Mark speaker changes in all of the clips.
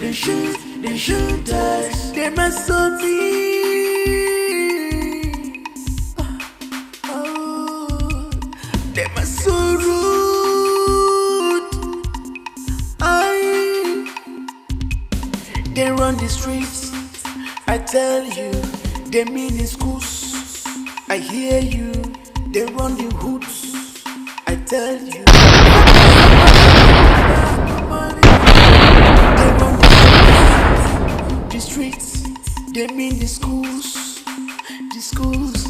Speaker 1: they shoot us. They mess on me. They must so rude. They run the streets. I tell you, they mean the schools. I hear you. They run the hoods. I tell you. They run the streets. They mean the schools. The schools.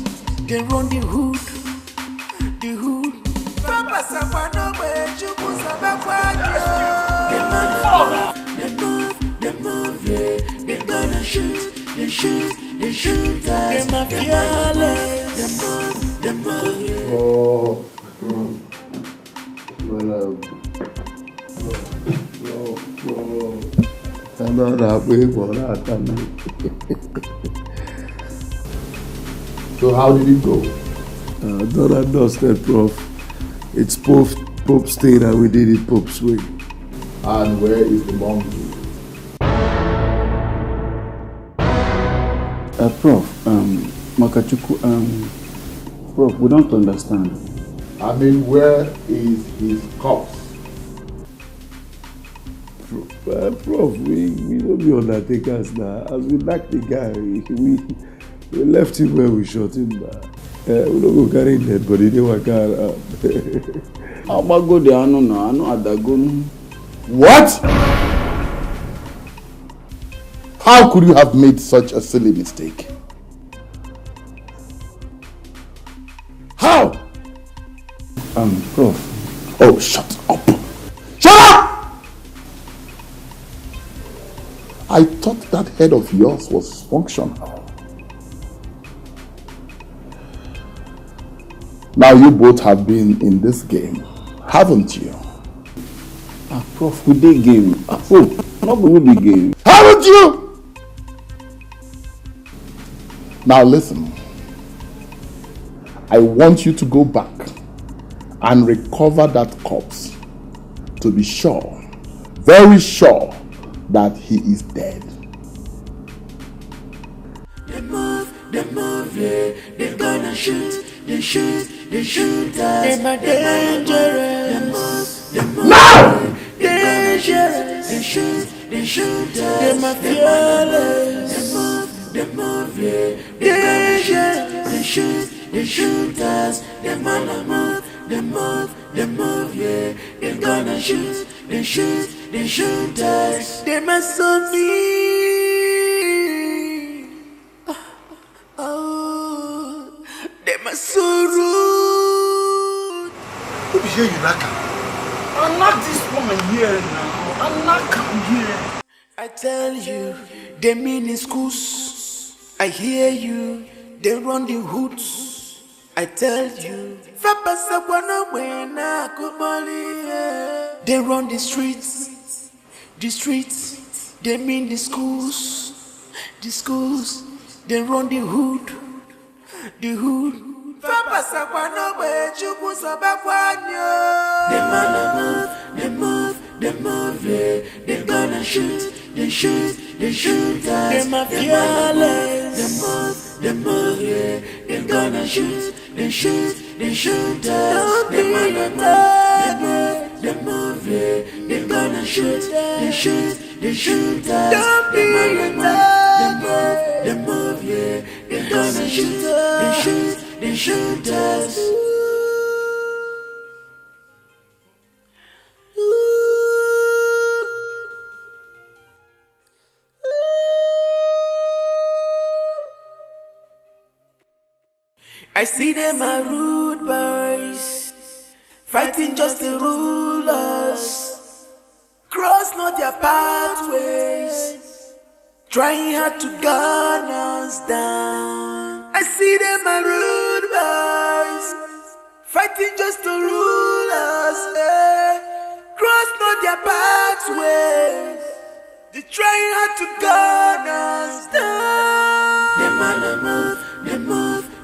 Speaker 1: They run the hood. The hood. They move, yeah. They gonna shoot, they shoot us. They my fearless. They move, yeah.
Speaker 2: Oh, so how did it go?
Speaker 3: Done and dusted, Prof. It's Pope stayed and we did it Pope's way.
Speaker 2: And where is the monkey?
Speaker 4: Prof, Makachuku, Prof, we don't understand.
Speaker 2: I mean, where is his corpse?
Speaker 3: Prof, we don't be undertakers now. As we like the guy, we left him where we shot him now. We don't go carry dead body, they were carried out.
Speaker 4: How about go there? I know Adagun.
Speaker 2: What? How could you have made such a silly mistake? How?
Speaker 4: Prof.
Speaker 2: Oh, shut up. Shut up! I thought that head of yours was functional. Now you both have been in this game, haven't you?
Speaker 4: Prof, we did game. Prof, not we be game.
Speaker 2: Haven't you? Now listen. I want you to go back and recover that corpse to be sure, very sure, that he is dead.
Speaker 1: They move, yeah. They gonna shoot, they shoot us. They my dangerous. They move,
Speaker 2: now!
Speaker 1: Dangerous. They shoot us. They my fearless. They move, yeah. They dangerous. They shoot us. They move, yeah. They gonna shoot, they shoot us. They mess on me. They must so rude.
Speaker 5: Who be here, Yuraka? I'm not this woman here now. I'm not come here.
Speaker 1: I tell you, they mean the schools. I hear you, they run the hoods. I tell you, they run the streets. The streets, they mean the schools. The schools, they run the hood. The hood. They move, yeah. They gonna shoot, they shoot us. They my fearless. They move, yeah. They gonna shoot, they shoot us. They move, yeah. They gonna shoot, they shoot us. They move, yeah. They gonna shoot, they shoot us. I see them are rude boys, fighting just to rule us, cross not their pathways, trying hard to gun us down. I see them are rude boys, fighting just to rule us, cross not their pathways, they trying hard to gun us down.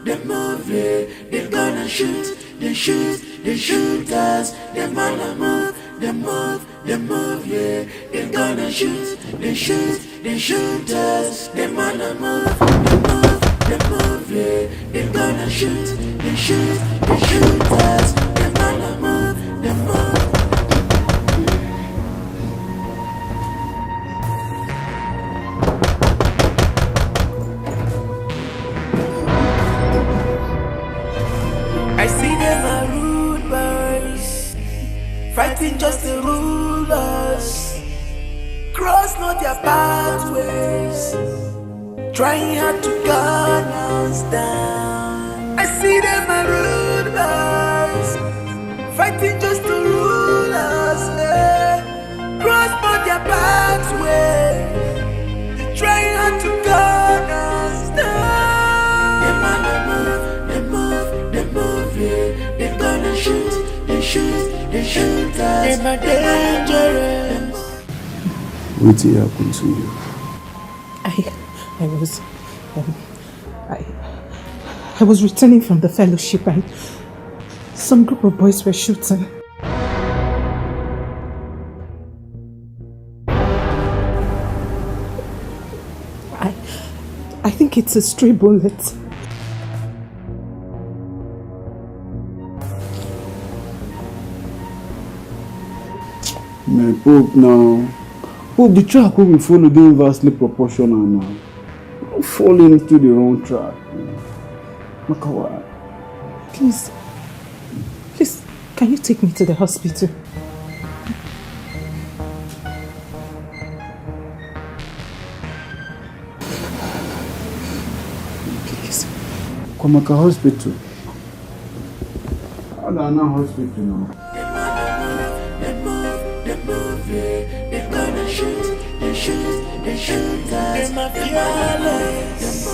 Speaker 1: They move, yeah. They gonna shoot, they shoot us. They move, yeah. They gonna shoot, they shoot us. Them wanna move, yeah. They gonna shoot, they shoot us. Them wanna move. I see them are rude boys, fighting just to rule us. Cross not their pathways, trying hard to gun us down. I see them are rude boys, fighting just to rule us. Cross not their pathways, they're trying hard to gun us down. They move, yeah. They're gonna shoot, they shoot us. They're dangerous.
Speaker 3: What happened to you?
Speaker 6: I was returning from the fellowship and some group of boys were shooting. I think it's a stray bullet.
Speaker 4: My Pope now. Pope, the track will be followed inversely proportional now. Don't fall into the wrong track. Makawa.
Speaker 6: Please, can you take me to the hospital? Please.
Speaker 4: Kwamaka Hospital. Adana Hospital now.
Speaker 1: They're gonna shoot, they shoot us. They're fearless.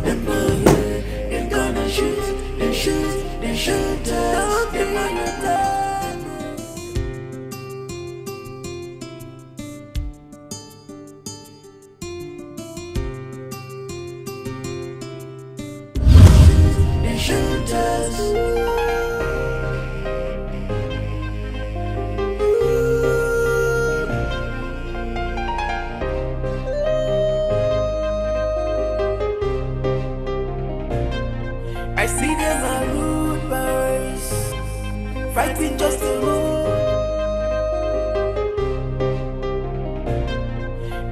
Speaker 1: They move, yeah. They're gonna shoot, they shoot us. They're gonna die. They shoot us. I see them are rude boys, fighting just to rule.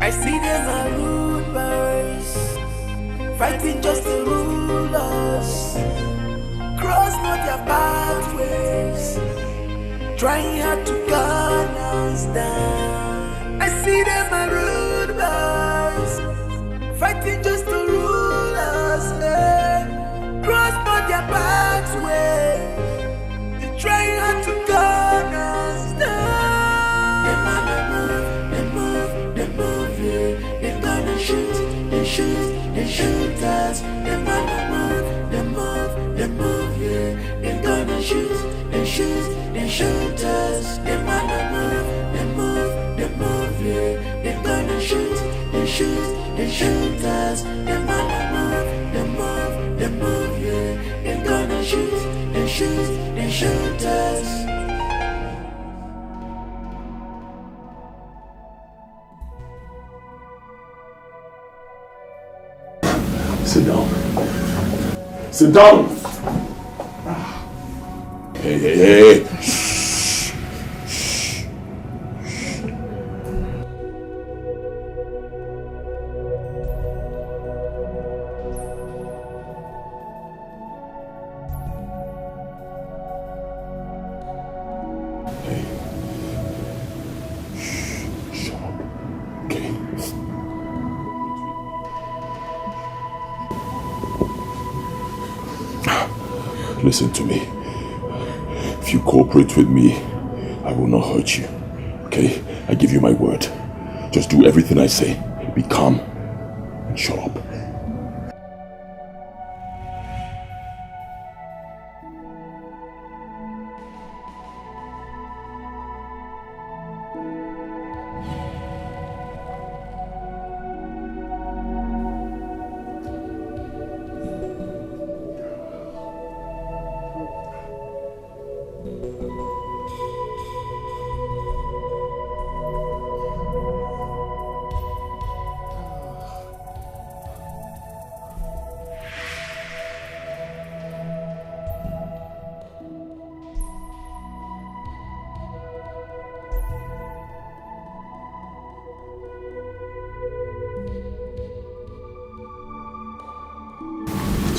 Speaker 1: I see them are rude boys, fighting just to rule us. Cross not their pathways, trying hard to gun us down. I see them are rude boys, fighting just to rule us. Cross not their pathway, they're trying hard to gun us down. They move, yeah. They're gonna shoot, they shoot us. They move, yeah. They're gonna shoot, they shoot us. They move, yeah. They're gonna shoot, they shoot us. They move, yeah. They're gonna shoot, they shoot us.
Speaker 2: Sit down. Sit down. Hey. Listen to me. If you cooperate with me, I will not hurt you. Okay? I give you my word. Just do everything I say. Be calm and shut up.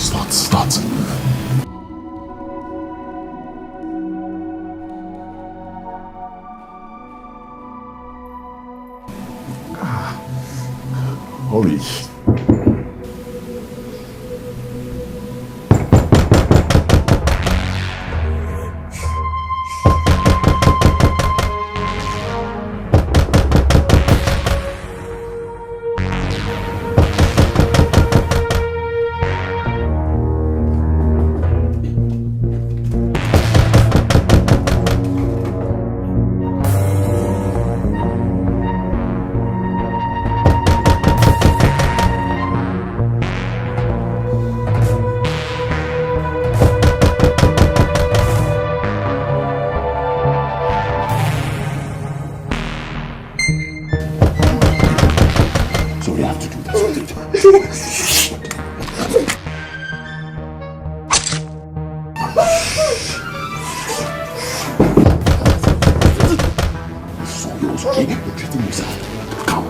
Speaker 2: Start. Hurry. So we have to do this. This is all yours, okay? You're treating yourself. Come.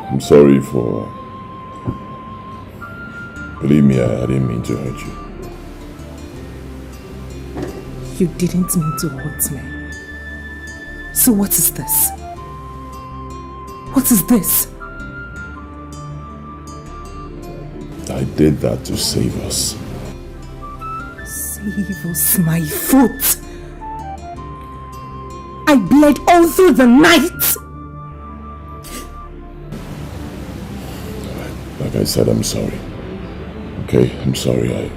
Speaker 2: I'm sorry for... Believe me, I didn't mean to hurt you.
Speaker 6: You didn't mean to hurt me. So what is this? What is this?
Speaker 2: I did that to save us.
Speaker 6: Save us, my foot. I bled all through the night.
Speaker 2: Like I said, I'm sorry. Okay, I'm sorry.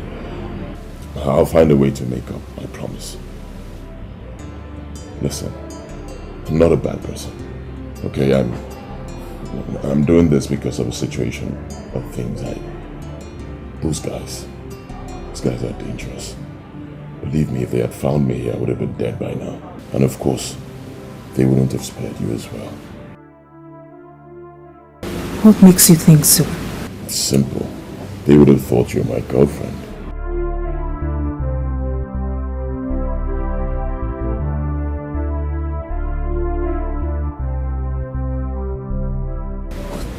Speaker 2: I'll find a way to make up, I promise. Listen, I'm not a bad person. Okay, I'm doing this because of a situation of things. Those guys are dangerous. Believe me, if they had found me, I would have been dead by now. And of course, they wouldn't have spared you as well.
Speaker 6: What makes you think so?
Speaker 2: It's simple. They would have thought you were my girlfriend.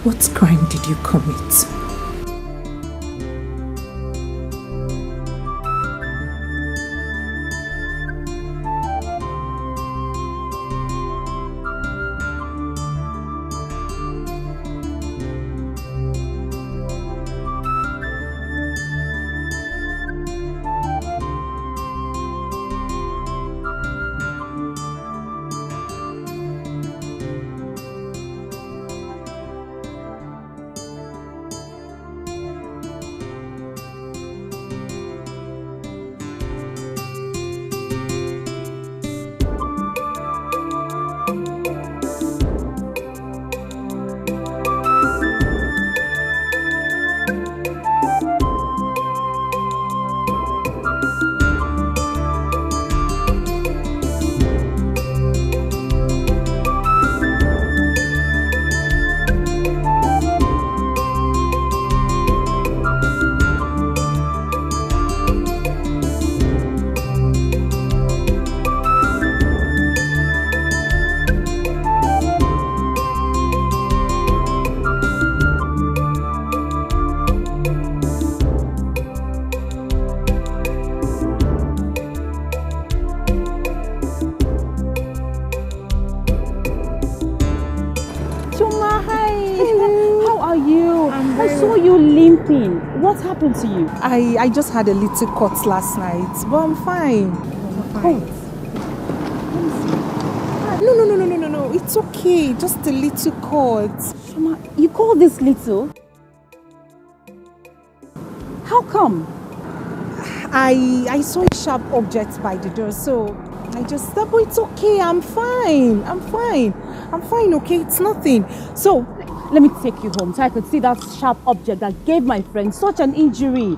Speaker 6: What crime did you commit?
Speaker 7: What happened to you?
Speaker 6: I just had a little cut last night, but I'm fine.
Speaker 7: Oh.
Speaker 6: No. It's okay. Just a little cut.
Speaker 7: Shoma, you call this little? How come?
Speaker 6: I saw a sharp object by the door, so I just thought, but it's okay. I'm fine, okay? It's nothing. So,
Speaker 7: let me take you home so I could see that sharp object that gave my friend such an injury.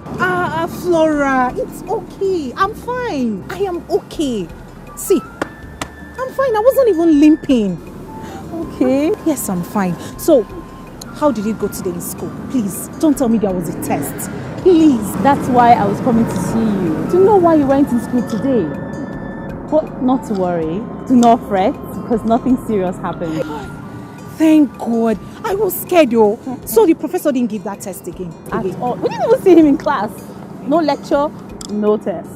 Speaker 6: Flora, it's okay. I'm fine. I am okay. See, I'm fine. I wasn't even limping.
Speaker 7: Okay.
Speaker 6: Yes, I'm fine. So, How did it go today in school? Please, don't tell me there was a test. Please.
Speaker 7: That's why I was coming to see you, to know why you went in school today. But not to worry, do not fret, because nothing serious happened.
Speaker 6: Thank God. I was scared though. So the professor didn't give that test again.
Speaker 7: At all. We didn't even see him in class. No lecture, no test.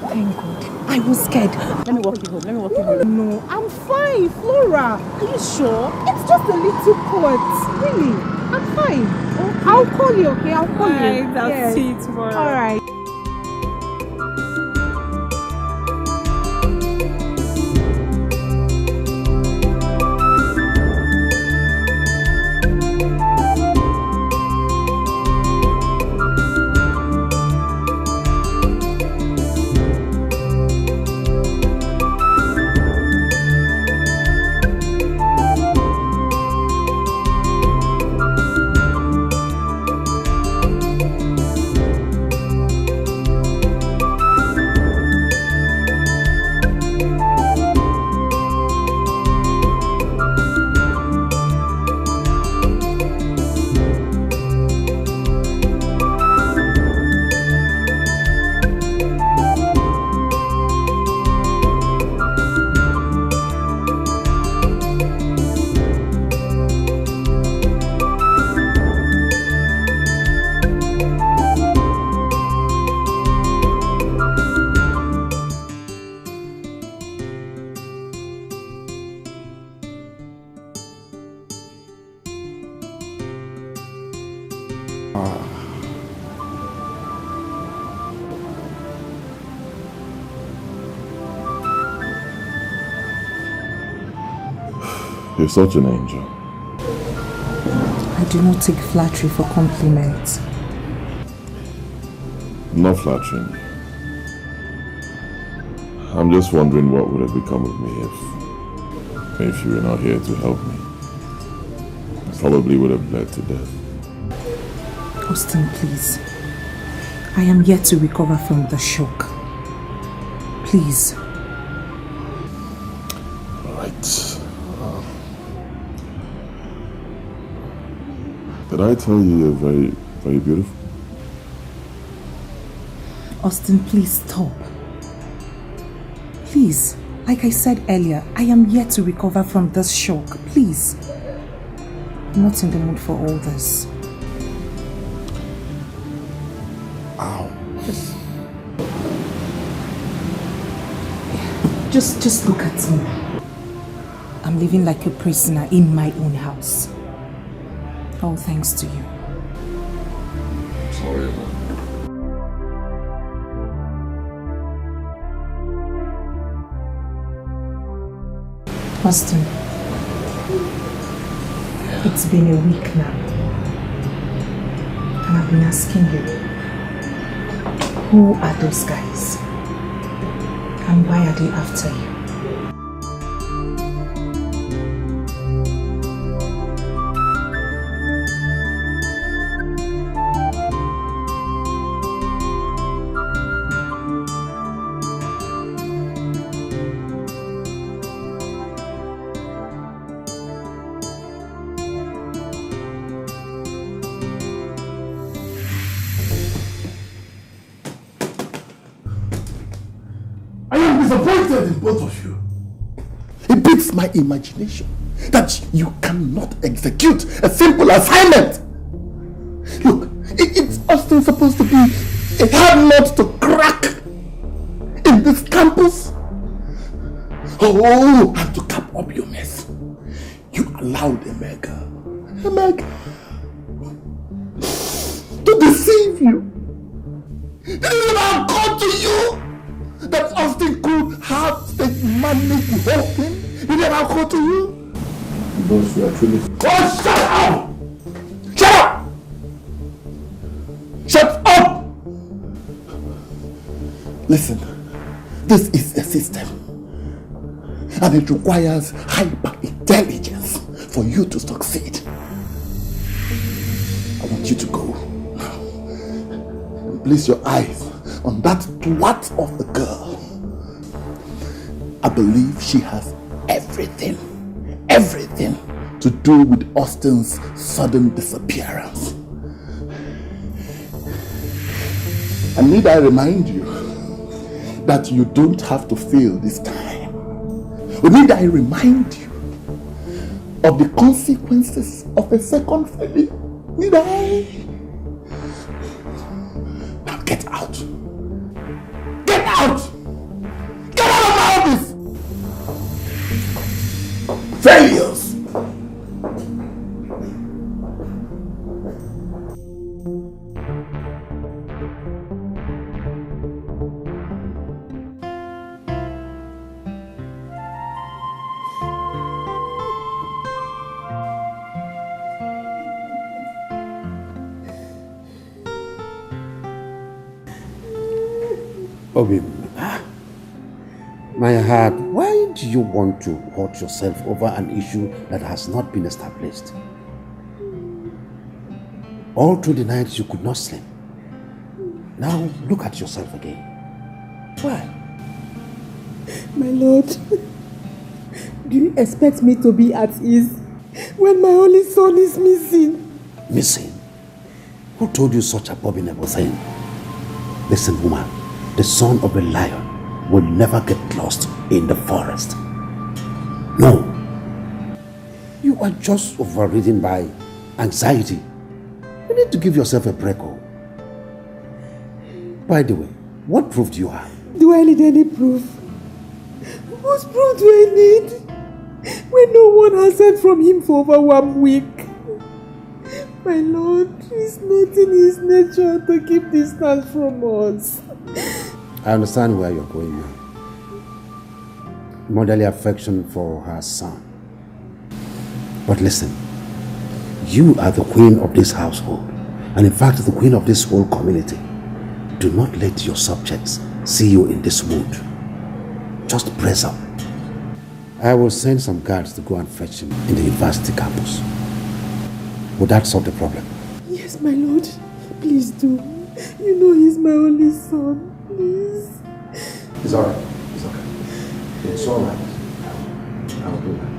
Speaker 6: Thank God. I was scared.
Speaker 7: Let me walk you home.
Speaker 6: No, I'm fine, Flora. Are you sure? It's just a little cold. Really? I'm fine. Okay. I'll call you, okay? I'll call you.
Speaker 7: I'll see you tomorrow.
Speaker 6: All right.
Speaker 2: You're such an angel.
Speaker 8: I do not take flattery for compliments.
Speaker 2: I'm not flattering you. I'm just wondering what would have become of me if you were not here to help me. I probably would have bled to death.
Speaker 8: Austin, please. I am yet to recover from the shock. Please.
Speaker 2: All right. Did I tell you you're very, very beautiful?
Speaker 8: Austin, please stop. Please, like I said earlier, I am yet to recover from this shock. Please. I'm not in the mood for all this.
Speaker 2: Ow.
Speaker 8: Just look at me. I'm living like a prisoner in my own house. All thanks to you.
Speaker 2: Sorry, man.
Speaker 8: Austin, it's been a week now, and I've been asking you, who are those guys? And why are they after you?
Speaker 9: Disappointed in both of you. It beats my imagination that you cannot execute a simple assignment. Look, it's Austin supposed to be a hard nut to crack in this campus. Oh, and to cap up your mess, you allowed Emeka to deceive you. It didn't have come to you that Austin could have managed the whole thing. It didn't have come to you.
Speaker 3: Boss, you are truly...
Speaker 9: Oh, shut up! Shut up! Shut up! Listen, this is a system, and it requires hyper-intelligence for you to succeed. I want you to go now and place your eyes on that twat of a girl. I believe she has everything to do with Austin's sudden disappearance. And need I remind you that you don't have to fail this time? Or need I remind you of the consequences of a second failure? Need I? Now get out. Get out! Get out of my office! Failures!
Speaker 10: Obi, my heart, why do you want to hurt yourself over an issue that has not been established? All through the night you could not sleep. Now look at yourself again. Why?
Speaker 11: My lord, do you expect me to be at ease when my only son is missing?
Speaker 10: Missing? Who told you such abominable thing? Listen, woman. The son of a lion will never get lost in the forest. No. You are just overridden by anxiety. You need to give yourself a break. By the way, what proof do you have?
Speaker 11: Do I need any proof? Whose proof do I need? When no one has heard from him for over 1 week. My lord, it's not in his nature to keep distance from us.
Speaker 10: I understand where you're going now. Motherly affection for her son. But listen, you are the queen of this household, and in fact the queen of this whole community. Do not let your subjects see you in this mood. Just brace up. I will send some guards to go and fetch him in the university campus. Would that solve the problem?
Speaker 11: Yes, my lord. Please do. You know he's my only son. Please.
Speaker 10: It's alright. It's okay. It's alright. I'll do that.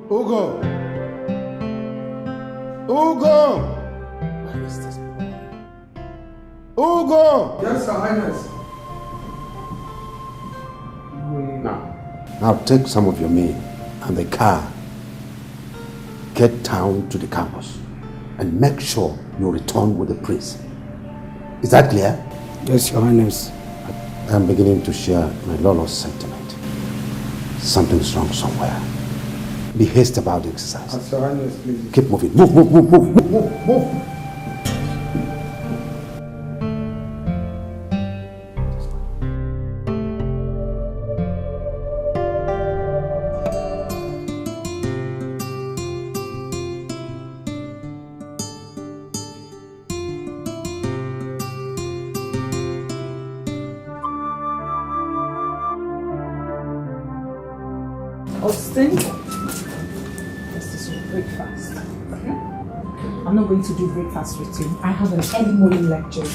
Speaker 9: Ugo! Ugo!
Speaker 10: Where is this boy?
Speaker 9: Ugo!
Speaker 5: Yes, Your Highness.
Speaker 10: Now take some of your men and the car. Get down to the campus and make sure you return with the prince. Is that clear?
Speaker 5: Yes, Your Highness.
Speaker 10: I'm beginning to share my Lolo's sentiment. Something's wrong somewhere. Be hasty about the exercise.
Speaker 5: As Your Highness, please.
Speaker 10: Keep moving. Move.
Speaker 8: Austin, this is your breakfast. I'm not going to do breakfast with you. I have an early morning lecture.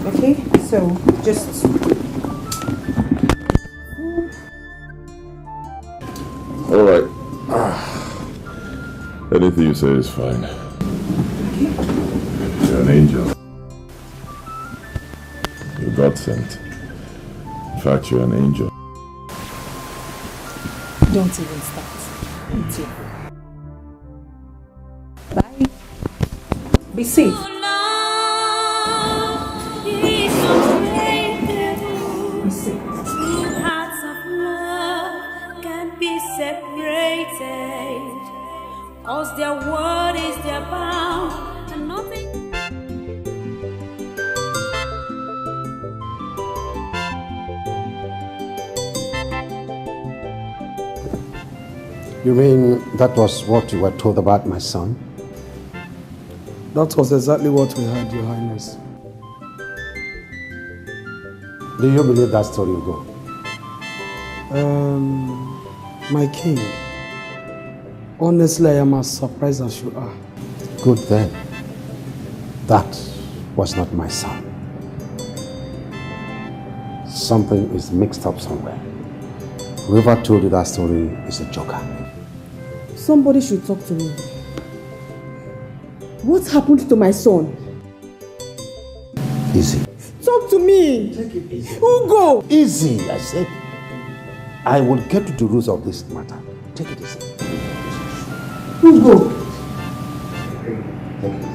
Speaker 8: Okay, so just...
Speaker 2: All right. Anything you say is fine. You're an angel. You're God sent. In fact, you're an angel.
Speaker 8: Don't even start. Thank you. Bye. Be safe. Be safe.
Speaker 1: Two hearts of love can't be separated.
Speaker 12: 'cause their word is their bound, and nothing.
Speaker 10: You mean that was what you were told about my son?
Speaker 4: That was exactly what we heard, Your Highness.
Speaker 10: Do you believe that story, Ugo?
Speaker 4: My king, honestly, I am as surprised as you are.
Speaker 10: Good then. That was not my son. Something is mixed up somewhere. Whoever told you that story is a joker.
Speaker 11: Somebody should talk to me. What happened to my son?
Speaker 10: Easy.
Speaker 11: Talk to me.
Speaker 10: Take it easy.
Speaker 11: Ugo!
Speaker 10: Easy, I said. I will get to the roots of this matter. Take it easy.
Speaker 11: Ugo!
Speaker 10: Take it easy.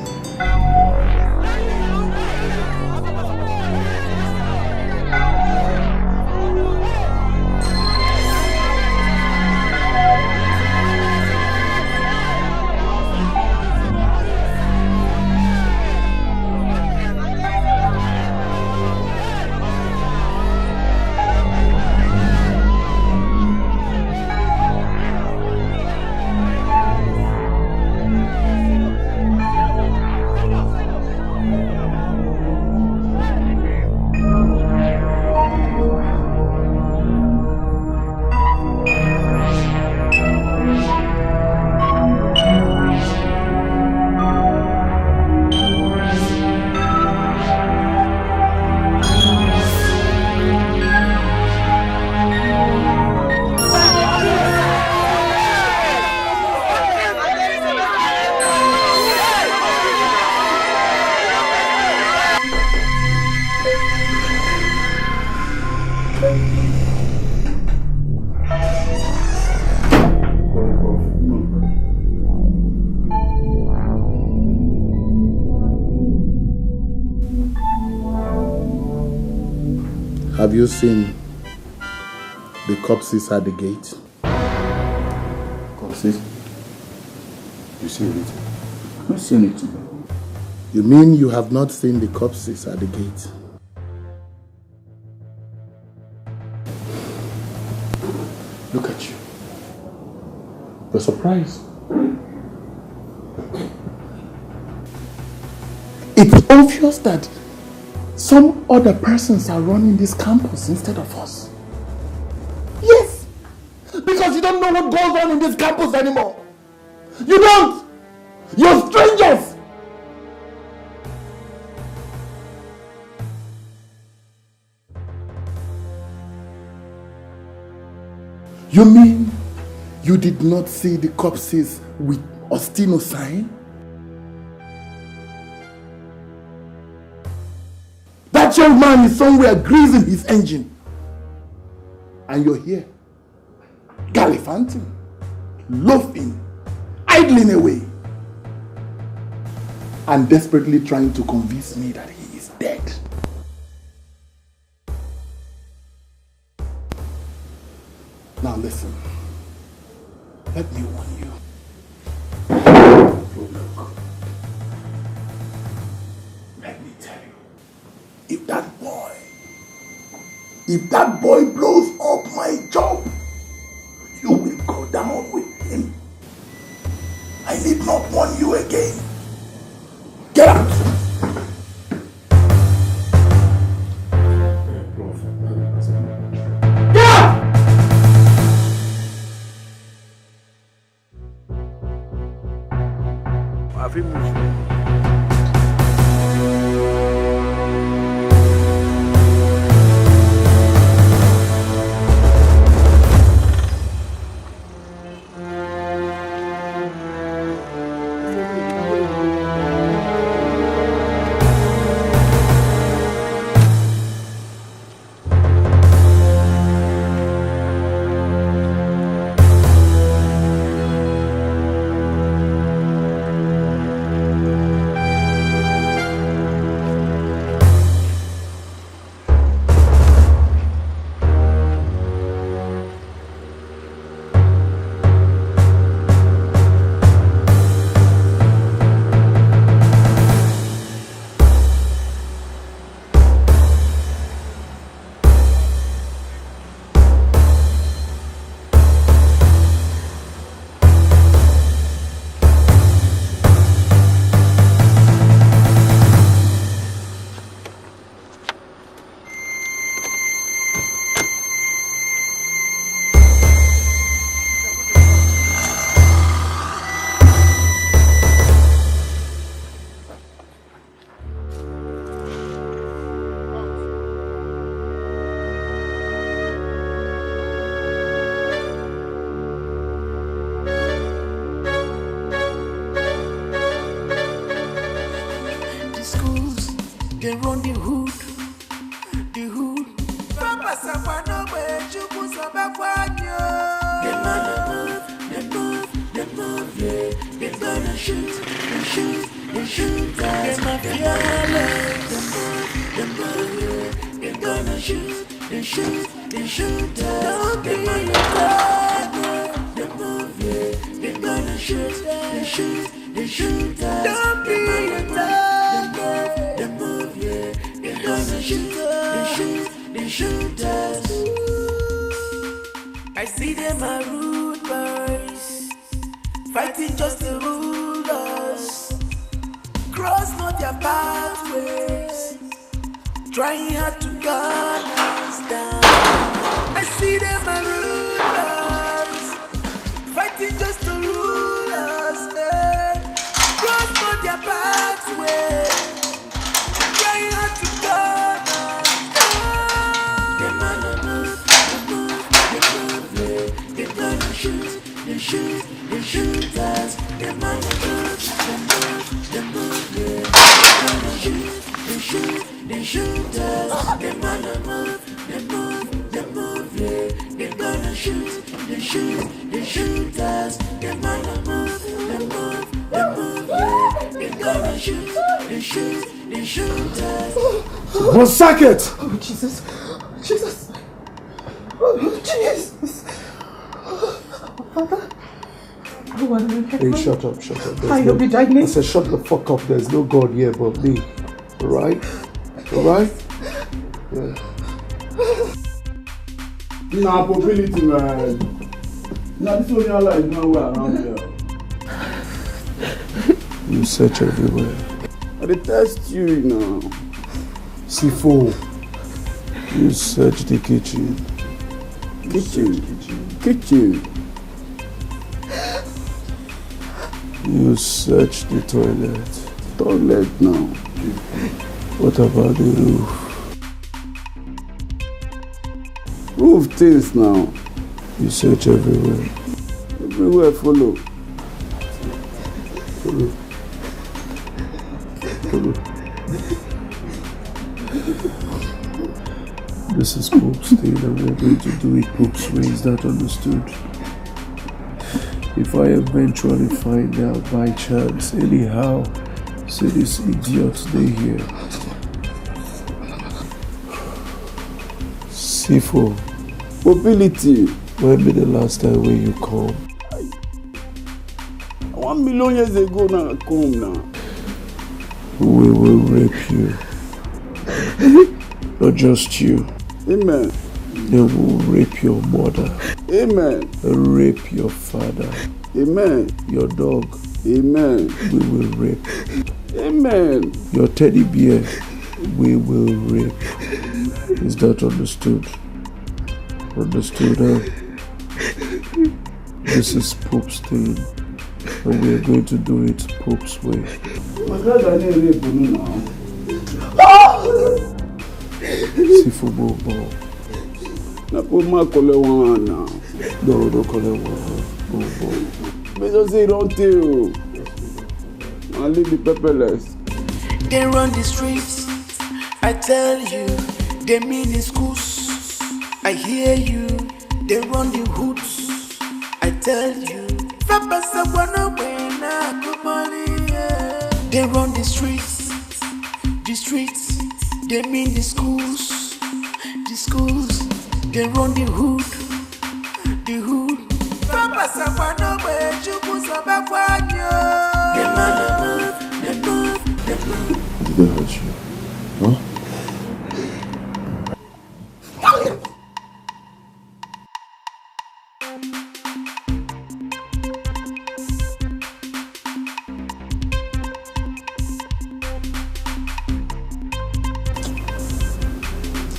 Speaker 9: Have you seen the corpses at the gate?
Speaker 3: Corpses? You see anything? I don't see anything.
Speaker 9: You mean you have not seen the corpses at the gate?
Speaker 3: Look at you. You're surprised.
Speaker 9: It's obvious that some other persons are running this campus instead of us. Yes! Because you don't know what goes on in this campus anymore. You don't! You're strangers! You mean you did not see the corpses with Ostino sign? That young man is somewhere greasing his engine. And you're here, gallivanting, loafing, idling away, and desperately trying to convince me that he is dead. Now listen, let me warn you. Look, let me tell you, if that boy blows up my job, you will go down with him. I need not warn you again. Get out!
Speaker 1: they run the hood, the hood. Papa Sapano, Chuku Sabaquanyo. The man they move, yeah. They gonna shoot, they shoot us. They fearless. They move, yeah. They gonna shoot, they shoot us. Don't be afraid. They move, yeah. They gonna shoot, they shoot us. Don't be afraid. They move, yeah. They gonna shoot, they shoot us. I see them are rude boys, fighting just to rule us. Cross not their pathways, trying hard to gun us down. I see them are rude boys, fighting just to rule us. Cross not their pathways, trying hard to gun us down. Them man they gonna shoot, they shoot us. Them man they move, yeah. They shoot us. Them man they move, yeah. They gonna shoot, they shoot us. Them man they move, yeah. They gonna shoot, they shoot us.
Speaker 3: One second!
Speaker 11: Oh, Jesus. Oh, Jesus. Father?
Speaker 3: Hey, shut up.
Speaker 11: I will be dying.
Speaker 3: I said, shut the fuck up. There's no God here but me. Alright? Yeah.
Speaker 4: Nah, mobility, man. Nah, this one your life nowhere around here.
Speaker 3: You search everywhere.
Speaker 4: I detest you now.
Speaker 3: C4. You search the kitchen.
Speaker 4: Kitchen.
Speaker 3: You search the toilet.
Speaker 4: Toilet now.
Speaker 3: What about the roof?
Speaker 4: Roof things now.
Speaker 3: You search everywhere.
Speaker 4: Everywhere follow.
Speaker 3: This is Pope's thing and we're going to do it Pope's way. Is that understood? If I eventually find out by chance, anyhow, say this idiot stay here. C4.
Speaker 4: Mobility.
Speaker 3: When be the last time when you come?
Speaker 4: 1 million years ago now, come now.
Speaker 3: We will rape you. Not just you.
Speaker 4: Amen.
Speaker 3: They will rape your mother.
Speaker 4: Amen.
Speaker 3: Rape your father.
Speaker 4: Amen.
Speaker 3: Your dog.
Speaker 4: Amen.
Speaker 3: We will rape.
Speaker 4: Amen.
Speaker 3: Your teddy bear. We will rape. Is that understood? Understood, huh? This is Pope's thing. And we are going to do it Pope's way.
Speaker 4: My God, I need rape now.
Speaker 3: See for Bobo.
Speaker 4: Na put my color one now.
Speaker 3: No, don't call it one. Bobo.
Speaker 4: But just say don't tell. I'll leave the pepperless.
Speaker 1: They run the streets, I tell you. They mean the schools, I hear you. They run the hoods, I tell you. They run the streets, they mean the schools. They run the hood. Did
Speaker 3: they hurt you? Huh?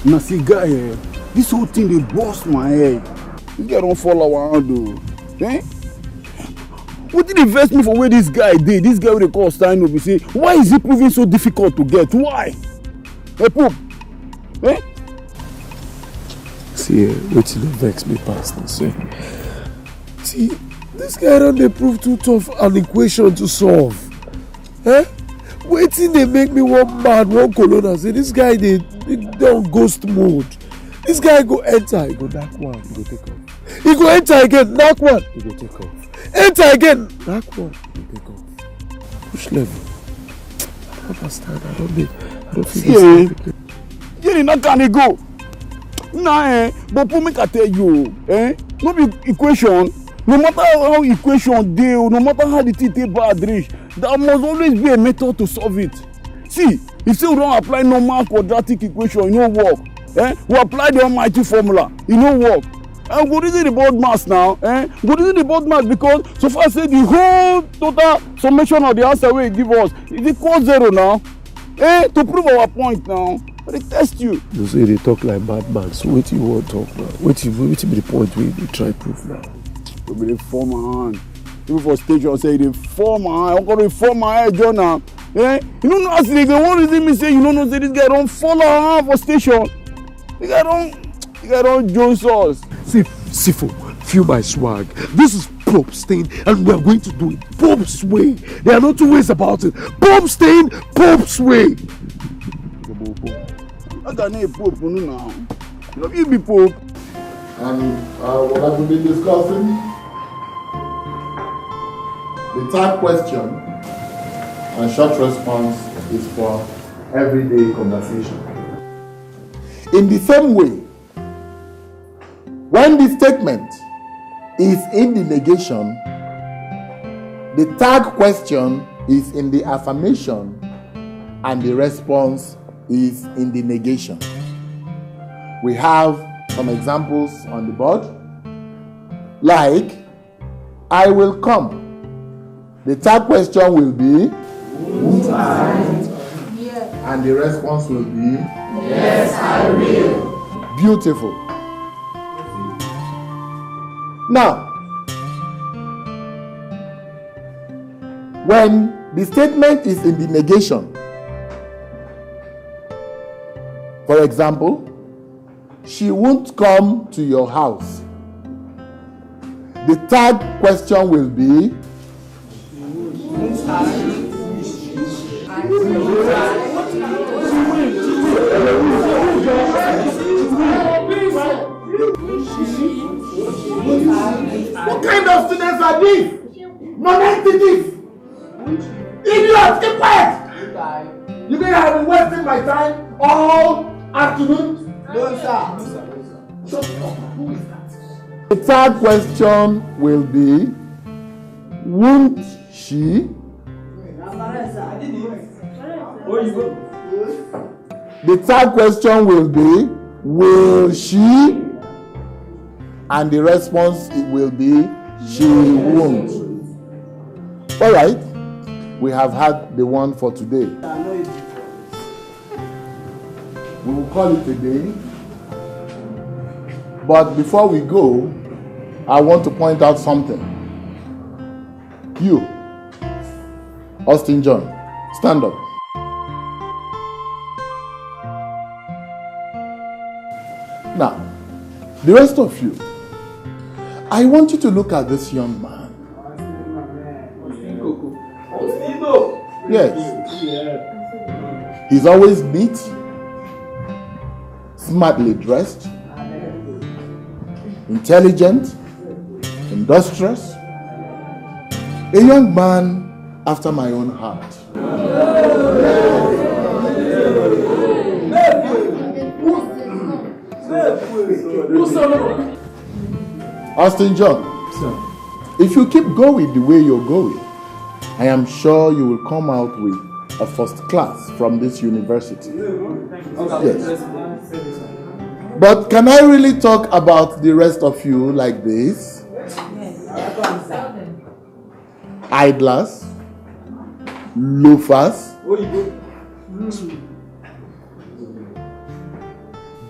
Speaker 4: Now see guy here, this whole thing they bust my head. This guy don't fall around though. Eh? What did they invest me for where this guy did? This guy with the call stand up, you say, why is it proving so difficult to get? Why? Hey Pope. Eh?
Speaker 3: See, wait till it vex me past this. See, this guy don't they prove too tough an equation to solve. Eh? Waiting they make me one mad, one colonna. Say this guy they on ghost mode. This guy go enter, he go knock one, he go take off. He go enter again, knock one, he go take off. Enter again, knock one, he go take off. Which level? I don't understand. I don't feel this.
Speaker 4: Yeah, not can he go? Nah, but put me can tell you, no be equation. No matter how equation deal, no matter how the thing take bad reach, there must always be a method to solve it. See, if you don't apply normal quadratic equation, it no work. We apply the almighty formula, it no work. And go reason the board mass now. Go reason the board mass because so far say the whole total summation of the answer we give us is equal 0 now. To prove our point now. They test you.
Speaker 3: You say they talk like madman. So what you want to talk now? What be the point where they try proof now?
Speaker 4: You be the form my hand. People for station say they form my hand. I'm gonna form my head, John now. You don't know as they go. One reason me say you don't know say this guy don't follow her for station. The guy don't Jones us.
Speaker 3: See, Sifo, feel my swag. This is Pope Stain, and we are going to do it Pope's way. There are no two ways about it. Pope Stain, Pope's way.
Speaker 4: I can name Pope now. You be Pope.
Speaker 9: And what have we been discussing? The third question and short response is for everyday conversation. In the same way, when the statement is in the negation, the third question is in the affirmation and the response is in the negation. We have some examples on the board, like I will come. The third question will be won't I? And the response will be yes, I will. Beautiful. Now, when the statement is in the negation, for example, she won't come to your house. The third question will be what kind of students are these? Non-entities! Idiots, keep quiet! You think I've been wasting my time all afternoon? No, sir. Shut up. Who is that? The third question will be, won't she? The third question will be, will she? And the response it will be, she won't. All right, we have had the one for today. We will call it a day. But before we go, I want to point out something. You, Austin John, stand up. Now, the rest of you, I want you to look at this young man. Yes. He's always neat, smartly dressed, intelligent, industrious, a young man after my own heart. Austin John, sir, if you keep going the way you're going, I am sure you will come out with a first class from this university. Yes. But can I really talk about the rest of you like this? Idlers, loafers,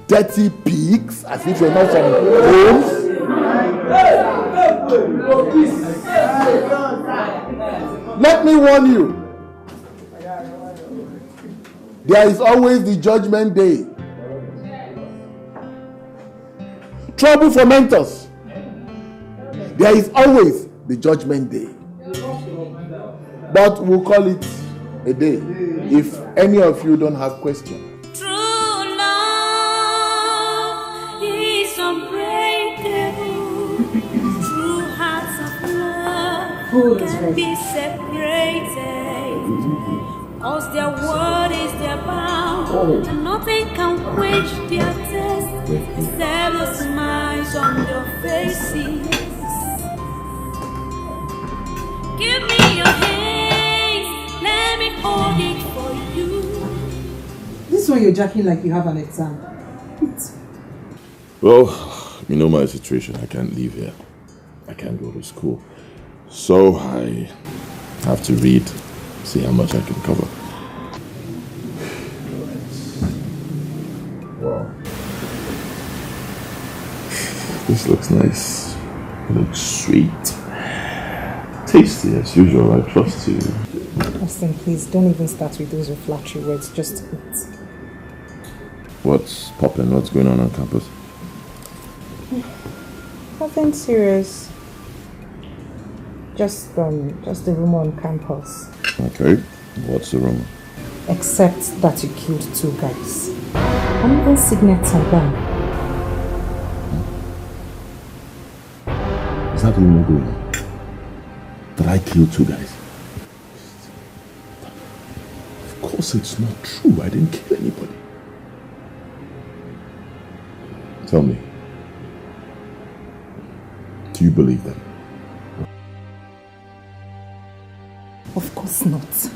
Speaker 9: dirty pigs, as if you're not from homes. Let me warn you, there is always the judgment day. Trouble for mentors. There is always the judgment day. But we'll call it A day. If any of you don't have questions.
Speaker 12: True love is unbreakable. True hearts of love can be separated. Cause their word is their bound, and nothing can quench their thirst except the smiles on their faces. Give me your hands, let me hold it for you.
Speaker 8: This one you're jacking like you have an exam.
Speaker 2: Well, you know my situation. I can't leave here. I can't go to school. So I have to read, see how much I can cover. Wow. This looks nice. It looks sweet. Tasty as usual, I trust you.
Speaker 8: Austin, please don't even start with those flattery words. Just eat.
Speaker 2: What's poppin'? What's going on campus?
Speaker 8: Nothing serious. Just the rumor on campus.
Speaker 2: Okay. What's the rumor?
Speaker 8: Except that you killed 2 guys. And even signets on them.
Speaker 2: Is that the rumor going on? That I killed 2 guys? Of course it's not true. I didn't kill anybody. Tell me. Do you believe them?
Speaker 8: Of course not.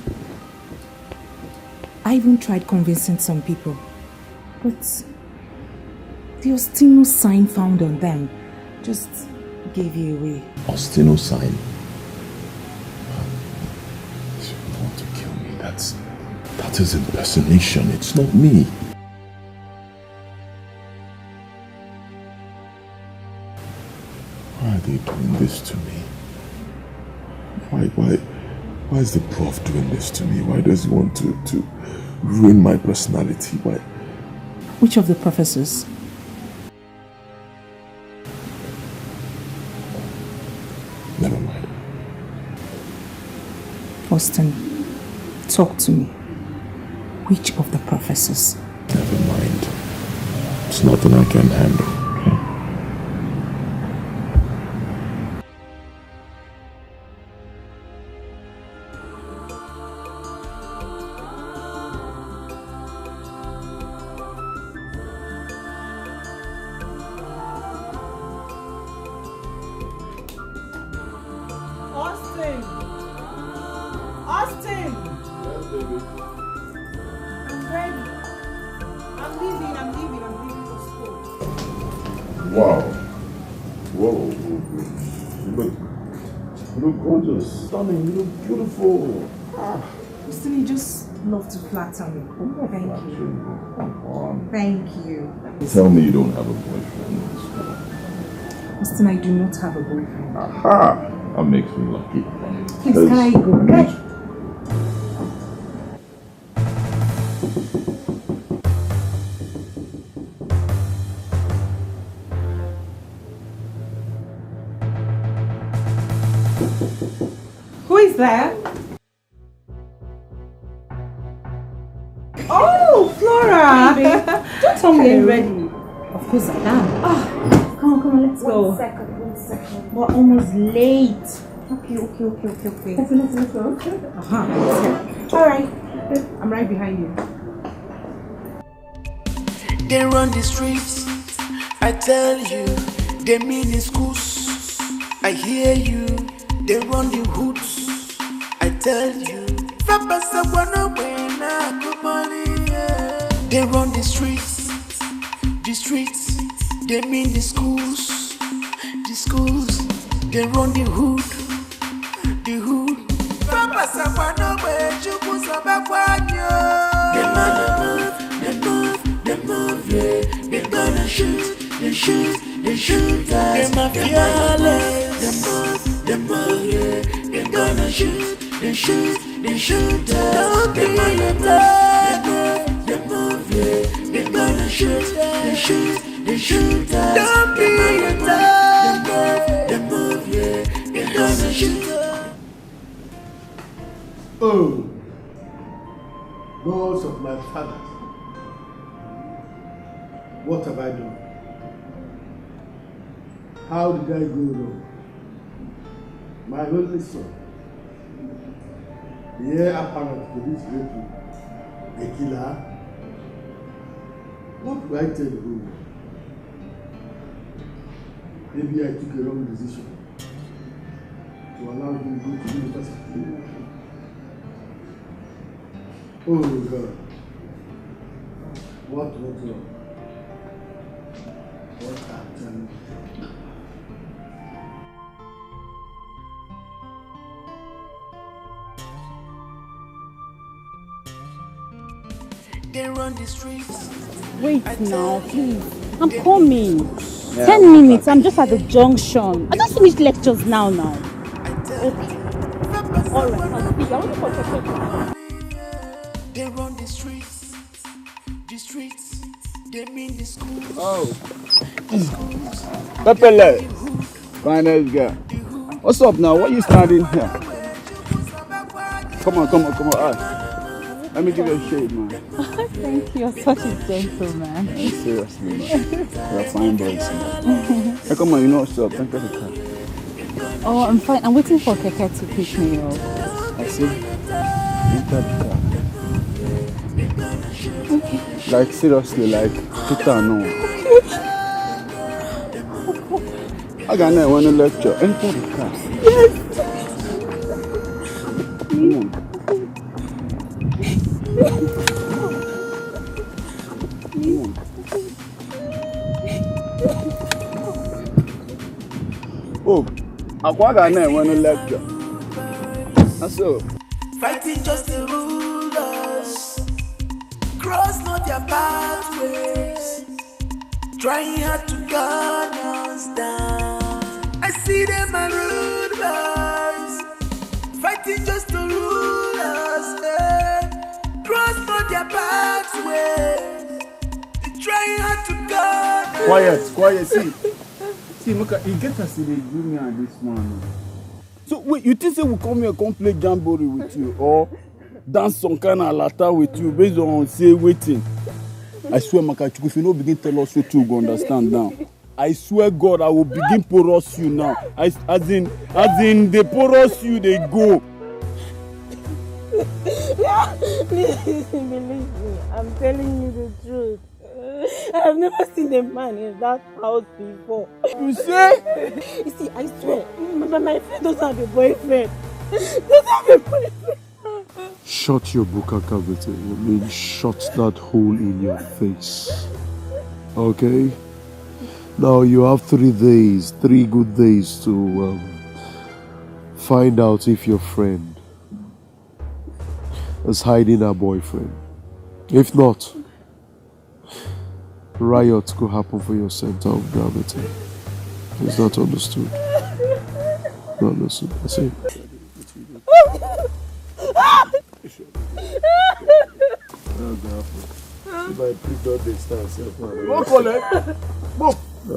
Speaker 8: I even tried convincing some people. But there was still no sign found on them. Just gave you away.
Speaker 2: Ostino sign. You want to kill me? That is impersonation. It's not me. Why are they doing this to me? Why is the prof doing this to me? Why does he want to ruin my personality? Why?
Speaker 8: Which of the professors?
Speaker 2: Never mind.
Speaker 8: Austin, talk to me. Which of the professors?
Speaker 2: Never mind. It's nothing I can handle. Wow. Whoa. You look gorgeous, stunning, you look beautiful.
Speaker 8: Austin, you just love to flatter me. Thank you.
Speaker 2: Come on.
Speaker 8: Thank you.
Speaker 2: Tell me you don't have a boyfriend.
Speaker 8: Austin, I do not have a boyfriend.
Speaker 2: Aha! That makes me lucky.
Speaker 8: Please, can I go? Who is there? Oh, Flora!
Speaker 7: Hey, babe. Don't tell me you're ready.
Speaker 8: Of course I am.
Speaker 7: Come on, let's go.
Speaker 11: One second.
Speaker 8: We're almost late.
Speaker 7: Okay.
Speaker 8: Let's go.
Speaker 7: Alright.
Speaker 8: I'm right behind you.
Speaker 1: They run the streets, I tell you. They mini schools, I hear you. They run the hoods, I tell you. They run the streets, they mean the schools. They run the hood. They move, yeah. They gonna shoot us. They fearless. They move, yeah. They gonna shoot us. Don't be attacked. They move, yeah. They gonna shoot us. Don't be attacked. They move, yeah. They gonna shoot us.
Speaker 9: Oh, gods of my fathers, what have I done? How did I go wrong? My only son, the heir apparent to this great one, a killer. What do I tell you? Maybe I took a wrong decision to allow him to go to university. Oh God. What went wrong? What happened?
Speaker 1: They run the streets.
Speaker 7: Wait now, please. I'm coming. Yeah, 10 minutes. I'm just at the junction. I just finished lectures now. Okay. Alright, I'll speak. I want to concentrate.
Speaker 1: They run the streets. The streets. They mean the schools.
Speaker 4: Oh. Pepele. Finance guy. What's up now? Why are you standing here? Come on. Let me give you a shade, man.
Speaker 7: Thank you. You're such a gentleman.
Speaker 4: Yeah, seriously, man. You're a fine boy, man. Hey, come on, you know what's up. Thank you for the car.
Speaker 7: Oh, I'm fine. I'm waiting for Keke to pick me up.
Speaker 4: I see. Enter the car.
Speaker 7: Okay.
Speaker 4: Like, seriously, like, sit down now. I got no one to lecture. Enter the car.
Speaker 7: Yes.
Speaker 4: Come on. Oh, Aquaga when you lecture. That's all.
Speaker 1: Fighting just the rulers. Cross not their pathways. Trying hard to gun us down. I see them and rude boys. Fighting just the rulers. Cross not their pathways. They're trying hard to gun us.
Speaker 4: Quiet, see, look at you get us to do me and this man. So wait, you think say we come here come play jamboree with you or dance some kind of lata with you based on say waiting? I swear, Makachuku, if you don't begin tell us what you go understand now. I swear God, I will begin porous you now. As in they porous you, they go.
Speaker 11: Please believe me, I'm telling you the truth. I have never seen a man in that house before.
Speaker 4: You say?
Speaker 11: You see, I swear, my friend doesn't have a boyfriend.
Speaker 3: Shut your bukaka, Bete. I mean, shut that hole in your face. Okay? Now you have 3 days, 3 good days to find out if your friend is hiding her boyfriend. If not, riot could happen for your center of gravity. Is that understood? Not understood. I say. If I pick up the stars,
Speaker 4: Go collect. Go. I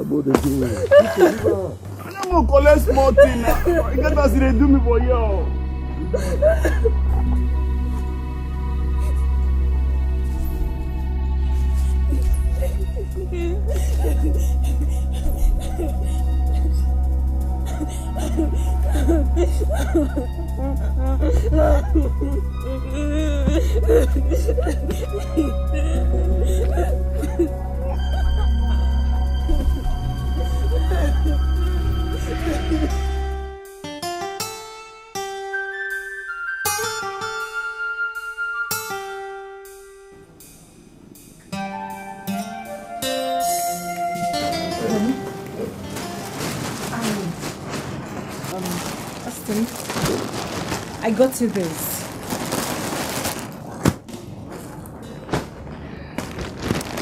Speaker 4: don't collect small thing now. You get us they do me for you.
Speaker 6: I got you this.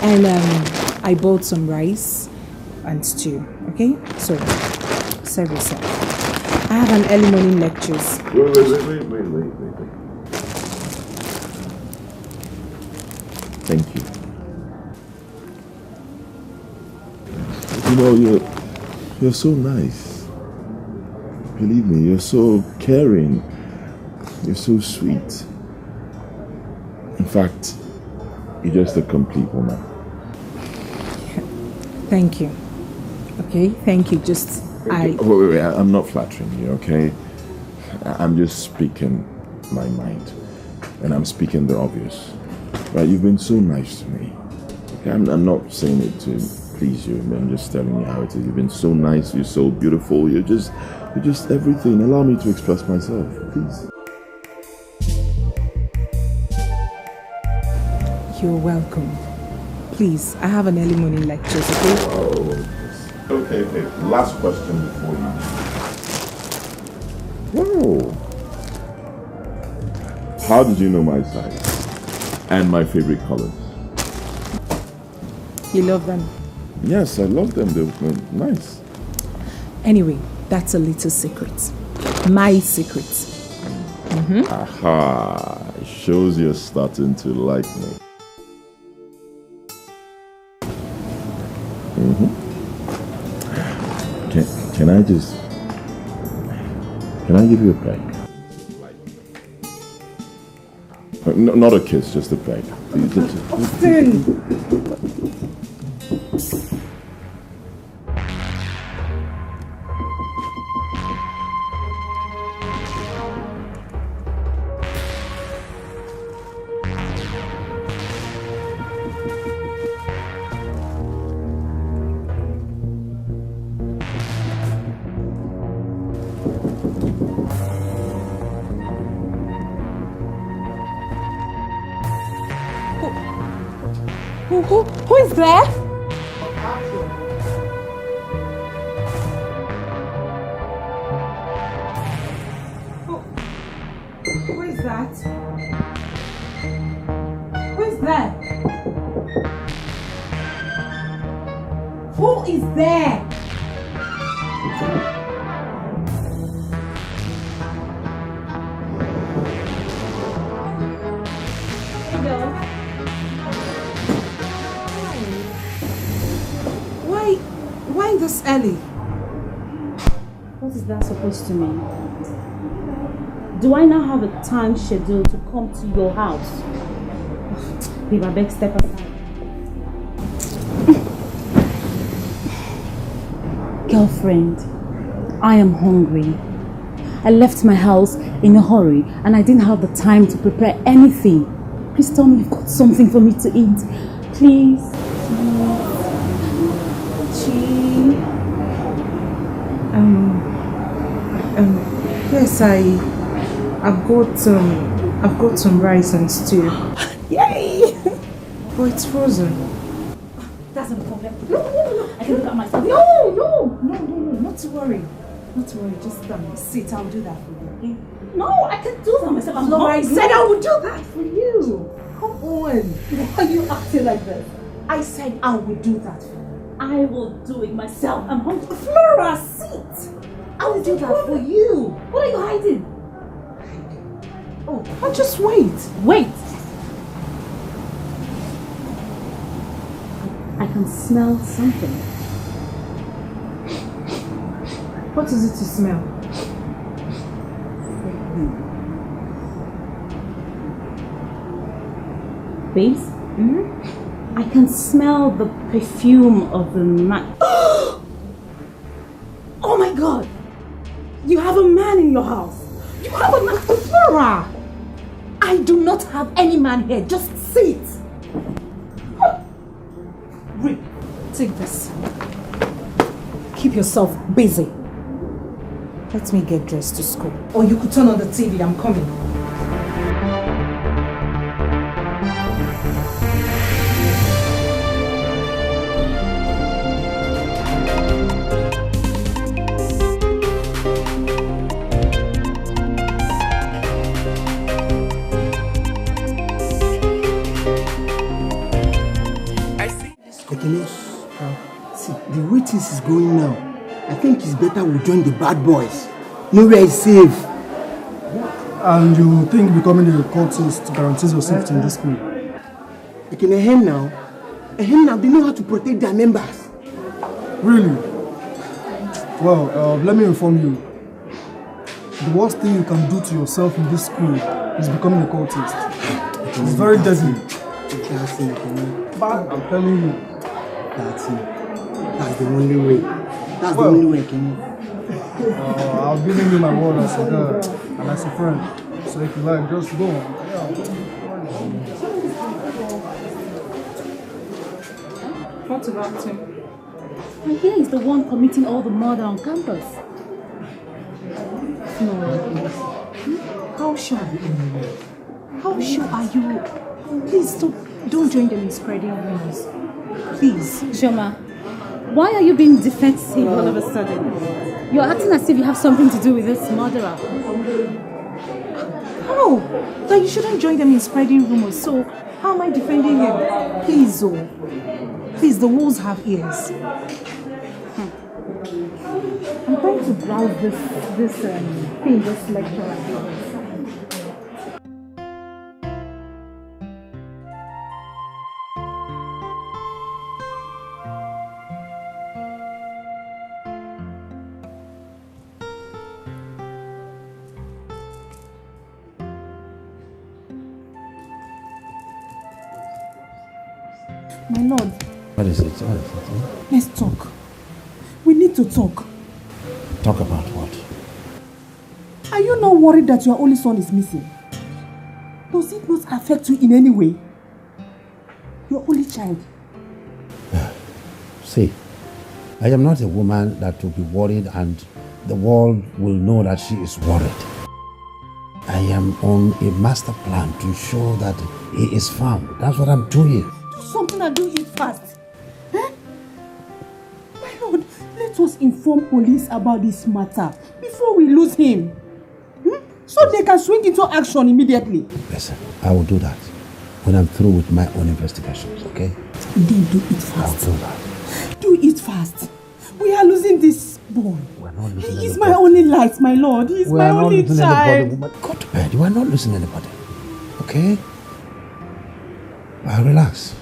Speaker 6: And I bought some rice and stew. Okay? So, serve yourself. I have an early morning lectures.
Speaker 2: Wait. Thank you. You know, you're so nice. Believe me, you're so caring. You're so sweet. In fact, you're just a complete woman.
Speaker 6: Thank you. Okay, thank you. Just
Speaker 2: Wait, I'm not flattering you, okay? I'm just speaking my mind. And I'm speaking the obvious. Right, you've been so nice to me. Okay, I'm not saying it to please you. I'm just telling you how it is. You've been so nice, you're so beautiful, you're just everything. Allow me to express myself, please.
Speaker 6: You're welcome. Please, I have an early morning lecture, okay?
Speaker 2: Oh, okay. Last question before you. Wow. How did you know my size and my favorite colors?
Speaker 6: You love them?
Speaker 2: Yes, I love them. They're nice.
Speaker 6: Anyway, that's a little secret. My secret.
Speaker 2: Aha. It shows you're starting to like me. Can I give you a peg? No, not a kiss, just a peg.
Speaker 6: Who is there? Who is that? Who is there? Who is there? Why this early?
Speaker 7: What is that supposed to mean? Do I now have a time schedule to come to your house? Babe, I beg, step aside. Girlfriend, I am hungry. I left my house in a hurry and I didn't have the time to prepare anything. Please tell me you've got something for me to eat. Please.
Speaker 6: Yes, I've got some rice and stew.
Speaker 7: Yay!
Speaker 6: But it's frozen.
Speaker 7: That's not a problem. No. I can do that myself.
Speaker 6: No, not to worry. Just sit, I'll do that for you, okay?
Speaker 7: No, I can do that myself. I'm
Speaker 6: No, I
Speaker 7: hungry.
Speaker 6: said I would do that for you. Come on.
Speaker 7: Why are you acting like this?
Speaker 6: I said I would do that for you.
Speaker 7: I will do it myself. I'm hungry.
Speaker 6: Flora, sit. I will do that for you.
Speaker 7: What are you hiding?
Speaker 6: Oh, I'll just wait.
Speaker 7: Wait. I can smell something.
Speaker 6: What is it to smell?
Speaker 7: Babes? I can smell the perfume of the man. Oh my God! You have a man in your house.
Speaker 6: You have a man, Flora. I do not have any man here. Just sit. Rick, take this. Keep yourself busy. Let me get dressed to school. Or you could turn on the TV. I'm coming.
Speaker 11: See, the way things is going now, I think it's better we join the bad boys. Nowhere is safe.
Speaker 13: And you think becoming a cultist guarantees your safety in this school?
Speaker 11: Like in a hen now, they know how to protect their members.
Speaker 13: Really? Well, let me inform you. The worst thing you can do to yourself in this school is becoming a cultist. It's very deadly. But I'm telling you.
Speaker 14: That's the only way. That's the only way, Kenny.
Speaker 13: I've given you my word as a girl and as a friend. So if you like, just go.
Speaker 8: What about him?
Speaker 7: And he is the one committing all the murder on campus.
Speaker 6: No. How sure are you? How sure are you? Please stop. Don't join them in spreading rumors. Please.
Speaker 7: Shoma, why are you being defensive all of a sudden? You're acting as if you have something to do with this murderer.
Speaker 6: How? That you shouldn't join them in spreading rumors. So, how am I defending him? Please, oh. Please, the walls have ears.
Speaker 7: I'm going to browse this lecture.
Speaker 11: My lord.
Speaker 10: What is it?
Speaker 11: Let's talk. We need to talk.
Speaker 10: Talk about what?
Speaker 11: Are you not worried that your only son is missing? Does it not affect you in any way? Your only child.
Speaker 10: See, I am not a woman that will be worried and the world will know that she is worried. I am on a master plan to ensure that he is found. That's what I'm doing.
Speaker 11: Do something and do it fast. Eh? My lord, let us inform police about this matter before we lose him. So they can swing into action immediately.
Speaker 10: Listen, I will do that when I'm through with my own investigations, okay?
Speaker 11: Then do it fast.
Speaker 10: I'll do that.
Speaker 11: Do it fast. We are losing this boy. He is my only light, my lord. He is my only child.
Speaker 10: Go to bed. You are not losing anybody. Okay? Relax.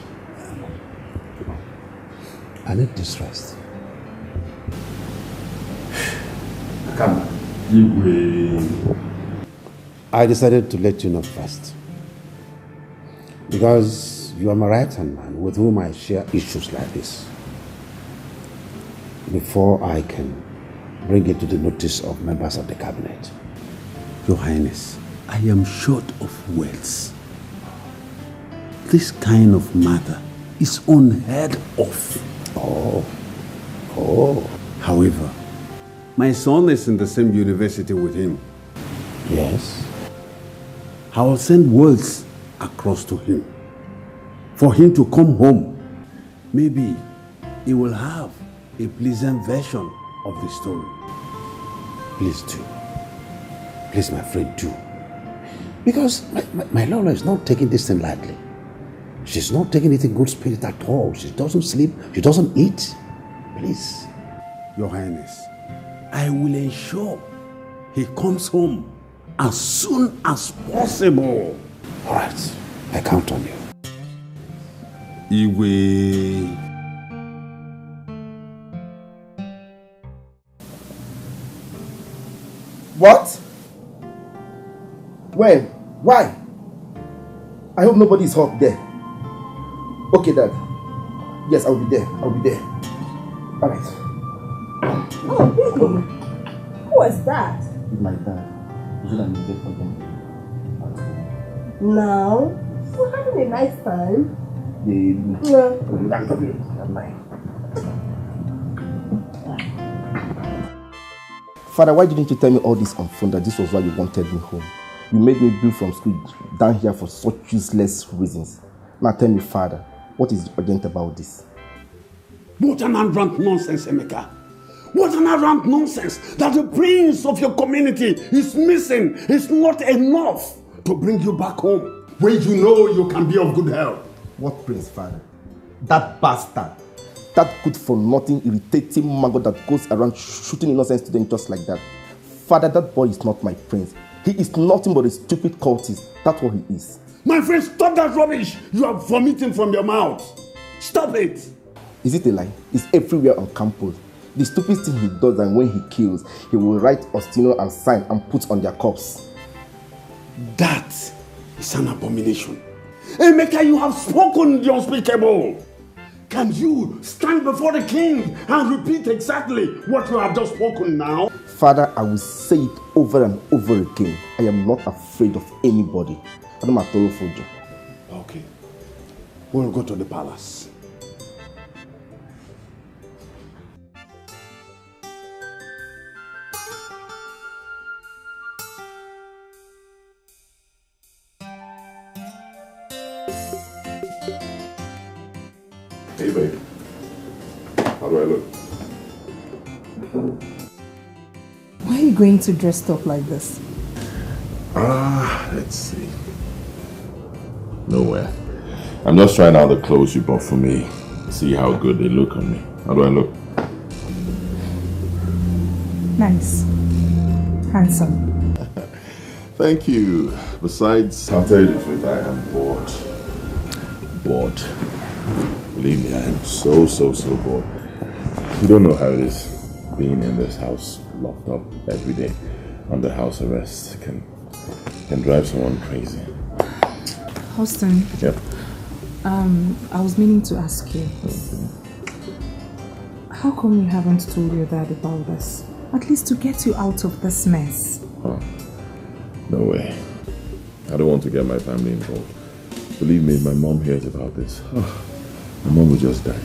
Speaker 10: I need this rest. Come. I decided to let you know first. Because you are my right-hand man with whom I share issues like this. Before I can bring it to the notice of members of the cabinet.
Speaker 9: Your Highness, I am short of words. This kind of matter is unheard of. However, my son is in the same university with him.
Speaker 10: Yes.
Speaker 9: I will send words across to him for him to come home. Maybe he will have a pleasant version of the story.
Speaker 10: Please do. Please, my friend, do. Because my Lola is not taking this thing lightly. She's not taking it in good spirit at all. She doesn't sleep. She doesn't eat. Please.
Speaker 9: Your Highness, I will ensure he comes home as soon as possible.
Speaker 10: All right. I count on you.
Speaker 9: Iwe.
Speaker 15: What? When? Why? I hope nobody's hurt there. Okay, Dad. Yes, I'll be there. I'll be there. All right.
Speaker 11: Oh, baby. Who was that?
Speaker 15: It's my dad. Is it an immediate problem?
Speaker 11: Now, we're having a nice time.
Speaker 15: Father, why didn't you tell me all this on phone that this was why you wanted me home? You made me bill from school down here for such useless reasons. Now tell me, Father, what is urgent about this?
Speaker 9: What an arrant nonsense, Emeka. What an arrant nonsense that the prince of your community is missing is not enough to bring you back home when you know you can be of good help.
Speaker 15: What prince, Father? That bastard. That good for nothing, irritating maggot that goes around shooting innocent students just like that. Father, that boy is not my prince. He is nothing but a stupid cultist. That's what he is.
Speaker 9: My friend, stop that rubbish. You are vomiting from your mouth. Stop it.
Speaker 15: Is it a lie? It's everywhere on campus. The stupid thing he does, and when he kills, he will write Ostino and sign and put on their corpse.
Speaker 9: That is an abomination.
Speaker 4: Emeka, you have spoken the unspeakable. Can you stand before the king and repeat exactly what you have just spoken now?
Speaker 15: Father, I will say it over and over again. I am not afraid of anybody.
Speaker 4: Okay. We'll go to the palace.
Speaker 2: Hey, babe. How do I look?
Speaker 6: Why are you going to dress up like this?
Speaker 2: Let's see. Nowhere. I'm just trying out the clothes you bought for me. See how good they look on me. How do I look?
Speaker 6: Nice. Handsome.
Speaker 2: Thank you. Besides, I'll tell you the truth, I am bored. Bored. Believe me, I am so bored. You don't know how it is being in this house, locked up every day under house arrest. Can drive someone crazy.
Speaker 6: Austin.
Speaker 2: Yep.
Speaker 6: I was meaning to ask you. How come you haven't told your dad about this? At least to get you out of this mess.
Speaker 2: Huh. No way. I don't want to get my family involved. Believe me, my mom hears about this. My mom will just die.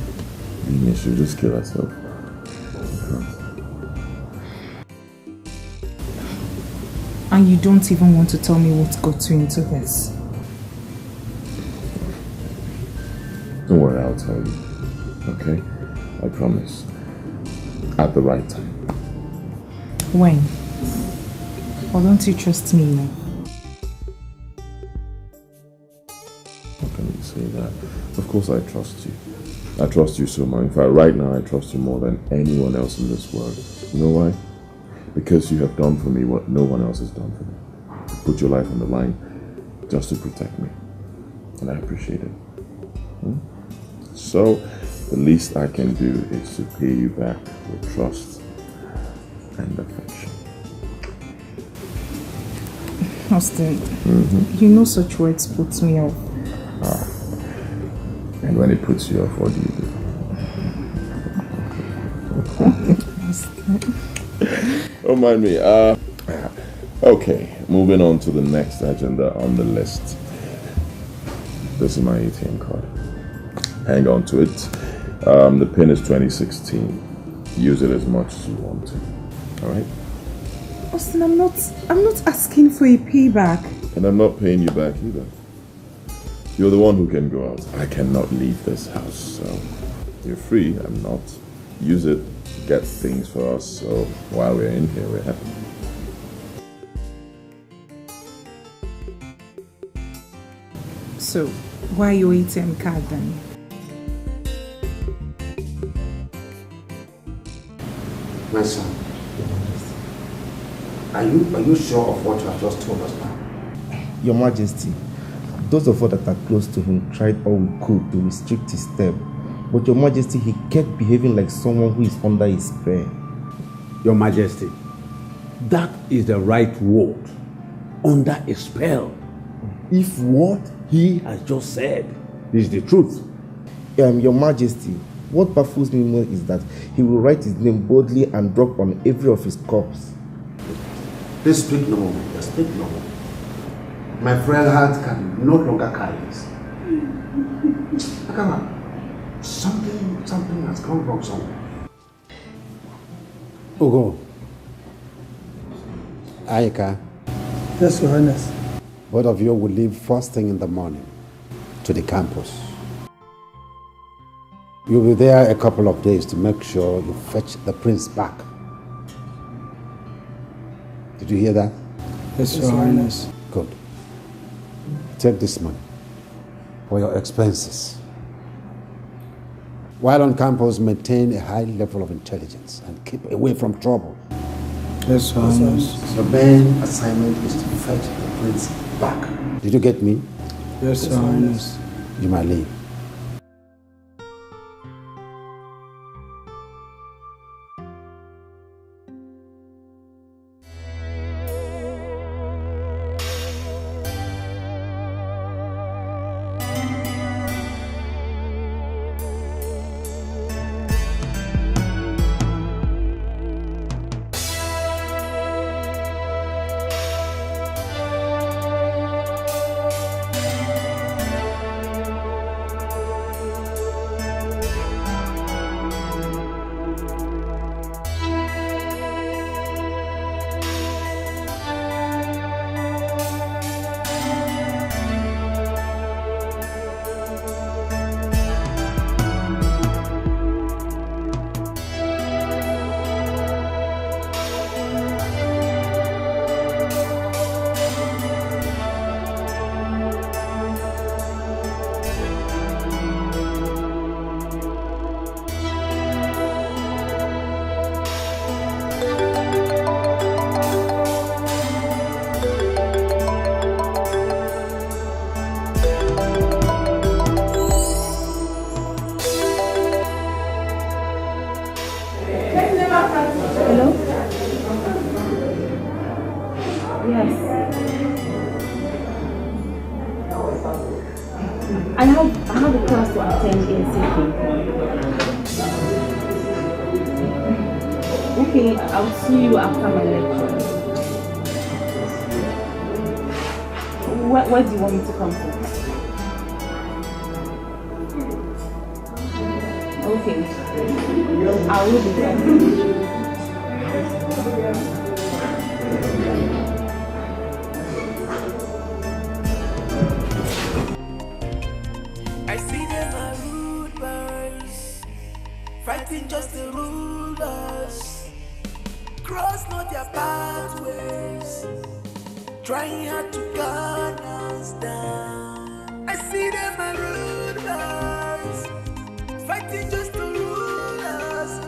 Speaker 2: Believe me, she'll just kill herself.
Speaker 6: And you don't even want to tell me what got you into this?
Speaker 2: Don't worry, I'll tell you. Okay? I promise. At the right time.
Speaker 6: When? Or don't you trust me now?
Speaker 2: How can you say that? Of course I trust you. I trust you so much. In fact, right now I trust you more than anyone else in this world. You know why? Because you have done for me what no one else has done for me. You put your life on the line just to protect me. And I appreciate it. So, the least I can do is to pay you back with trust and affection.
Speaker 6: Austin, you know such words put me off.
Speaker 2: And when it puts you off, what do you do? Don't mind me. Okay, moving on to the next agenda on the list. This is my ATM card. Hang on to it. The pin is 2016. Use it as much as you want to. Alright?
Speaker 6: Austin, I'm not asking for a payback.
Speaker 2: And I'm not paying you back either. You're the one who can go out. I cannot leave this house, so you're free. I'm not. Use it, get things for us, so while we're in here, we're happy.
Speaker 6: So, why your ATM card then?
Speaker 10: My son, are you sure of what you have just told us now?
Speaker 15: Your Majesty, those of us that are close to him tried all we could to restrict his step. But Your Majesty, he kept behaving like someone who is under his spell.
Speaker 16: Your Majesty, that is the right word. Under a spell. If what he has just said is the truth.
Speaker 15: Your Majesty, what baffles me more is that he will write his name boldly and drop on every of his corpse.
Speaker 10: Please speak no more. Just speak no more. My frail heart can no longer carry this. Come on. Something has gone wrong somewhere.
Speaker 14: Ugo. Ayeka.
Speaker 13: Yes, Your Highness.
Speaker 14: Both of you will leave first thing in the morning to the campus. You'll be there a couple of days to make sure you fetch the prince back. Did you hear that?
Speaker 13: Yes, Your Highness.
Speaker 14: Good. Take this money for your expenses. While on campus, maintain a high level of intelligence and keep away from trouble.
Speaker 13: Yes, Your Highness.
Speaker 10: Your main assignment is to fetch the prince back.
Speaker 14: Did you get me?
Speaker 13: Yes, Your Highness.
Speaker 14: You might leave.
Speaker 7: I have a class to attend ASAP. Okay, I'll see you after my lecture. Where do you want me to come to? Okay, I will be there.
Speaker 1: I see them are rude boys, fighting just to rule us. Cross not their pathways, trying hard to gun us down. I see them are rude boys, fighting just to rule us.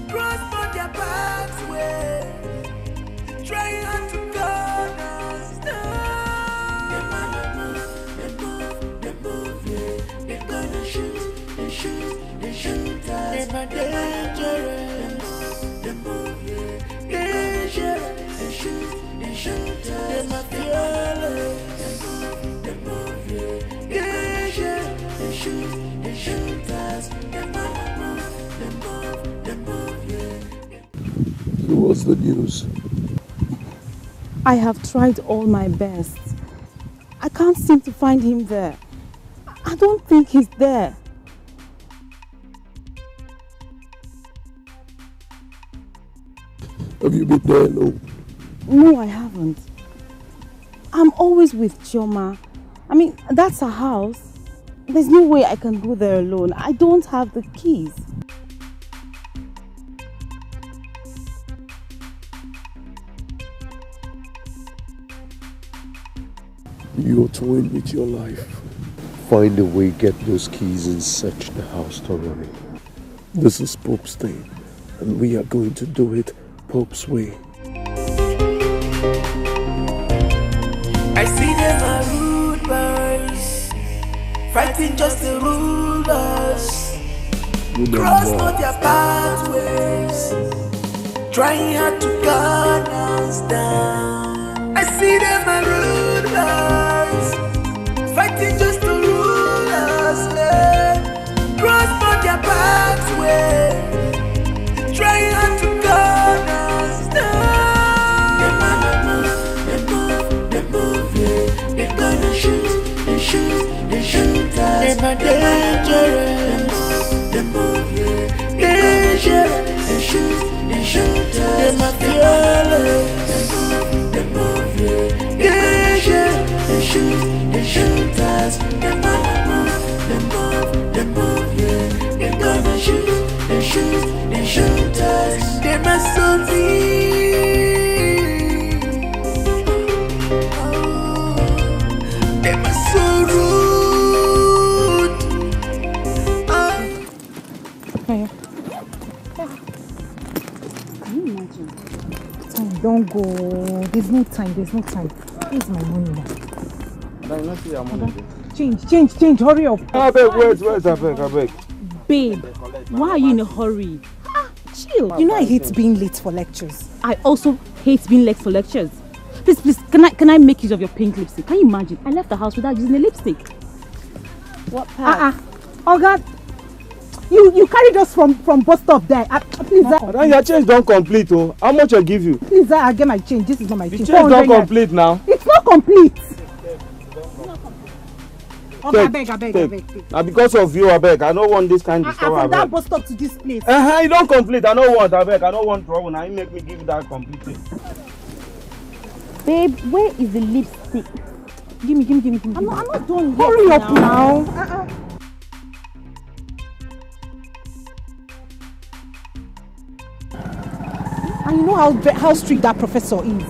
Speaker 1: Cross not their pathways, trying hard to gun us down. They move, yeah. They're gonna shoot us. They're dangerous. They move, yeah. Dangerous. They shoot us. They're fearless. They move, yeah. Dangerous. They shoot us. They move, yeah.
Speaker 3: So what's the news?
Speaker 6: I have tried all my best. I can't seem to find him there. I don't think he's there.
Speaker 3: Have you been there alone?
Speaker 6: No, I haven't. I'm always with Chioma. I mean, that's her house. There's no way I can go there alone. I don't have the keys.
Speaker 3: You're toying with your life.
Speaker 10: Find a way, get those keys and search the house thoroughly.
Speaker 3: This is Pope's day, and we are going to do it Pope's way.
Speaker 1: I see them are rude boys, fighting just to rule us. Cross not their pathways, trying hard to gun us down. I see them are rude boys, fighting just to rule us. Cross not their pathways, trying hard to gun us down. They move, yeah. They're gonna shoot us. They're dangerous. They move, yeah. Dangerous. They shoot us. They're fearless. They move, yeah. Dangerous. They shoot us. They move, yeah. They're gonna shoot us. They must so They must so rude.
Speaker 6: Hiya. Can you imagine? Time, don't go. There's no time. Here's my money now. Change. Hurry up.
Speaker 4: I beg, wait, I beg.
Speaker 7: Babe, why are you in a hurry? Chill.
Speaker 6: You know I hate being late for lectures.
Speaker 7: I also hate being late for lectures. Please, can I make use of your pink lipstick? Can you imagine? I left the house without using a lipstick.
Speaker 6: What part? Oh God. You carried us from bus stop there. Please,
Speaker 4: Then your change don't complete, oh. How much I give you?
Speaker 6: Please, I get my change. This is not my change.
Speaker 4: The change don't complete now.
Speaker 6: It's not complete.
Speaker 4: I
Speaker 6: beg.
Speaker 4: Now because of you, I beg. I don't want this kind of stuff.
Speaker 6: From that bus stop to this place.
Speaker 4: You don't complete. I don't want, I beg. I don't want trouble. Now you make me give you that complete thing.
Speaker 7: Babe, where is the lipstick? Give me.
Speaker 6: I'm not done yet.
Speaker 7: Hurry up now.
Speaker 6: And you know how strict that professor is.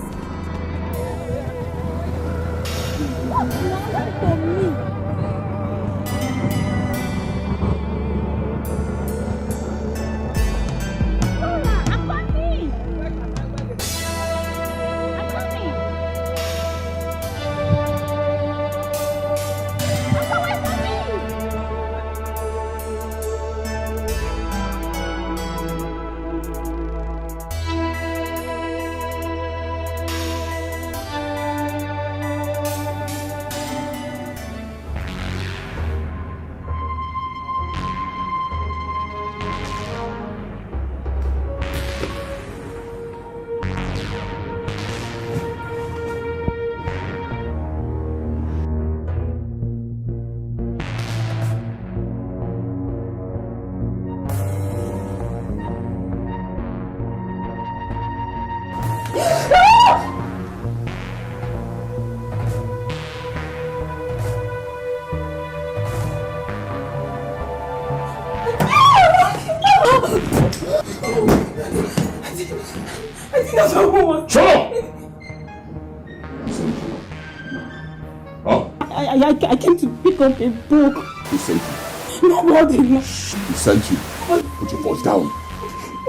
Speaker 11: I think that's what was.
Speaker 2: Shut up! Huh?
Speaker 11: I came to pick up a book.
Speaker 2: Who sent you?
Speaker 11: Nobody.
Speaker 2: Who sent you? Put your voice down.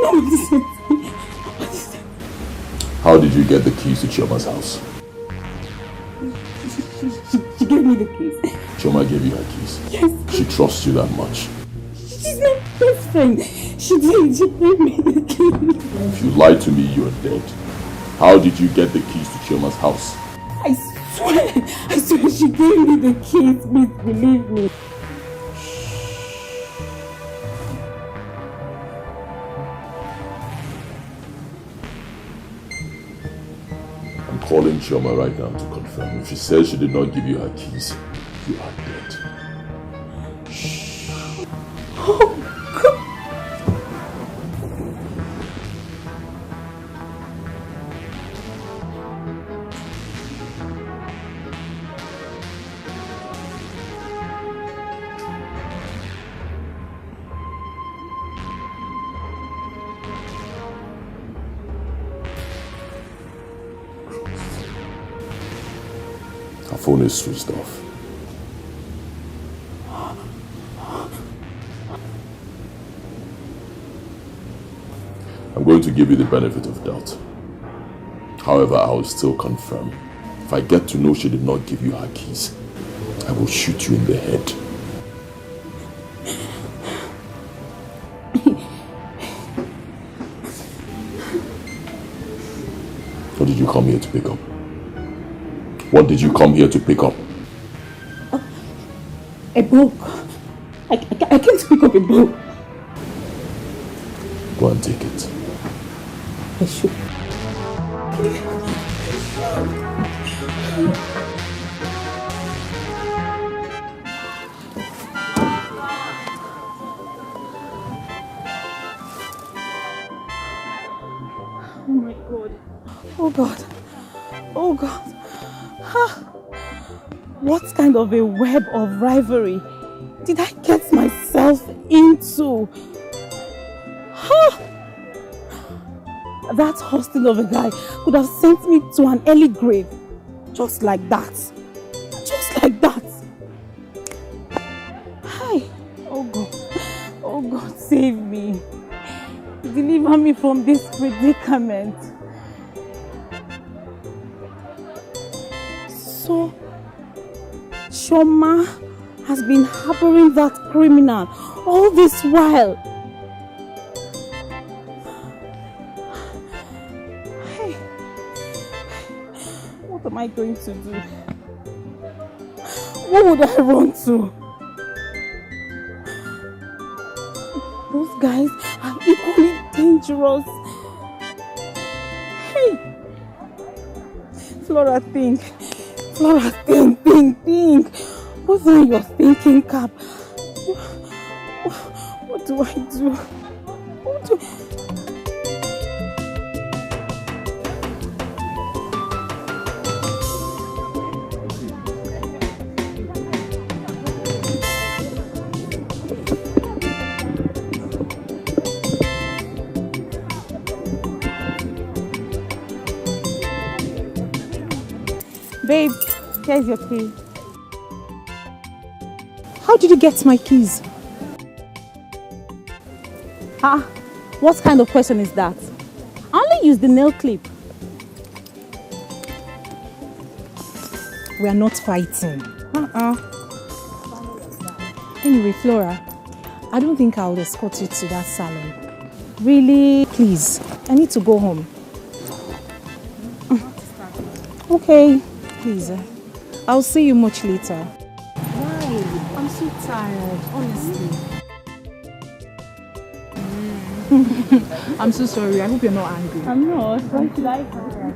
Speaker 11: Nobody sent me.
Speaker 2: How did you get the keys to Chioma's house?
Speaker 11: She gave me the keys.
Speaker 2: Chioma gave you her keys?
Speaker 11: Yes.
Speaker 2: She trusts you that much?
Speaker 11: She's my best friend. She did. She gave me the keys.
Speaker 2: If you lie to me, you're dead. How did you get the keys to Chioma's house?
Speaker 11: I swear she gave me the keys. Please believe me.
Speaker 2: I'm calling Chioma right now to confirm. If she says she did not give you her keys, you are dead.
Speaker 11: Oh, God.
Speaker 2: Her phone is switched off. I'm going to give you the benefit of doubt. However, I will still confirm. If I get to know she did not give you her keys, I will shoot you in the head. What did you come here to pick up? What did you come here to pick up?
Speaker 11: A book. I came to pick up a book.
Speaker 2: Go and take it.
Speaker 11: I should. Oh my God. Oh God. Oh God. Huh. What kind of a web of rivalry did I get myself into? Huh. That hosting of a guy could have sent me to an early grave. Just like that. Just like that. Hi. Oh God. Oh God, save me. Deliver me from this predicament. So, Chioma has been harboring that criminal all this while. Hey, what am I going to do? What would I run to? Those guys are equally dangerous. Hey, Flora, think. Flora, think. What's on your thinking cap? What do I do? What do... Babe, here's your key. How did you get my keys? Ah, what kind of question is that? I only used the nail clip. We are not fighting. Anyway, Flora, I don't think I'll escort you to that salon. Really, please, I need to go home. Okay. Please, I'll see you much later. Why? I'm so tired, honestly.
Speaker 17: I'm so sorry. I hope you're not angry.
Speaker 11: I'm not. Why should I cry?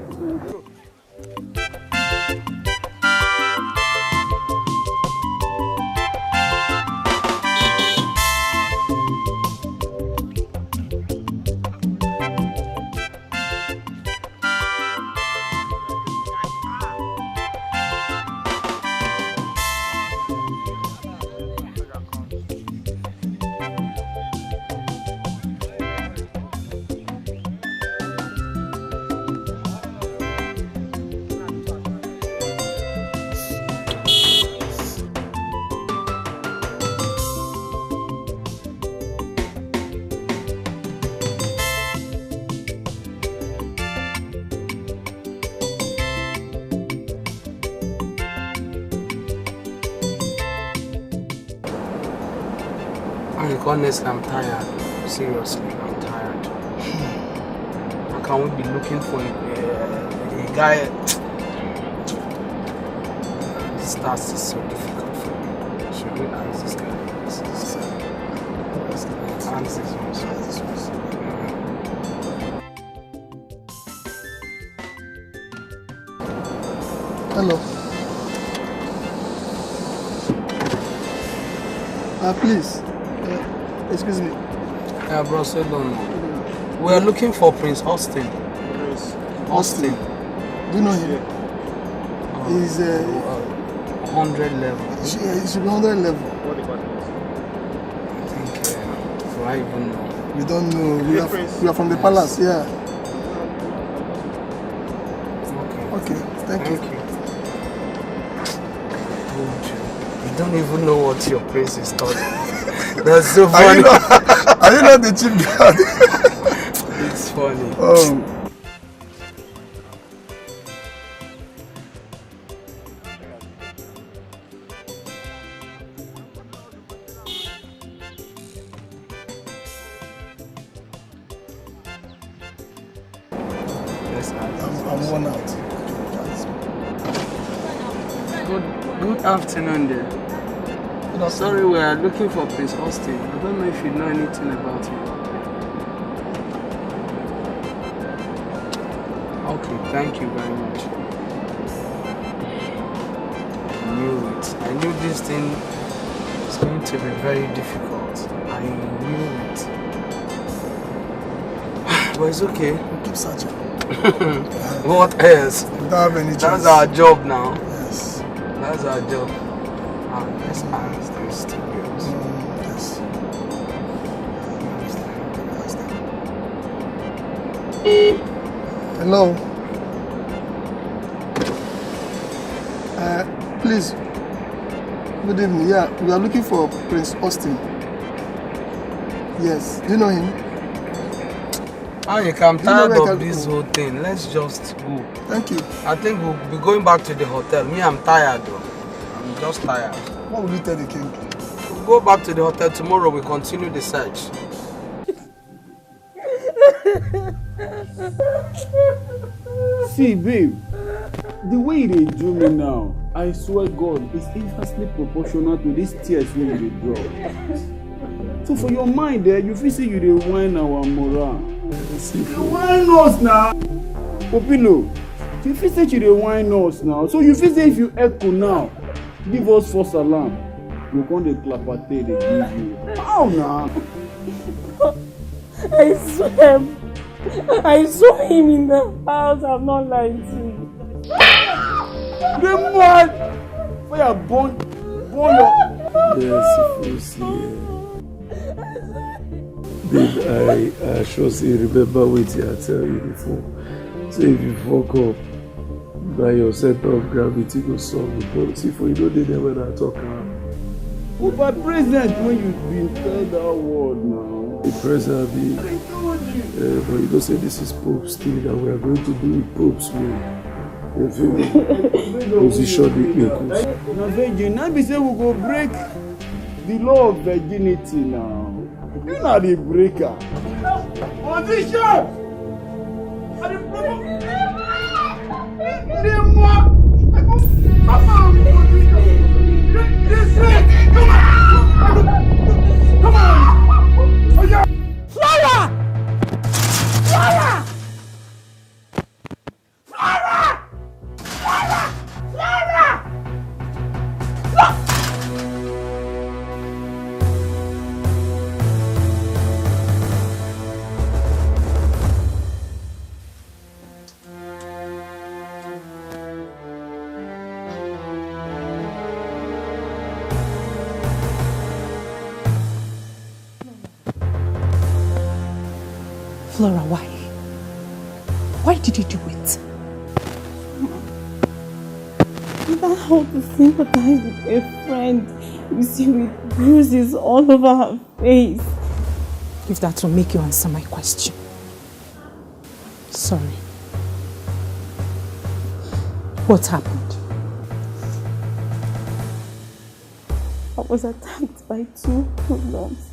Speaker 5: Honestly, I'm tired. Seriously, I'm tired. How can we be looking for a guy? This task is so difficult for me. Should we ask this guy? Ask this one.
Speaker 13: Hello. Please. Excuse me.
Speaker 5: Yeah, bro, so don't know. We are looking for Prince Austin. Austin.
Speaker 13: Do you know him? He's
Speaker 5: 100 level.
Speaker 13: He should be 100 level.
Speaker 5: I think, do I even know?
Speaker 13: We don't know. We are from the palace, yeah. Okay, thank you.
Speaker 5: You don't even know what your prince is talking. That's so funny.
Speaker 13: Are you not the chief guard?
Speaker 5: It's funny.
Speaker 13: I'm worn out.
Speaker 5: Good afternoon there. Sorry, we are looking for Prince Austin. I don't know if you know anything about him. Okay, thank you very much. I knew it. I knew this thing is going to be very difficult. I knew it. But it's okay.
Speaker 13: We'll keep searching.
Speaker 5: What else?
Speaker 13: We don't have any choice.
Speaker 5: That's our job now.
Speaker 13: Yes.
Speaker 5: That's our job. Let's ask these two girls.
Speaker 13: Yes. Hello. Please. Good evening. Yeah, we are looking for Prince Austin. Yes. Do you know him?
Speaker 5: I'm tired of this whole thing. Let's just go.
Speaker 13: Thank you.
Speaker 5: I think we'll be going back to the hotel. Me, I'm tired though. I'm just tired.
Speaker 13: What will you tell the king?
Speaker 5: We'll go back to the hotel tomorrow. We continue the search.
Speaker 4: See, babe, the way they do me now, I swear God, is inversely proportional to these tears when they drop. So for your mind there, you feel say you dey whine our morale. You whine us now. Popilo, you feel say you dey whine us now. So you feel say if you echo now, give us false alarm, you come dey clapate dey give you. How now?
Speaker 11: I saw him in the house. I'm not lying to you.
Speaker 4: The man! For your born your...
Speaker 3: Yes, you see. Babe, I sure say remember what I tell you before. So if you fuck up by your center of gravity, go solve the problem. See, for you know they never when I talk.
Speaker 4: Oh, but president, when you been tell that word now.
Speaker 3: The president be, but you don't say this is Pope's thing that we are going to do with Pope's will. If you position the people.
Speaker 4: Now, virgin, now be say we go break the law of virginity now. You know the breaker. Position! Come on!
Speaker 11: Flora! Flora! Flora! Flora! Flora! Flora, why? Why did you do it?
Speaker 18: You know how to sympathize with a friend you see with bruises all over her face.
Speaker 6: If that will make you answer my question. Sorry. What happened?
Speaker 18: I was attacked by two hoodlums.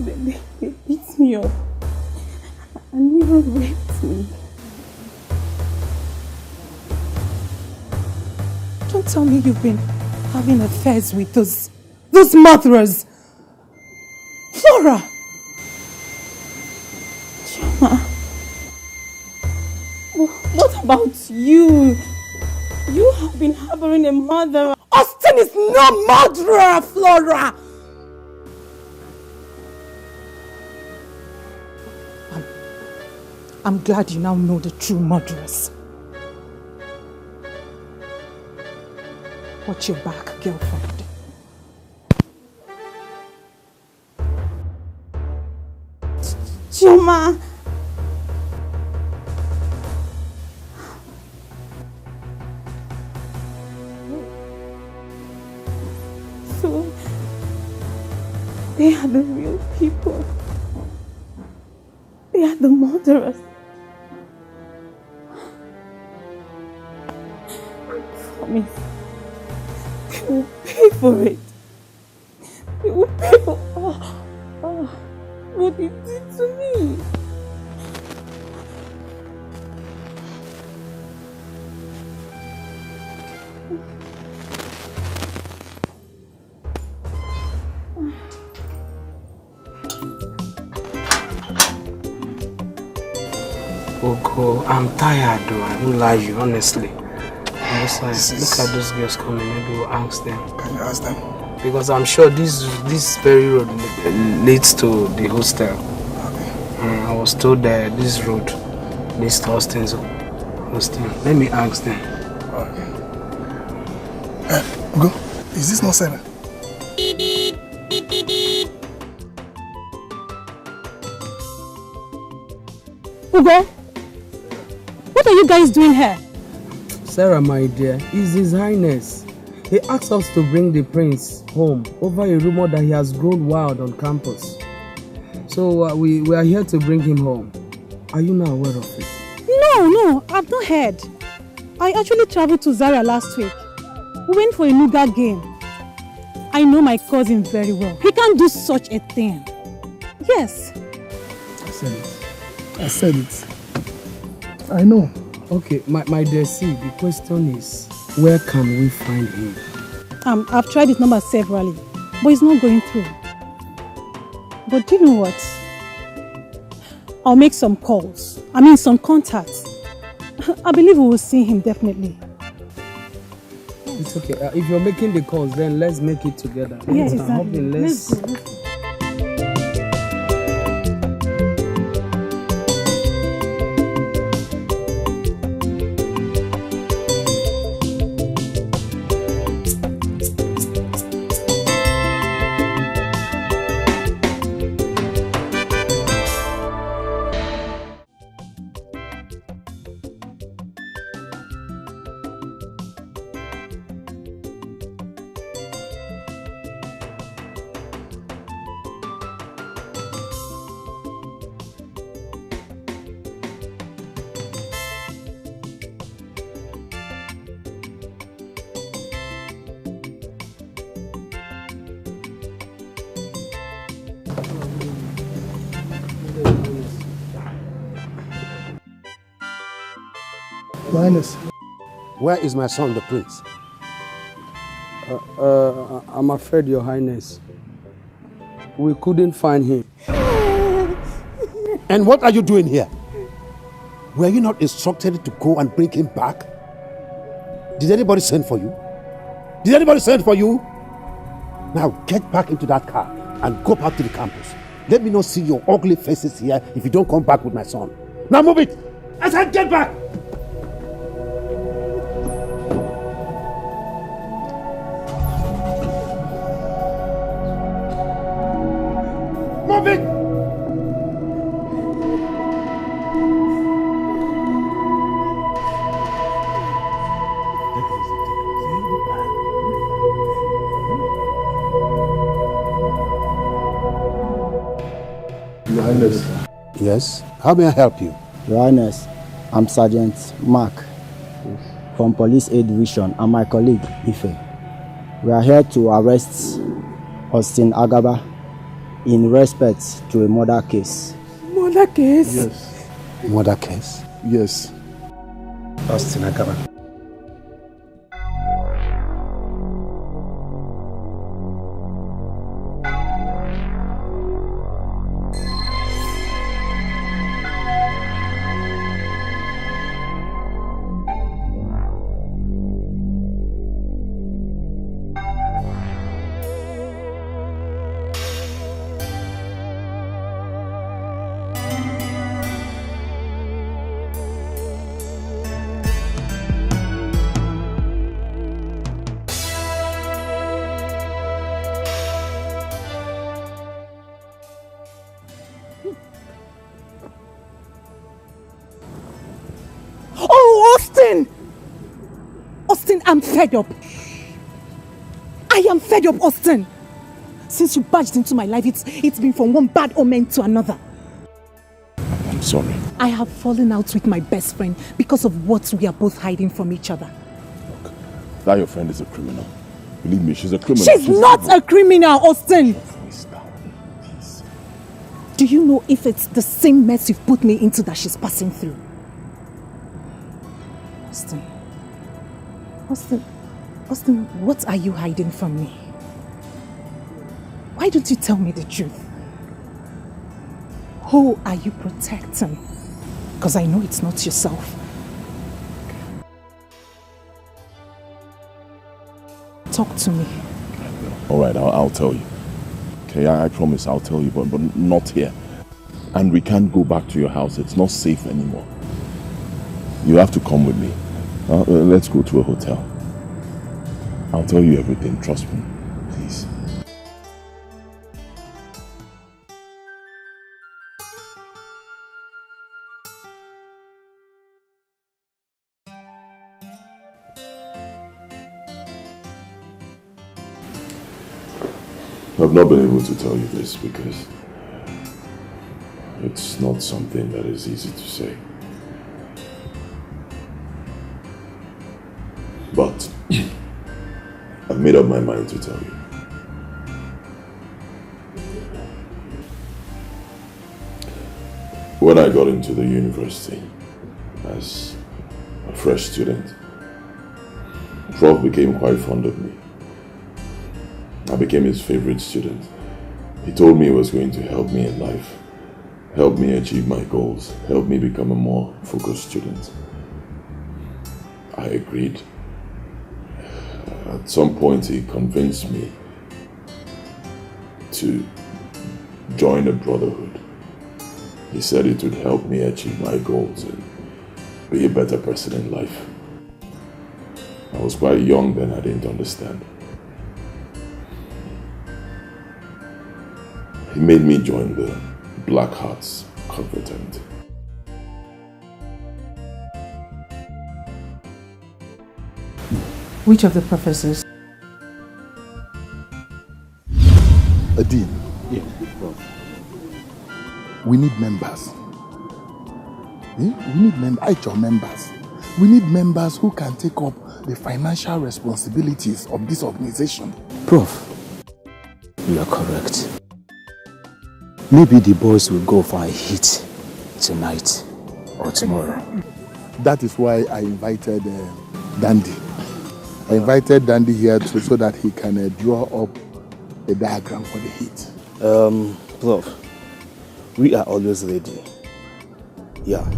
Speaker 18: They beat me up and even raped me.
Speaker 6: Don't tell me you've been having affairs with those murderers. Flora!
Speaker 18: Chioma, what about you? You have been harboring a murderer.
Speaker 6: Austin is no murderer, Flora! I'm glad you now know the true murderers. Watch your back, girlfriend.
Speaker 18: Chioma! So, they are the real people. They are the murderers. I promise. They will pay for it. They will pay for what they did to me.
Speaker 5: Oko, I'm tired though, I won't lie you, honestly. I'm just like, look at those girls coming, maybe we'll ask them.
Speaker 13: Can you ask them?
Speaker 5: Because I'm sure this very road leads to the hostel. Okay. I was told that this road leads to Austin's hostel. Let me ask them.
Speaker 13: Okay. Ugo, is this not 7?
Speaker 6: Ugo, what are you guys doing here?
Speaker 5: Sarah, my dear, it's His Highness. He asked us to bring the prince home over a rumor that he has grown wild on campus. So we are here to bring him home. Are you now aware of it?
Speaker 6: No, I've not heard. I actually traveled to Zaria last week. We went for a nougat game. I know my cousin very well. He can't do such a thing. Yes.
Speaker 13: I said it. I know.
Speaker 5: Okay, my dear, see, the question is, where can we find him?
Speaker 6: I've tried his number severally, but it's not going through. But do you know what? I'll make some calls. Some contacts. I believe we will see him definitely.
Speaker 5: It's okay. If you're making the calls, then let's make it together.
Speaker 6: Yeah, exactly.
Speaker 5: Let's
Speaker 6: go.
Speaker 13: Your Highness.
Speaker 10: Where is my son, the prince?
Speaker 5: I'm afraid, Your Highness, we couldn't find him.
Speaker 10: And what are you doing here? Were you not instructed to go and bring him back? Did anybody send for you? Did anybody send for you? Now get back into that car and go back to the campus. Let me not see your ugly faces here if you don't come back with my son. Now move it! I said get back! Move it!
Speaker 9: Your Highness.
Speaker 10: Yes? How may I help you?
Speaker 19: Your Highness, I'm Sergeant Mark from Police A Division and my colleague Ife. We are here to arrest Austin Agaba in respect to a murder case.
Speaker 11: Murder case?
Speaker 9: Yes.
Speaker 10: Murder case?
Speaker 9: Yes.
Speaker 10: Austin Akaba.
Speaker 11: Oh, Austin! Austin, I'm fed up. I am fed up, Austin. Since you barged into my life, it's been from one bad omen to another.
Speaker 2: I'm sorry.
Speaker 11: I have fallen out with my best friend because of what we are both hiding from each other.
Speaker 2: That your friend is a criminal. Believe me, she's a criminal.
Speaker 11: She's not
Speaker 2: evil.
Speaker 11: a criminal, Austin. Do you know if it's the same mess you've put me into that she's passing through? Austin, what are you hiding from me? Why don't you tell me the truth? Who are you protecting? Because I know it's not yourself. Talk to me.
Speaker 2: Alright, I'll tell you. Okay, I promise I'll tell you, but not here. And we can't go back to your house. It's not safe anymore. You have to come with me. Let's go to a hotel. I'll tell you everything, trust me. Please. I've not been able to tell you this because it's not something that is easy to say. But I've made up my mind to tell you. When I got into the university as a fresh student, Prof became quite fond of me. I became his favorite student. He told me he was going to help me in life, help me achieve my goals, help me become a more focused student. I agreed. At some point, he convinced me to join a brotherhood. He said it would help me achieve my goals and be a better person in life. I was quite young then, I didn't understand. He made me join the Black Hearts Confronting.
Speaker 8: Which of the professors?
Speaker 9: Dean.
Speaker 10: Yeah.
Speaker 9: We need members. We need members. We need members who can take up the financial responsibilities of this organization.
Speaker 10: Prof, you are correct. Maybe the boys will go for a hit tonight or tomorrow.
Speaker 9: That is why I invited Dandy. I invited Dandy here so that he can draw up a diagram for the hit.
Speaker 15: Prof, we are always ready. Yeah.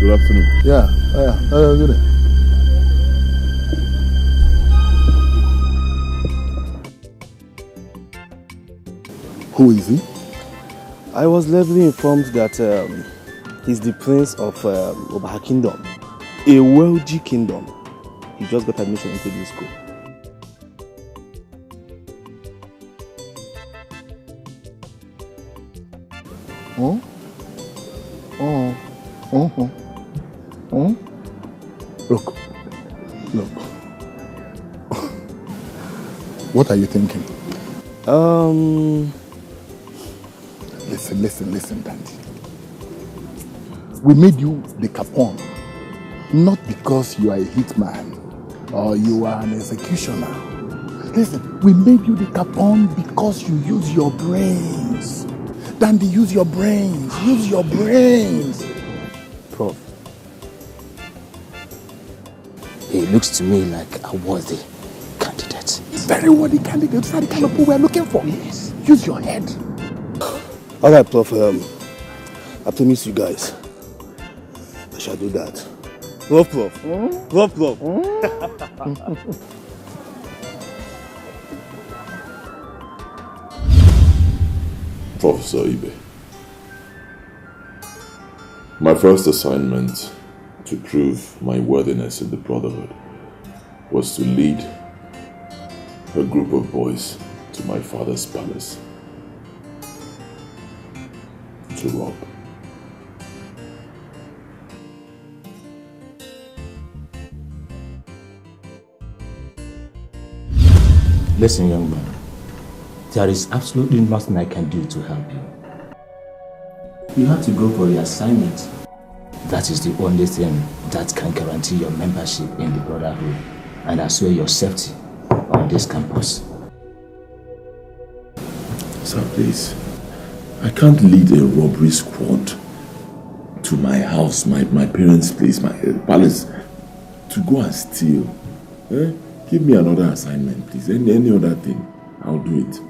Speaker 2: Good afternoon.
Speaker 9: Yeah, good. Who is he?
Speaker 15: I was lately informed that he's the prince of Obaha Kingdom, a wealthy kingdom. He just got admission into this school.
Speaker 9: Oh? Oh. Oh. Oh. Look. What are you thinking? Listen, Dandy. We made you the Capone, not because you are a hitman or you are an executioner. Listen, we made you the Capone because you use your brains. Dandy, use your brains. Use your brains.
Speaker 19: Prof, he looks to me like a worthy candidate.
Speaker 9: Very worthy candidate. That's the kind of people we're looking for. Yes. Use your head.
Speaker 14: All right, Prof. I promise you guys, I shall do that. Prof. Prof.
Speaker 2: Professor Ibe, my first assignment to prove my worthiness in the Brotherhood was to lead a group of boys to my father's palace to rob.
Speaker 20: Listen, young man, there is absolutely nothing I can do to help you. You have to go for the assignment. That is the only thing that can guarantee your membership in the Brotherhood and assure your safety on this campus.
Speaker 2: Sir, please. I can't lead a robbery squad to my house, my parents' place, my palace, to go and steal. Give me another assignment, please. Any other thing, I'll do it.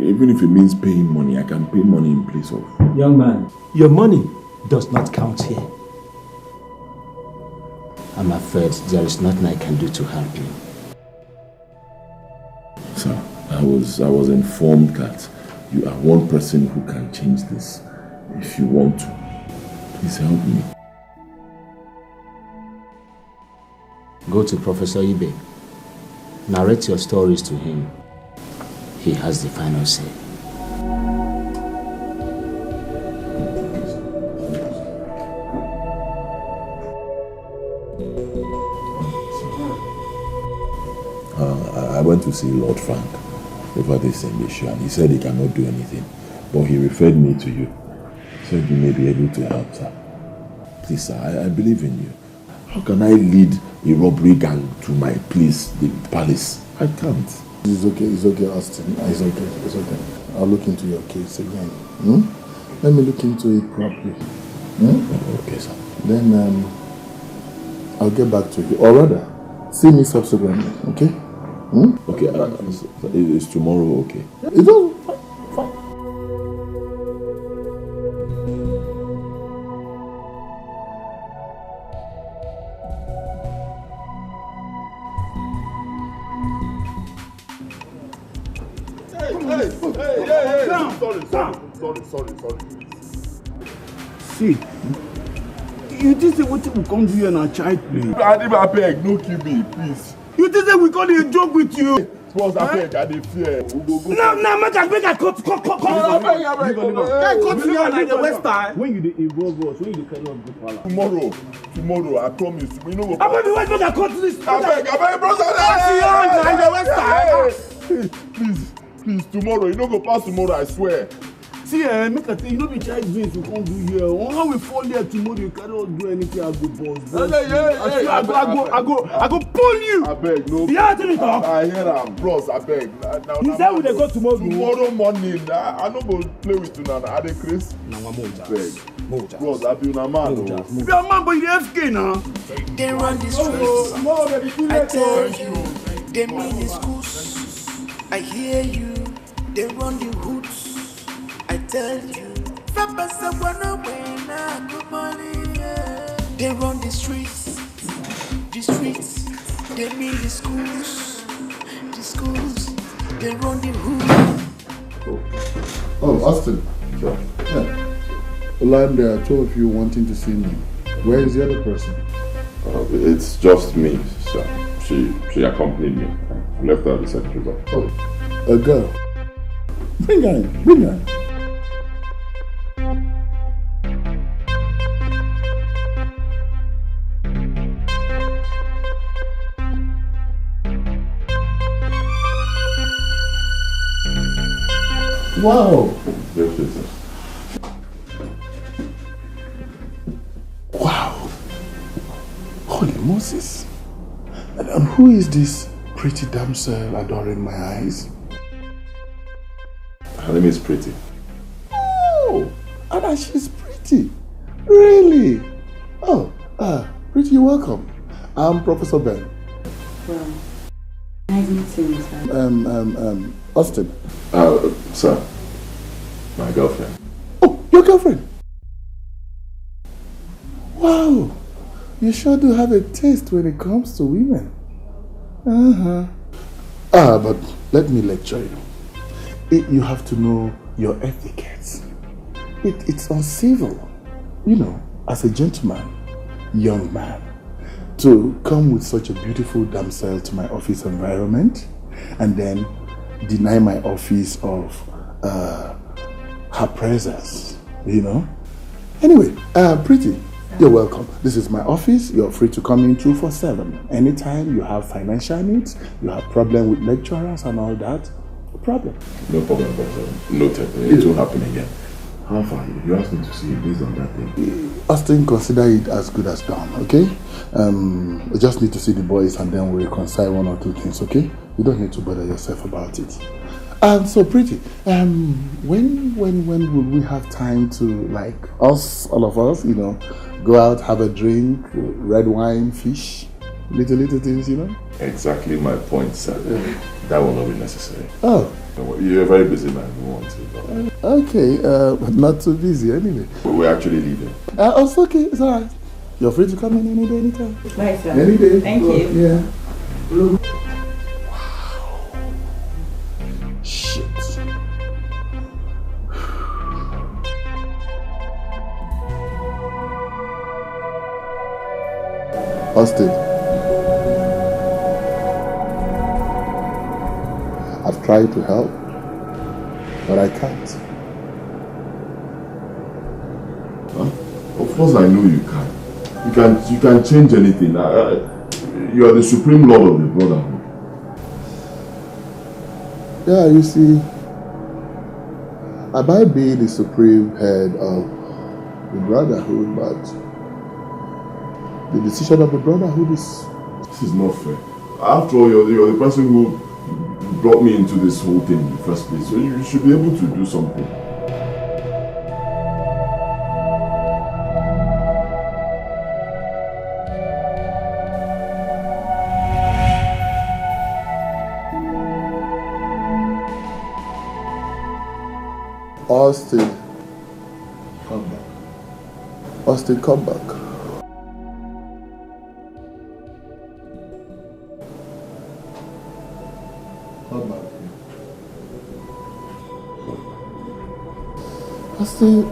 Speaker 2: Even if it means paying money, I can pay money in place of.
Speaker 20: Young man, your money does not count here. I'm afraid there is nothing I can do to help you.
Speaker 2: Sir, I was informed that you are one person who can change this. If you want to, please help me.
Speaker 20: Go to Professor Ibe. Narrate your stories to him. He has the final say.
Speaker 2: I went to see Lord Frank over this same issue and he said he cannot do anything. But he referred me to you. He said you may be able to help, sir. Please, sir, I believe in you. How can I lead a robbery gang to my place, the palace? I can't.
Speaker 9: It's okay, Austin. It's okay. I'll look into your case again. Let me look into it properly.
Speaker 2: Okay, sir.
Speaker 9: Then I'll get back to you. Or rather, see me subsequently, okay?
Speaker 2: Okay, is tomorrow okay?
Speaker 9: It's all fine. Sorry.
Speaker 4: See, you just say what we come to you and our child play.
Speaker 9: I beg, no kill me, please.
Speaker 4: You just say we call it a joke with you.
Speaker 9: Boss, I beg, I dey fear.
Speaker 4: No, make I cut. Cut you and the West Side. When you dey involve us, when you dey carry us go palace.
Speaker 9: Tomorrow, I promise. We no go.
Speaker 4: I beg, wait, make I cut this.
Speaker 9: I beg, brother.
Speaker 4: Cut you and the West Side.
Speaker 9: Please, tomorrow. You no go pass tomorrow, I swear.
Speaker 4: See, make I tell you, no be child beans we can't do here. How we fall here tomorrow, you cannot do anything. I go boss. I go pull you.
Speaker 9: I beg, no.
Speaker 4: Yeah, tell me talk.
Speaker 9: I hear am, bros. I beg.
Speaker 4: You say we dey go tomorrow.
Speaker 9: Tomorrow morning, I no go play with you now. I dey craze.
Speaker 4: Na one
Speaker 9: beg. Bros, I be una man.
Speaker 4: You be a man, but you dey FK now.
Speaker 1: They run the streets. I tell you, they mean the schools. I hear you. They run the hoods. I tell you, they run the streets, they mean the schools, they run the hood.
Speaker 9: Oh, Austin. Sure. Yeah. Well, there are two of you wanting to see me. Where is the other person?
Speaker 2: It's just me, sir. She accompanied me. I left her at the secretary's office.
Speaker 9: Oh, a girl. Bring her in. Wow.
Speaker 2: Yes, yes.
Speaker 9: Wow. Holy Moses. And who is this pretty damsel adoring my eyes?
Speaker 2: Her name is Pretty.
Speaker 9: Oh, and she's pretty. Really? Oh, Pretty, you're welcome. I'm Professor Ben.
Speaker 7: Well, nice meeting you, sir.
Speaker 9: Austin.
Speaker 2: Sir, my girlfriend.
Speaker 9: Oh, your girlfriend? Wow, you sure do have a taste when it comes to women. But let me lecture you. You have to know your etiquette. It's uncivil, you know, as a gentleman, young man, to come with such a beautiful damsel to my office environment and then deny my office of her presence, you know. Anyway, Pretty, you're welcome. This is my office. You're free to come in 24/7. Anytime you have financial needs, you have problem with lecturers and all that, no problem.
Speaker 2: No problem, Professor. Noted. It will happen again. How far? You asked me to see you based on that thing.
Speaker 9: Austin, consider it as good as done, okay? I just need to see the boys and then we'll reconcile one or two things, okay? You don't need to bother yourself about it. So Pretty, when will we have time to, like, all of us, you know, go out, have a drink, red wine, fish, little things, you know?
Speaker 2: Exactly my point, sir. That will not be necessary.
Speaker 9: Oh.
Speaker 2: You're a very busy man. We want to.
Speaker 9: Okay, but not too busy anyway.
Speaker 2: We're actually leaving.
Speaker 9: It's okay, it's alright. You're free to come in any day, anytime.
Speaker 7: Bye, sir.
Speaker 9: Any day.
Speaker 7: Thank you.
Speaker 9: Yeah. Wow. Shit. Austin, I've tried to help, but I can't.
Speaker 2: Of course I know you can. You can change anything. You are the supreme lord of the brotherhood.
Speaker 9: Yeah, you see, I might be the supreme head of the brotherhood, but the decision of the brotherhood is...
Speaker 2: This is not fair. After all, you're the person who brought me into this whole thing in the first place, so you should be able to do something.
Speaker 9: Austin, come back. Austin, come back. Come back. Austin,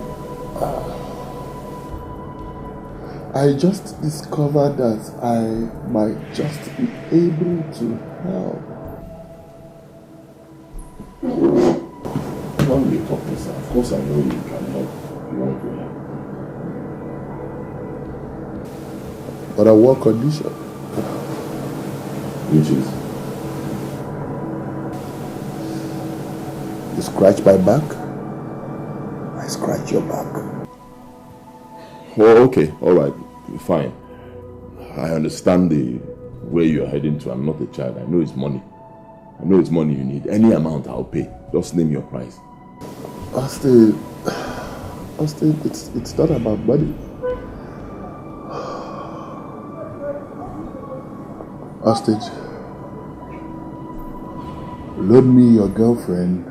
Speaker 9: I just discovered that I might just be able to help.
Speaker 2: Don't be a officer. Of course I know you can help if you want to help.
Speaker 9: But on what condition?
Speaker 2: Which is?
Speaker 9: You scratch my back, I scratch your back.
Speaker 2: Oh, okay, alright, fine. I understand the way you're heading to. I'm not a child. I know it's money. I know it's money you need. Any amount I'll pay. Just name your price.
Speaker 9: Austin, it's not about money. Hostage, loan me your girlfriend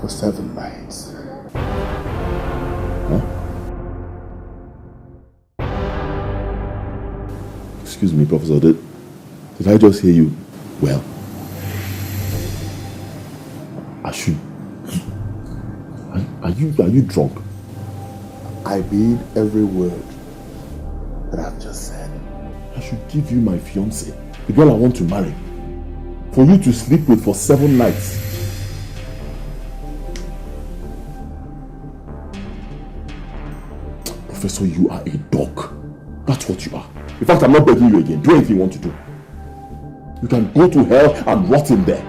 Speaker 9: for 7 nights.
Speaker 2: Huh? Excuse me, Professor, did I just hear you well? Are you drunk?
Speaker 9: I mean every word that I've just said.
Speaker 2: I should give you my fiancée, the girl I want to marry, for you to sleep with for 7 nights. Professor, you are a dog. That's what you are. In fact, I'm not begging you again. Do anything you want to do. You can go to hell and rot in there.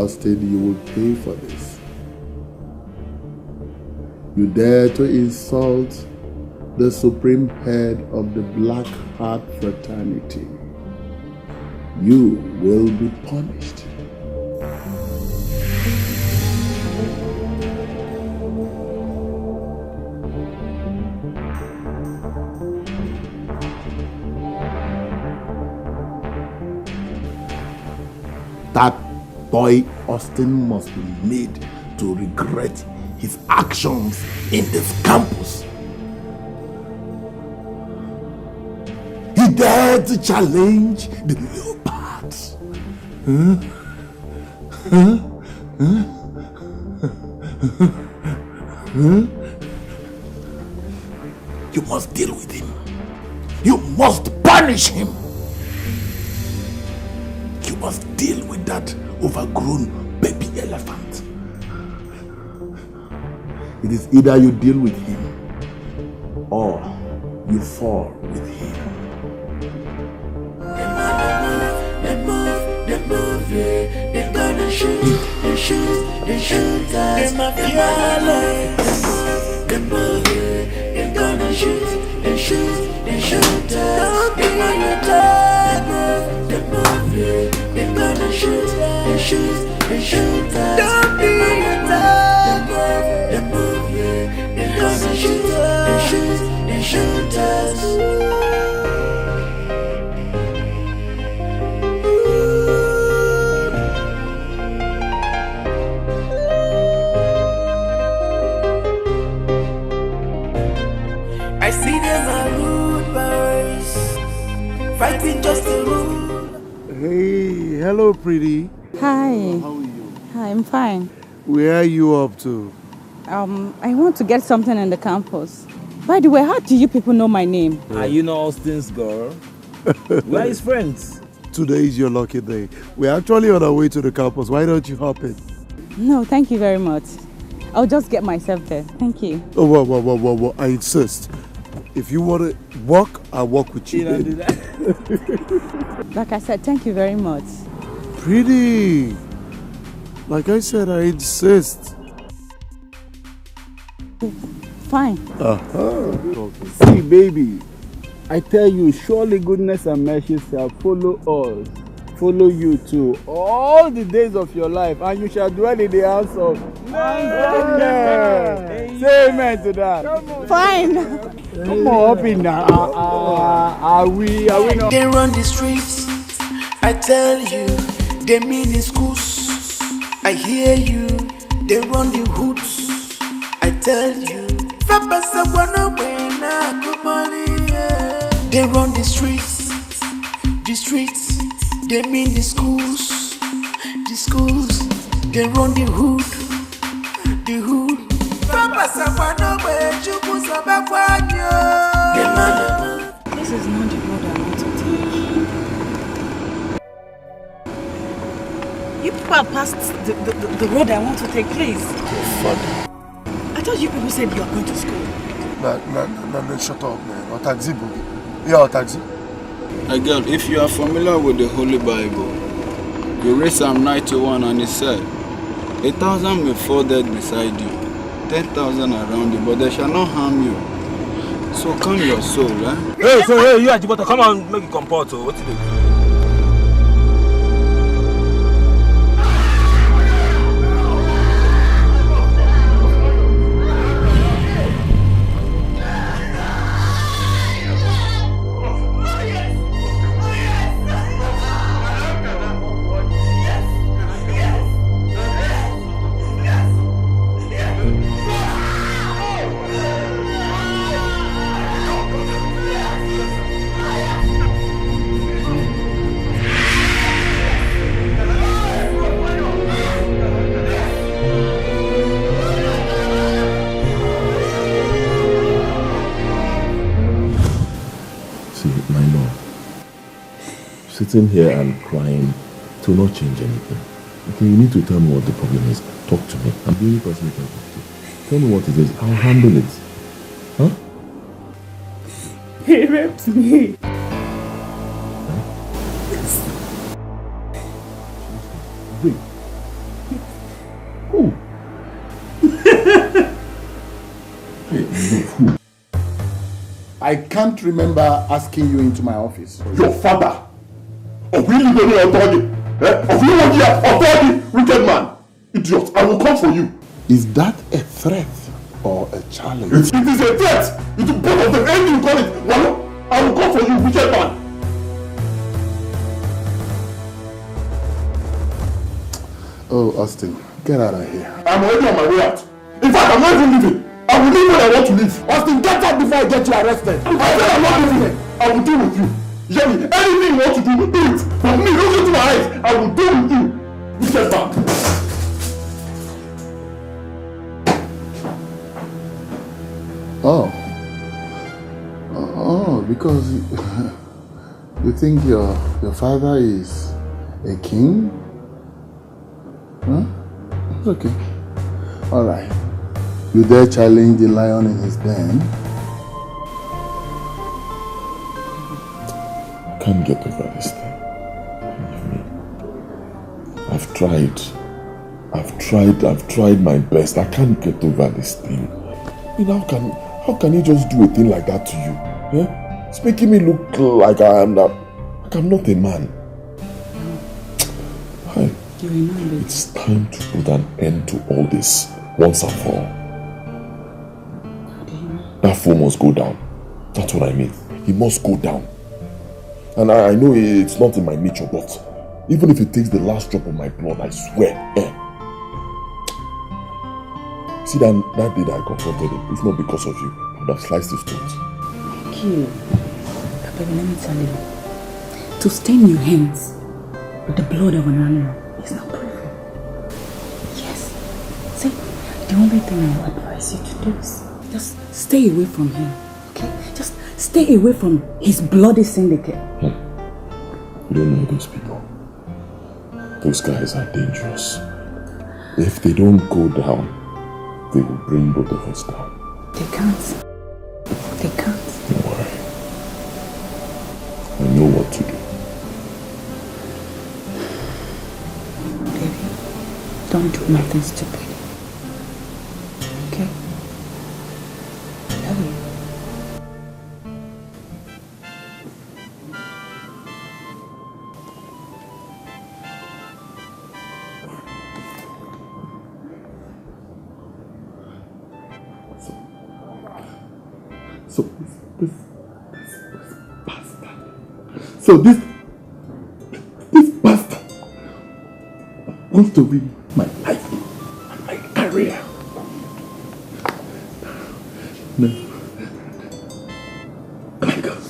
Speaker 9: Austin, you will pay for this. You dare to insult the supreme head of the Black Heart Fraternity. You will be punished. That boy Austin must be made to regret his actions in this campus. He dared to challenge the leopards. You must deal with him. You must punish him. You must deal with that overgrown baby elephant. It is either you deal with him or you fall with him.
Speaker 1: They move, yeah. They gonna shoot, they shoot us. They fearless. They move, yeah. They gonna shoot, they shoot us. They move, yeah. They gonna shoot, they shoot us. Don't be attacked. They move, yeah. They gonna shoot, they shoot us. I see them are rude boys fighting just to rule.
Speaker 3: Hey, hello, pretty.
Speaker 18: Hi.
Speaker 3: How are you?
Speaker 18: Hi, I'm fine.
Speaker 3: Where are you up to?
Speaker 18: I want to get something in the campus. By the way, how do you people know my name?
Speaker 21: Are you not Austin's girl? We are his friends.
Speaker 3: Today is your lucky day. We're actually on our way to the campus. Why don't you hop in?
Speaker 18: No, thank you very much. I'll just get myself there. Thank you.
Speaker 3: Oh, whoa. I insist. If you want to walk, I'll walk with you.
Speaker 21: Do that.
Speaker 18: Like I said, thank you very much.
Speaker 3: Pretty. Like I said, I insist.
Speaker 18: Fine.
Speaker 4: See, baby, I tell you, surely goodness and mercy shall follow us, follow you too, all the days of your life, and you shall dwell in the house of. Say amen to that.
Speaker 18: Fine.
Speaker 4: Come on, up in now. Are we not?
Speaker 1: They run the streets, I tell you. They mean the schools, I hear you. They run the hoods, I tell you. They run the streets, they mean the schools, they run the hood.
Speaker 8: This is not the road I want to take. You people have passed the road I want to take, please.
Speaker 9: Father.
Speaker 8: I thought you people said you are going to school.
Speaker 9: No, shut up, man. Or taxi, boogie. Yeah, or taxi.
Speaker 4: Hey girl, if you are familiar with the Holy Bible, you read Psalm 91 and it said, 1,000 may fall dead beside you, 10,000 around you, but they shall not harm you. So calm your soul, eh?
Speaker 21: Hey, you Ajibota, come on, make it comport. What you do?
Speaker 2: Sitting here and crying to not change anything. Okay, you need to tell me what the problem is. Talk to me. I'm the only person you can talk to. Tell me what it is. I'll handle it. Huh?
Speaker 8: He raped me.
Speaker 2: Wait.
Speaker 9: I can't remember asking you into my office.
Speaker 2: Your father! Of you leave any authority? Of you want your authority, wicked man? Idiot, I will come for you.
Speaker 9: Is that a threat or a challenge?
Speaker 2: It is a threat! It is both of them, anything you call it. Well, I will come for you, wicked man.
Speaker 9: Oh, Austin, get out of here.
Speaker 2: I'm already on my way out. In fact, I'm not even leaving. I will leave when I want to leave.
Speaker 9: Austin, get out before I get you arrested.
Speaker 2: I said I'm not leaving. I will deal with you. Hear me? Anything you want to do, do it. But me, look into my eyes. I will deal with you. Wicked man.
Speaker 9: Oh, because you think your father is a king? Huh? Okay. All right. You dare challenge the lion in his den?
Speaker 2: I can't get over this thing. Believe me. I've tried my best. I can't get over this thing. I mean, how can he just do a thing like that to you? Eh? It's making me look like I'm not a man. Hi. It's time to put an end to all this once and for all. That fool must go down. That's what I mean. He must go down. And I know it's not in my nature, but even if it takes the last drop of my blood, I swear. See that day that I confronted him, if not because of you, I would have sliced his throat.
Speaker 7: Thank you. But baby, let me tell you. To stain your hands with the blood of an animal is not proven. Yes. See, the only thing I will advise you to do is just stay away from him. Okay? Just stay away from his bloody syndicate.
Speaker 2: You don't know those people. Those guys are dangerous. If they don't go down, they will bring both of us down.
Speaker 7: They can't. They can't.
Speaker 2: Don't worry. I know what to do.
Speaker 7: Baby, don't do nothing stupid. Okay? I love you.
Speaker 2: So this bastard wants to ruin my life and my career. No. My God.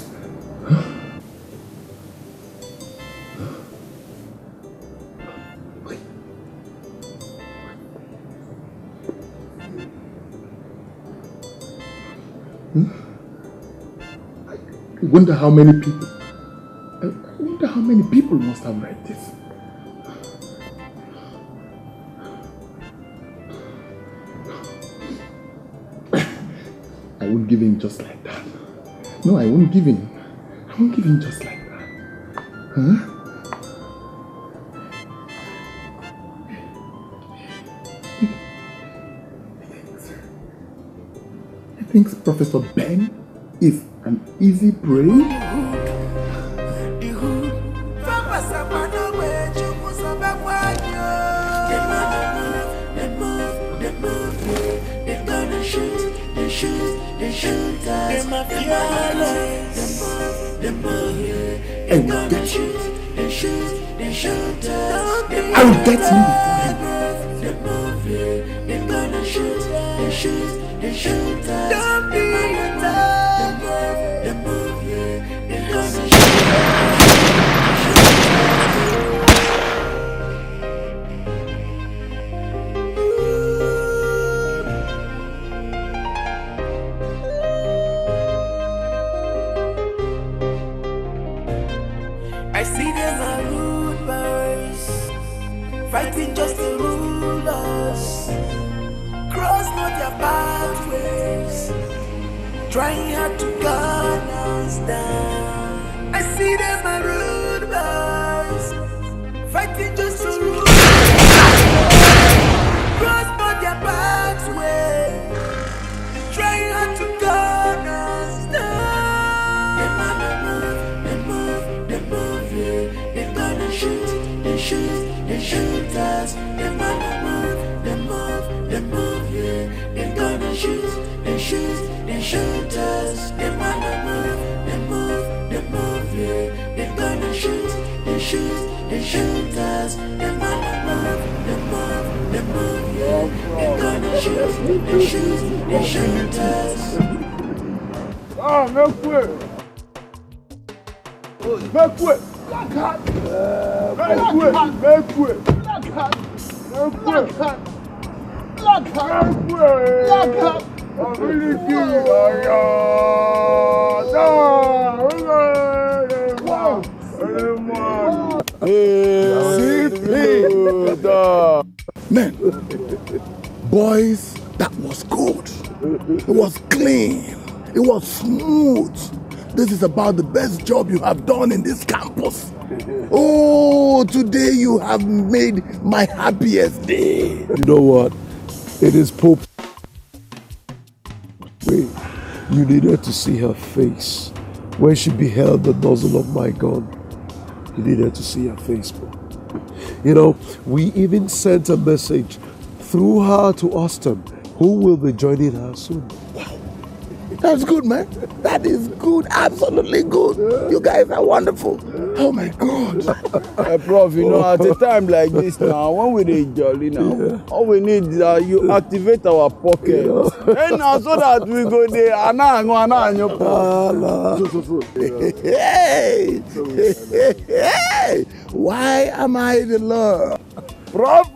Speaker 2: I wonder how many people must have read this. I won't give in just like that. No, I won't give in. I won't give in just like that. Huh? He thinks Professor Ben is an easy prey? I will get you.
Speaker 1: I see them are rude boys, fighting just to rule us. Cross not their pathways, trying hard to gun us down. I see them are rude boys, fighting just to rule us. Cross not their pathways, trying shoot us. Them gonna move, yeah. They gonna shoot us. Them gonna move, yeah. They gonna shoot us. Them gonna move, yeah. They gonna shoot us.
Speaker 4: Ah, make way! Make way!
Speaker 9: Man, boys, that was good. It was clean. It was smooth. This is about the best job you have done in this campus. Oh, today you have made my happiest day.
Speaker 3: You know what? It is Pope. Wait, you needed to see her face when she beheld the nozzle of my gun. You needed to see her face, bro. You know, we even sent a message through her to Austin, who will be joining her soon.
Speaker 9: Wow. That's good, man. That is good. Absolutely good. You guys are wonderful. Oh my God.
Speaker 4: Prof, you know, at a time like this now, when we dey jolly now, all we need is you activate our pocket. And now so that we go there,
Speaker 9: Hey! Why am I the Lord?
Speaker 4: Prof.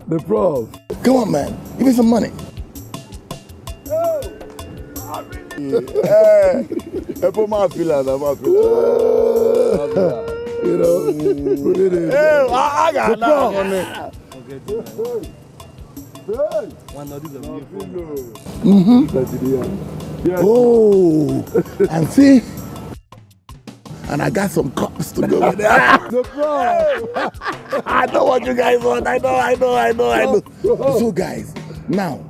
Speaker 3: The prof.
Speaker 9: Come on, man. Give me some money.
Speaker 4: You
Speaker 3: know, put it in.
Speaker 4: Hey, I got that
Speaker 9: money. Oh, and see, and I got some cups to go with that. I know what you guys want. I know. So, guys, now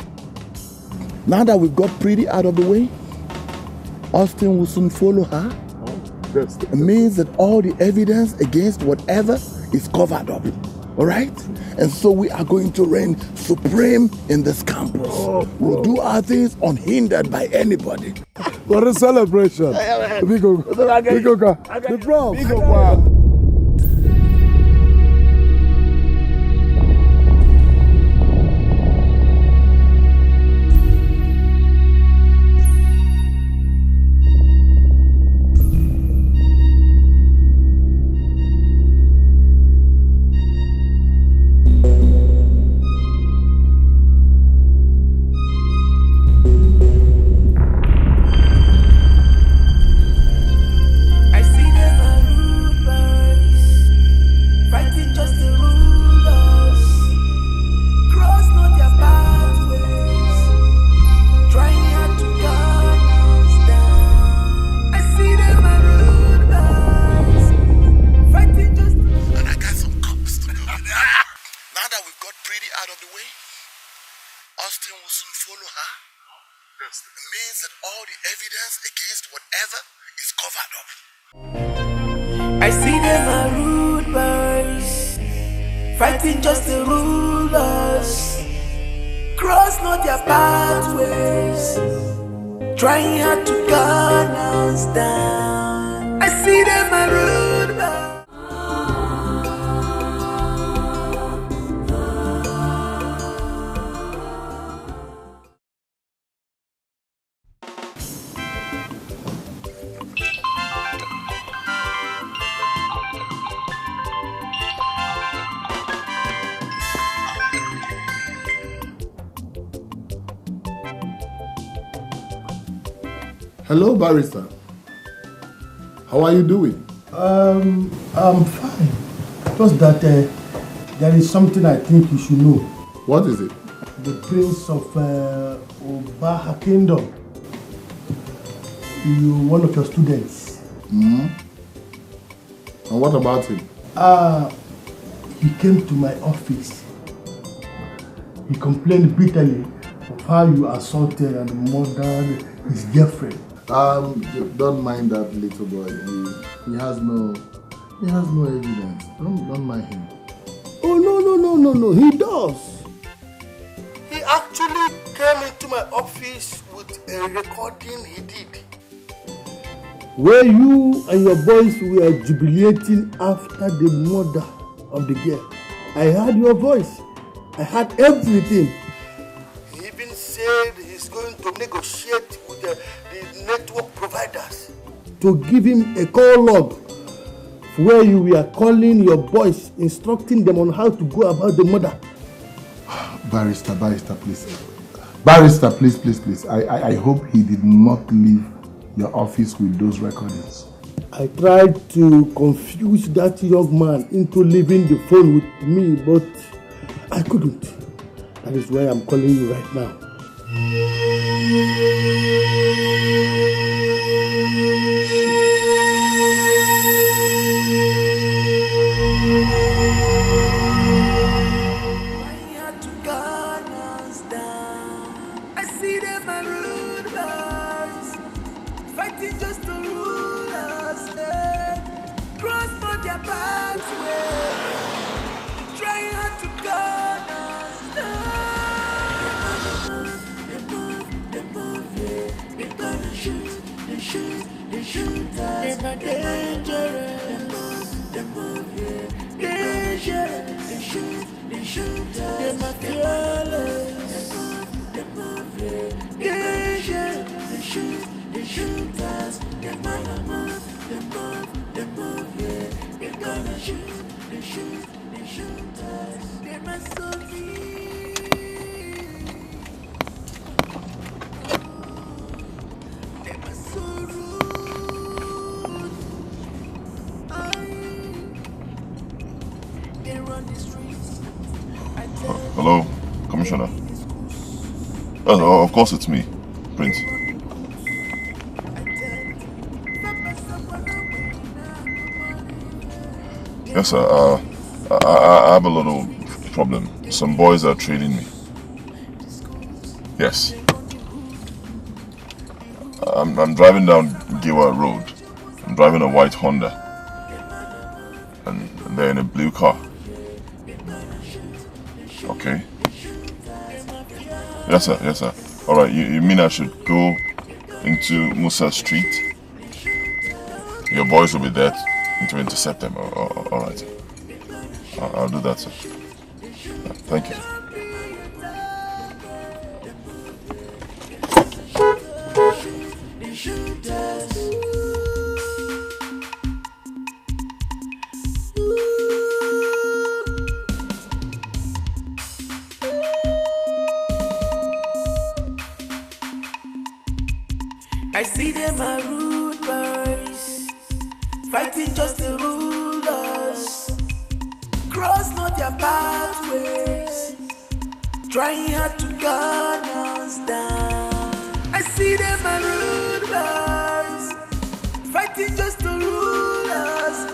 Speaker 9: that we've got Pretty out of the way, Austin will soon follow her. It means that all the evidence against whatever is covered up. All right? And so we are going to reign supreme in this campus. We'll do our things unhindered by anybody.
Speaker 3: What a celebration. The prof.
Speaker 1: I see them are rude boys, fighting just the rulers. Cross not their pathways, trying hard to gun us down. I see them are rude boys.
Speaker 9: Hello, barrister. How are you doing?
Speaker 13: I'm fine. Just that there is something I think you should know.
Speaker 9: What is it?
Speaker 13: The Prince of Obaha Kingdom. One of your students.
Speaker 9: Mm-hmm. And what about him?
Speaker 13: He came to my office. He complained bitterly of how you assaulted and murdered his girlfriend.
Speaker 9: Don't mind that little boy. He has no
Speaker 13: He has no evidence. Don't mind him.
Speaker 9: Oh, no. He does. He actually came into my office with a recording he did. Where you and your boys were jubilating after the murder of the girl. I heard your voice. I heard everything. He even said he's going to negotiate with the network providers to give him a call log where you were calling your boys, instructing them on how to go about the murder.
Speaker 13: Barrister, please. Barrister, please. I hope he did not leave your office with those recordings.
Speaker 9: I tried to confuse that young man into leaving the phone with me, but I couldn't. That is why I'm calling you right now.
Speaker 2: Hello, Commissioner. Oh, of course it's me, Prince. Yes, sir. I have a little problem. Some boys are trailing me. Yes. I'm driving down Giwa Road. I'm driving a white Honda. And they're in a blue car. Okay. Yes, sir. Alright, you mean I should go into Musa Street? Your boys will be there to intercept them. Alright. I'll do that, sir. Thank you.
Speaker 1: I see them are rude boys, fighting just to rule us. Cross not their pathways, trying hard to gun us down. I see them are rude boys, fighting just to rule us.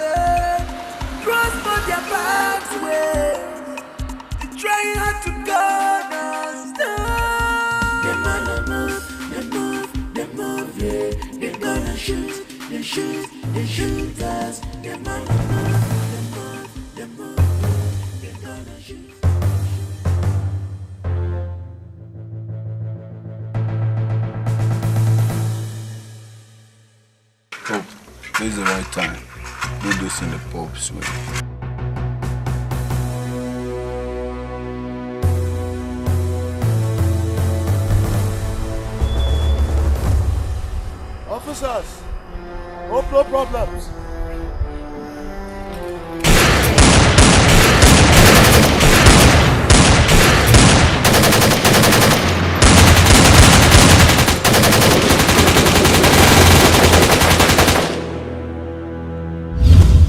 Speaker 1: Cross not their pathways, they're trying hard to gun us down. They're gonna shoot, they shoot us. They're gonna move, they're gonna shoot.
Speaker 4: Pope, this is the right time. Do this in the Pope's way.
Speaker 9: Officers, hope no problems.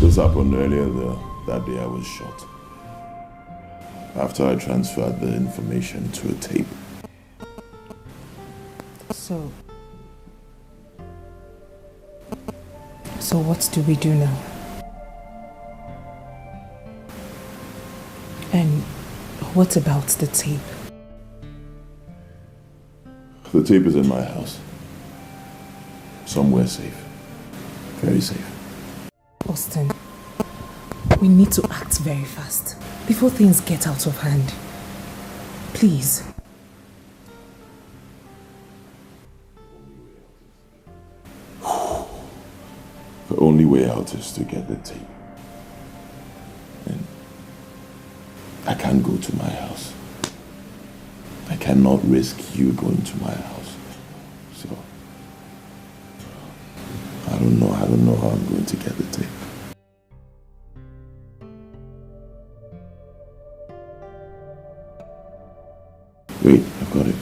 Speaker 2: This happened earlier that day I was shot. After I transferred the information to a tape.
Speaker 8: So what do we do now? And what about the tape?
Speaker 2: The tape is in my house. Somewhere safe. Very safe.
Speaker 8: Austin, We need to act very fast before things get out of hand. Please.
Speaker 2: The only way out is to get the tape. And I can't go to my house. I cannot risk you going to my house. So I don't know how I'm going to get the tape. Wait, I've got it.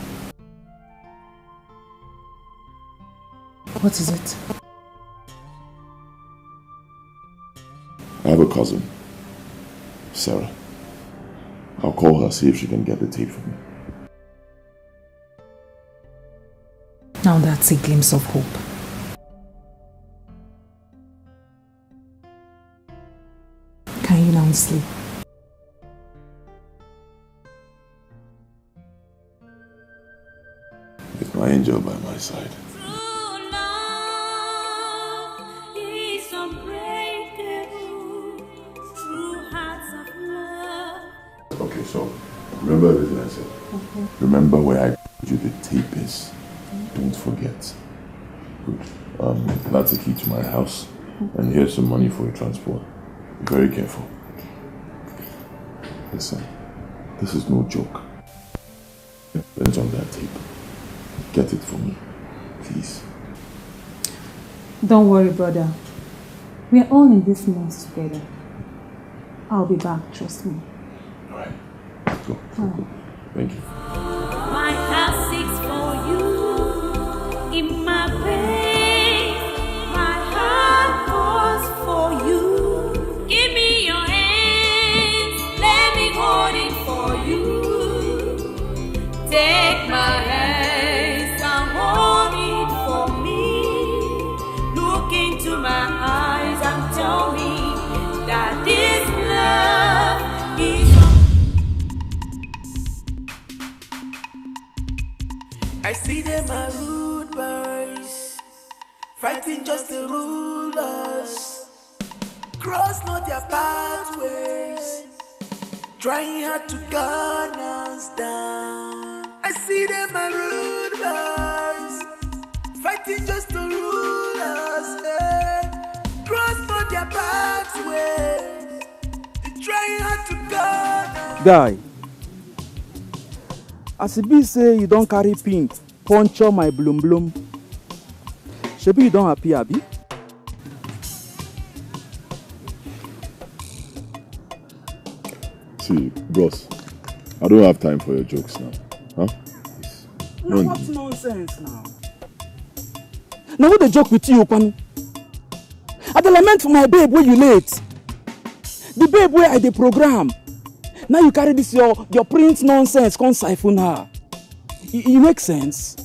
Speaker 8: What is it?
Speaker 2: I have a cousin, Sarah. I'll call her, see if she can get the tape for me.
Speaker 8: Now that's a glimpse of hope. Can you now sleep?
Speaker 2: With my angel by my side. Okay, so remember everything I said. Remember where I told you the tape is. Don't forget. Good. That's the key to my house. And here's some money for your transport. Be very careful. Listen, this is no joke. Depends on that tape. Get it for me, please.
Speaker 7: Don't worry, brother. We are all in this mess together. I'll be back, trust me.
Speaker 2: Alright, let's go. Thank you.
Speaker 1: My heart seeks for you in my pain. My heart calls for you. Give me your hands, let me hold it for you. Take my hands and hold it for me. Look into my eyes and tell me that this love is. I see them are rude boys, fighting just to rule us. Cross not their pathways, trying hard to gun us down. I see them are rude boys, fighting just to rule us. Cross not their pathways, trying hard to gun us.
Speaker 4: Guy, as e be say you don't carry pin puncture my bloom bloom, shebi you don't happy, abi?
Speaker 2: See, bros, I don't have time for your jokes now. Huh?
Speaker 4: No, what nonsense now? Now who dey joke with you, Panu? I dey lament for my babe where you late. The babe where I dey program. Now you carry this your print nonsense, come siphon her. It makes sense.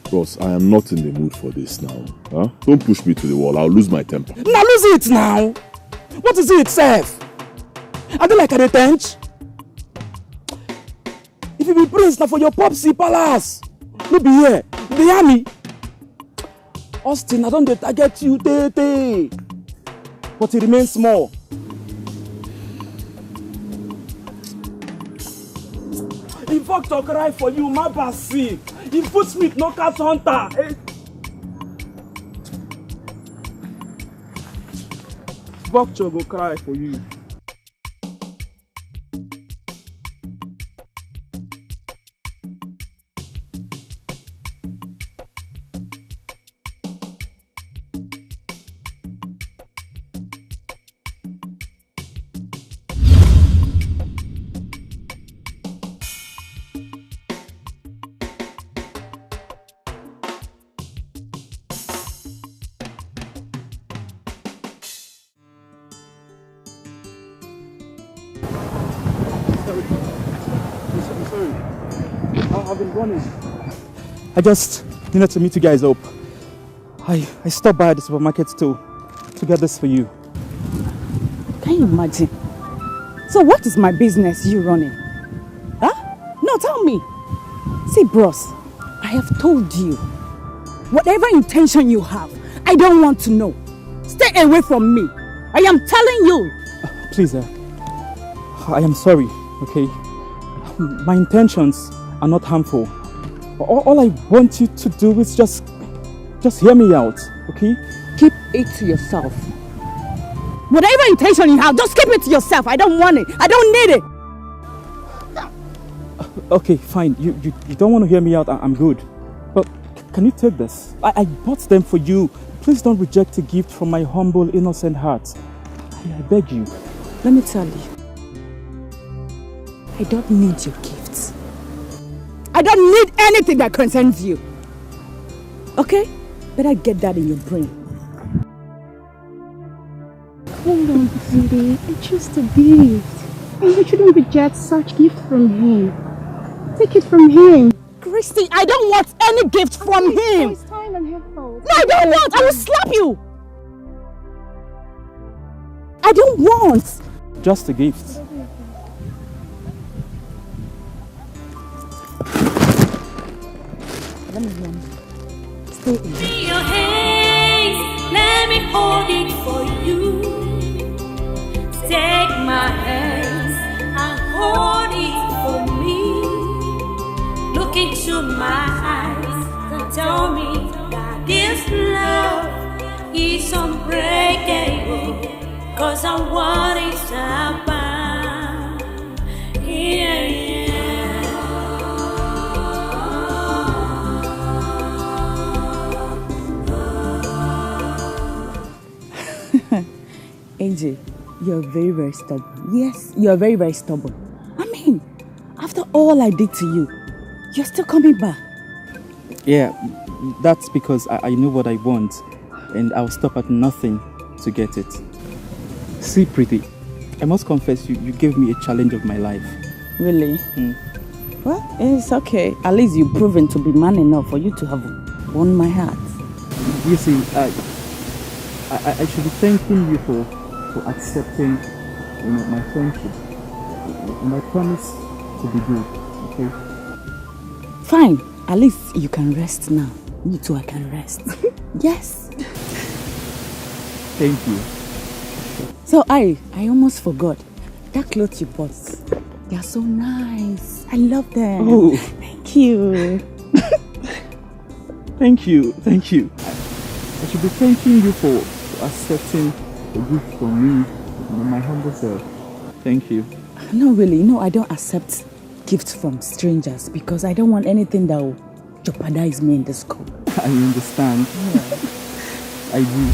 Speaker 2: Bros, I am not in the mood for this now. Huh? Don't push me to the wall, I'll lose my temper.
Speaker 4: Now lose it now. What is it, Seth? I dey like a tench. If you be prince now for your popsy palace, no be here. They hear me. Austin, I don't target you, tete. But it remains small. If Victor cry for you, my basi. If Footsmith no catch hunter. Victor go cry for you. I just needed to meet you guys up. I stopped by the supermarket to get this for you.
Speaker 7: Can you imagine? So what is my business you running? Huh? No, tell me. See, bros, I have told you. Whatever intention you have, I don't want to know. Stay away from me. I am telling you.
Speaker 12: Please, I am sorry, okay? My intentions are not harmful. All I want you to do is just hear me out, okay?
Speaker 7: Keep it to yourself. Whatever intention you have, just keep it to yourself. I don't want it. I don't need it.
Speaker 12: Okay, fine. You don't want to hear me out. I'm good. But can you take this? I bought them for you. Please don't reject a gift from my humble, innocent heart. I beg you.
Speaker 7: Let me tell you. I don't need your gifts. I don't need anything that concerns you. Okay? Better get that in your brain.
Speaker 18: Hold on, sweetie. It's just a gift. And you shouldn't reject such gift from him. Take it from him.
Speaker 7: Christy, I don't want any gift from him.
Speaker 18: It's time and effort.
Speaker 7: No, I don't want. I will slap you. I don't want.
Speaker 12: Just a gift.
Speaker 7: Let me run. Stay in.
Speaker 1: In your hands, let me hold it for you. Take my hands and hold it for me. Look into my eyes and tell me that this love is unbreakable. 'Cause I want it to happen. Yeah,
Speaker 7: AJ, you're very, very stubborn. Yes, you're very, very stubborn. I mean, after all I did to you, you're still coming back.
Speaker 12: Yeah, that's because I know what I want, and I'll stop at nothing to get it. See, Pretty, I must confess you gave me a challenge of my life.
Speaker 7: Really? Well, it's okay. At least you've proven to be man enough for you to have won my heart.
Speaker 12: You see, I should be thanking you for accepting, my friendship. And I promise to be good, okay?
Speaker 7: Fine. At least you can rest now. Me too, I can rest. Yes.
Speaker 12: Thank you.
Speaker 7: So I almost forgot. That clothes you bought, they are so nice. I love them.
Speaker 12: Oh.
Speaker 7: Thank you.
Speaker 12: Thank you. I should be thanking you for accepting a gift from me, my humble self. Thank you.
Speaker 7: No, really. No, I don't accept gifts from strangers because I don't want anything that will jeopardize me in the school.
Speaker 12: I understand.
Speaker 7: Yeah.
Speaker 12: I do.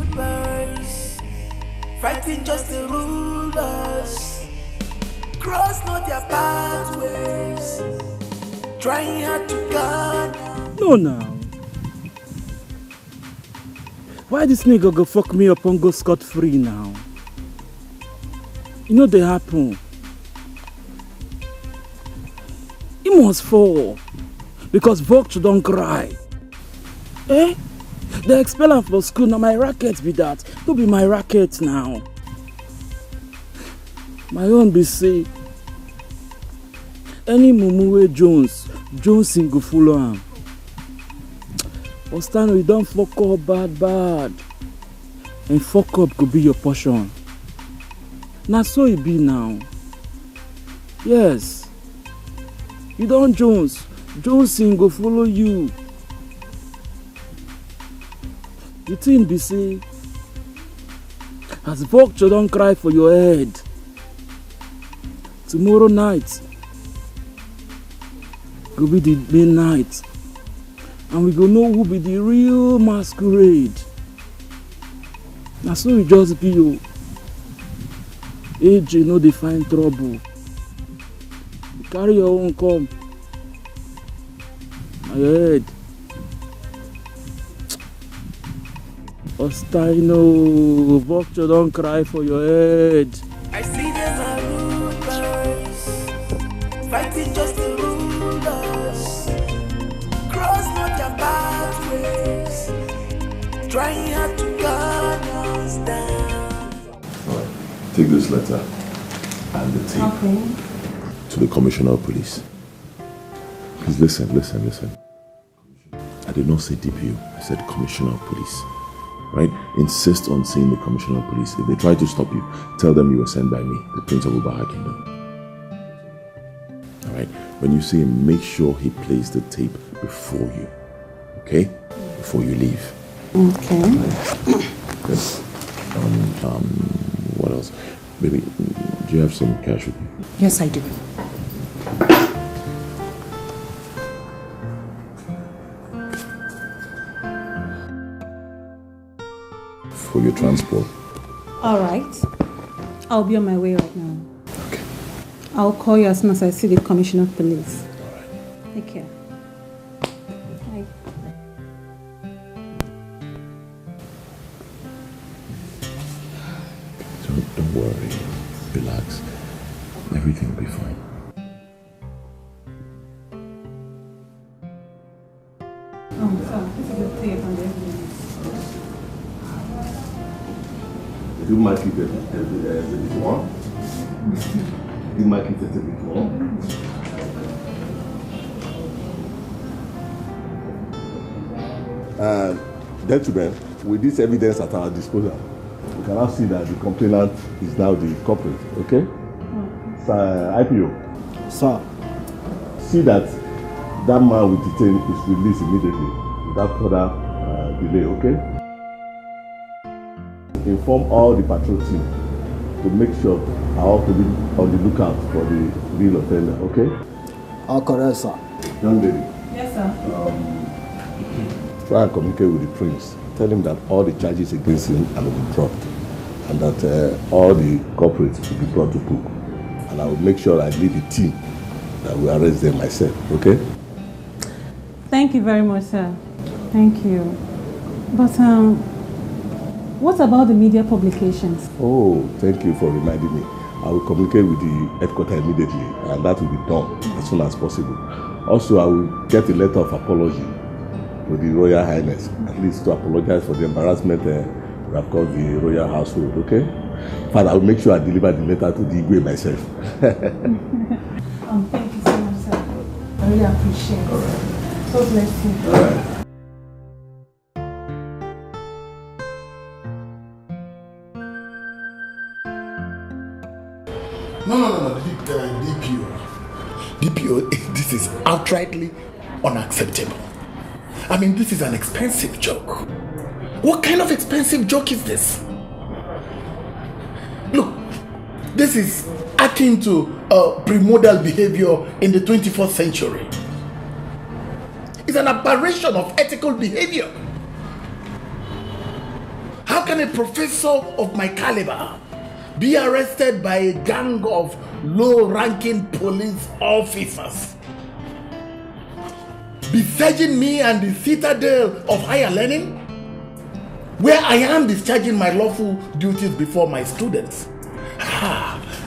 Speaker 1: goodbyes. Fighting just to rule us. Cross not their pathways. Trying hard to guard.
Speaker 3: No, now. Why this nigga go fuck me up and go scot-free now? You know they happen. He must fall. Because Vox don't cry. Eh? They expel him from school, now my racket be that. Don't be my racket now. My own be say, any mumu Jones go follow him. Ostano, you don't fuck up bad. And fuck up could be your portion. Now so it be now. Yes. You don't Jones go follow you. The thing be say, as vulture don't cry for your head. Tomorrow night go be the main night. And we go know who be the real masquerade. Now so we just be you. AJ no dey find trouble. You carry your own come. My head. Ostino, vulture don't cry for your head.
Speaker 1: I see them are rulers, fighting just to rule us. Cross not their pathways, trying hard to guard us down.
Speaker 2: Alright, take this letter and the tape to the Commissioner of Police. Please listen. I did not say DPO, I said Commissioner of Police. right? Insist on seeing the Commissioner of Police. If they try to stop you, tell them you were sent by me, the Prince of Ubaha Kingdom. All right? When you see him, make sure he plays the tape before you, okay? Before you leave.
Speaker 6: Okay.
Speaker 2: Good. What else? Baby, do you have some cash with you?
Speaker 8: Yes, I do.
Speaker 2: For your transport.
Speaker 6: All right. I'll be on my way right now. Okay. I'll call you as soon as I see the Commissioner of Police. All right. Take care. Bye.
Speaker 2: Don't worry. Relax. Everything will be fine.
Speaker 6: This is the tape and everything.
Speaker 9: You might keep it as a bit more. You might keep it a bit more. Gentlemen, with this evidence at our disposal, we can now see that the complainant is now the culprit, okay? Sir, IPO.
Speaker 19: Sir.
Speaker 9: See that that man with the chain is released immediately without further delay, okay? Inform all the patrol team to make sure our police on the lookout for the real offender, okay?
Speaker 19: All correct, sir.
Speaker 9: Young lady.
Speaker 6: Yes, sir.
Speaker 9: Try and communicate with the prince. Tell him that all the charges against him will be dropped and that all the culprits will be brought to book. And I will make sure I lead the team that will arrest them myself, okay?
Speaker 6: Thank you very much, sir. Thank you. But what about the media publications?
Speaker 9: Oh, thank you for reminding me. I will communicate with the headquarters immediately and that will be done as soon as possible. Also, I will get a letter of apology to the Royal Highness, at least to apologize for the embarrassment we have caused the royal household, okay? Father, I will make sure I deliver the letter to the Igwe myself.
Speaker 6: Thank you so much, sir. I really appreciate it.
Speaker 9: All right.
Speaker 6: So bless you.
Speaker 9: All right.
Speaker 13: No, DPO. DPO, this is outrightly unacceptable. I mean, this is an expensive joke. What kind of expensive joke is this? Look, this is akin to primordial behavior in the 21st century. It's an aberration of ethical behavior. How can a professor of my caliber be arrested by a gang of low-ranking police officers, besieging me and the citadel of higher learning, where I am discharging my lawful duties before my students?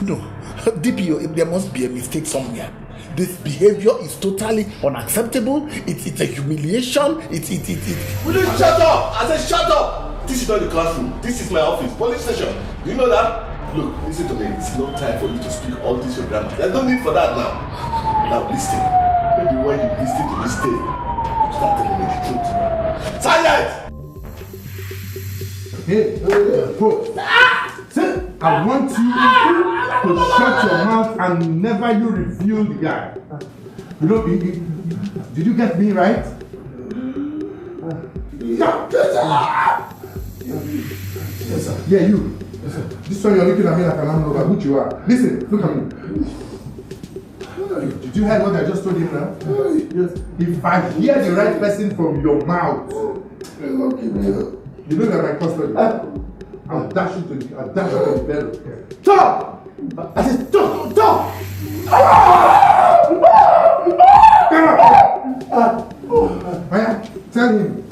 Speaker 13: No, DPO, there must be a mistake somewhere. This behavior is totally unacceptable. It's a humiliation.
Speaker 9: Will you shut up? I said shut up! This is not the classroom. This is my office, police station. Do you know that? Look, listen to me. It's no time for you to speak all this your grammar. There's no need for that now. Now listen. Maybe when you listen to this tape, you start telling me the truth. Silence!
Speaker 16: Hey, bro. I want you to shut your mouth and never you reveal the guy. You know, did you get me right?
Speaker 9: Yes, sir.
Speaker 16: Yeah, you. Yes, sir. This one you're looking at me like an amnoba. Who you are? Listen, look at me. Did you hear what I just told you now? Yes. If I hear the right person from your mouth, you know that my custody. I'll dash you to the bed. Stop! I said stop! Stop! Maya, tell him.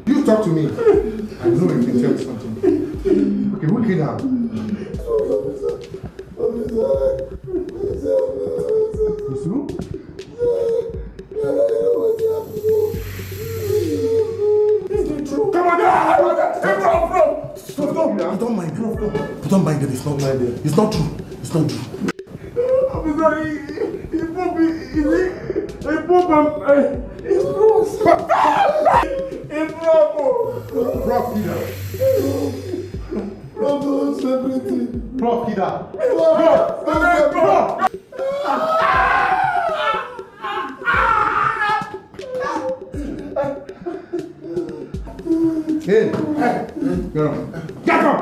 Speaker 16: You talk to me. I know you can tell me something. Okay, who killed her? It's who?
Speaker 13: Come on, bro! Stop! Don't mind him. Don't mind him. It's not true. It's not true. It's not true.
Speaker 16: I'm sorry. It's Bravo. Prof, Kida. Prof, don't everything. Prof, Kida. Prof. Hey, get up. Get up!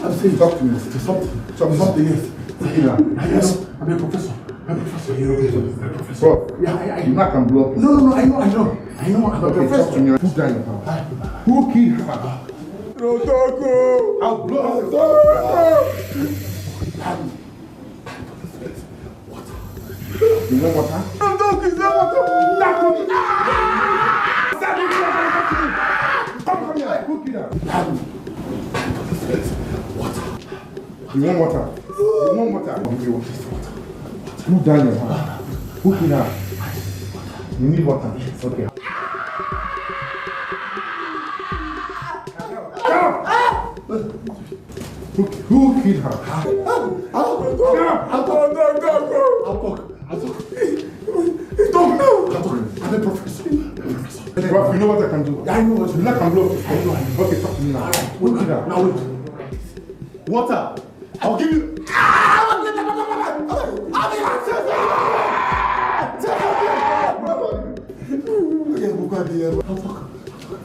Speaker 16: I'm saying, talk to me. Something else. Yes, I'm a professor. Bro, yeah, I knock and blow up. No, I know. I'm a professor. Talk to me. Put down your power. Who killed her? Rotoko! I'll blow up. You want water? Rotoko, is that water? Come here. Who killed her? You want water? I'll give you water. Put down your hand. Put it out. You need water. Okay. Who killed her? I'll talk. I'm a professor. Prof, you know what I can do? I know what you can blow. I know. Okay, talk to me now. Who killed her? Now wait. Water. I'll give you.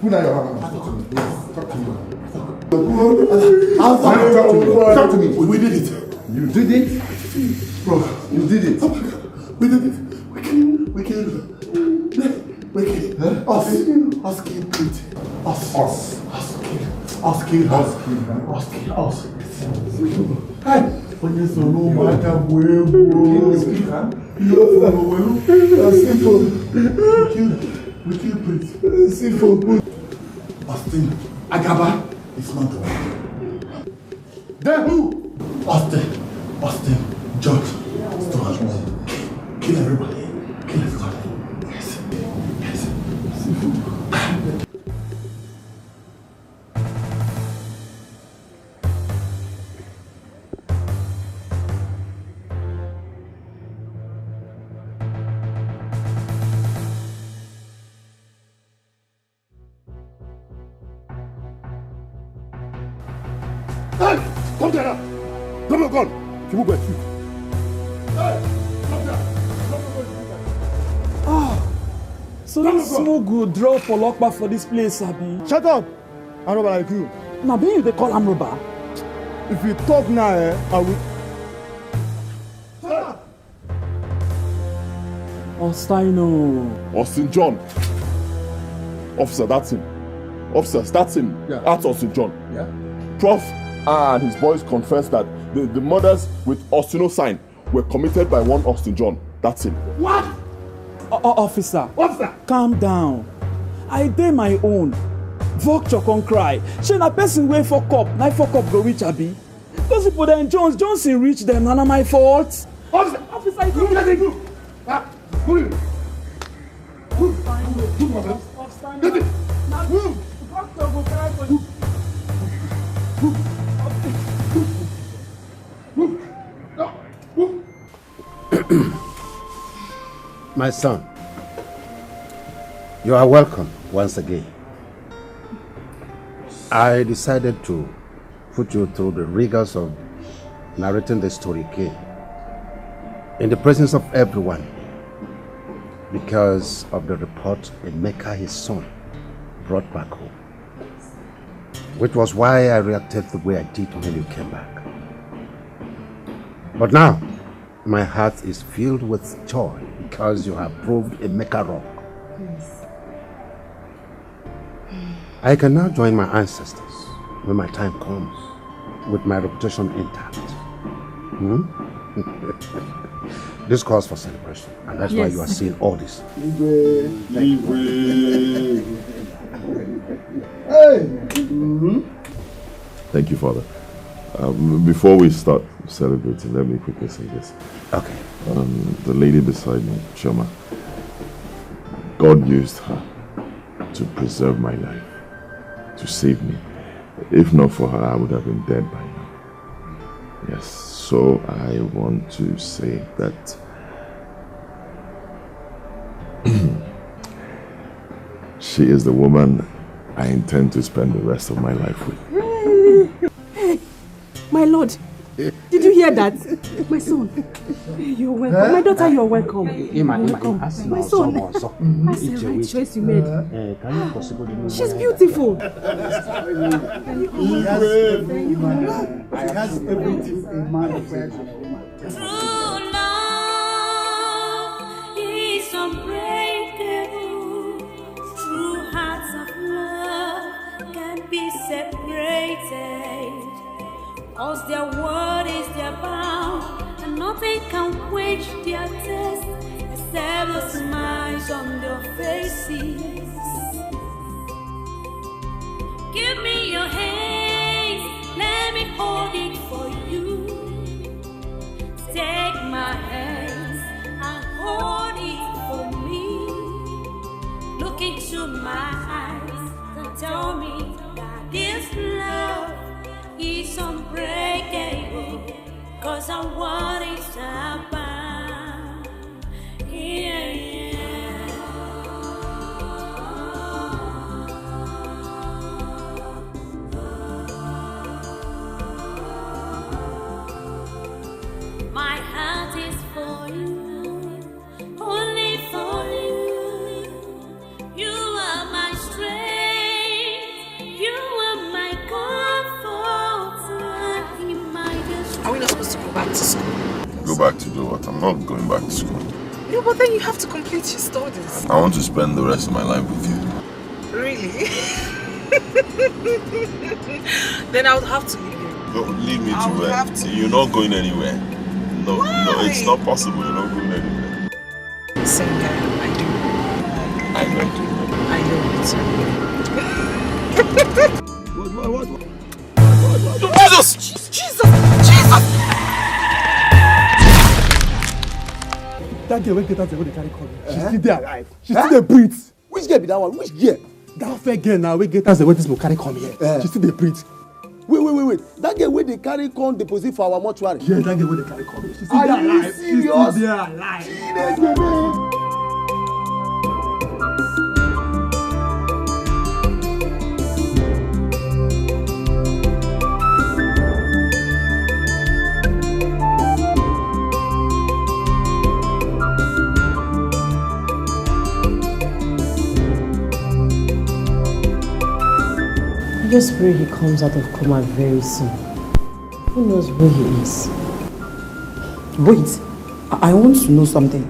Speaker 16: Put down your hand. Talk to me. We did it. You did it? Bro, you did it. We did it. We killed. Us killed Pete. Us killed. Hey, when you no matter where we kill Pete. Simple. Austin, Agaba is not the one. Then who? Austin, George, Stuart. Kill everybody. Yes. Hey! Come there now! Drop your gun! If you move, shoot. Hey! Come there!
Speaker 12: So this smoke good drop for lockback for this place, Abi.
Speaker 4: Shut up! I'm robber like you.
Speaker 12: Now, being you, they call am robber.
Speaker 4: If you talk now, I will.
Speaker 12: Ostino.
Speaker 2: Austin John. Officer, that's him. Officers, that's him.
Speaker 16: Yeah.
Speaker 2: That's Austin John.
Speaker 16: Yeah?
Speaker 2: Prof and his boys confessed that the murders with Austino sign were committed by one Austin John. That's him.
Speaker 12: What? Officer, calm down. I did my own. Vulture can cry. She na person wey fuck up. Na fuck up go reach Abi. Those people then Johnson reach them. None of my fault.
Speaker 16: Officer, you let it go. Move. Get it. Move.
Speaker 10: My son, you are welcome once again. I decided to put you through the rigors of narrating the story again in the presence of everyone because of the report Emeka, his son, brought back home, which was why I reacted the way I did when you came back. But now, my heart is filled with joy because you have proved Emeka wrong.
Speaker 7: Yes.
Speaker 10: I can now join my ancestors when my time comes with my reputation intact. This calls for celebration, and that's why you are seeing all this.
Speaker 2: Thank you, Father. Before we start celebrating, let me quickly say this.
Speaker 10: Okay.
Speaker 2: The lady beside me, Choma, God used her to preserve my life, to save me. If not for her, I would have been dead by now. Yes, So I want to say that she is the woman I intend to spend the rest of my life with.
Speaker 11: Hey, my lord, did you hear that? My son, you're welcome. My daughter, you're welcome. My son, that's the right choice you made. She's beautiful.
Speaker 4: I has everything in mind.
Speaker 1: True love is unbreakable. True hearts of love can't be separated. Cause their word is their bound, and nothing can quench their thirst except the smiles on their faces. Give me your hands, let me hold it for you. Take my hands and hold it for me. Look into my eyes and tell me that this love is unbreakable. Cause I want it to happen. Yeah, my heart is for you, only for you. You are my strength, you are my comfort in my distress.
Speaker 11: Are we not supposed to go back to school?
Speaker 2: Go back to do what? I'm not going back to school.
Speaker 11: No, but then you have to complete your studies.
Speaker 2: I want to spend the rest of my life with you.
Speaker 11: Really? Then I would have to leave you.
Speaker 2: Don't leave me to where? You're not going anywhere. No, no, it's not possible. You're not going anywhere.
Speaker 11: Same guy, I do.
Speaker 2: I know.
Speaker 11: I know
Speaker 2: What?
Speaker 11: Jesus! Jesus! Jesus!
Speaker 3: That girl went get out the way they carry come. She's still there alive. She's still there breathe.
Speaker 14: Which girl be that one? Which girl?
Speaker 3: That fair girl now, we get out the way this will carry come here. She's still there breathe.
Speaker 14: Wait. That girl where they carry come deposit for our mortuary.
Speaker 3: Yeah, that girl where they carry come. She's still
Speaker 14: Are
Speaker 3: there
Speaker 14: you
Speaker 3: alive.
Speaker 14: serious?
Speaker 3: She's still there alive.
Speaker 7: I just pray he comes out of coma very soon. Who knows where he is?
Speaker 17: Wait, I want to know something.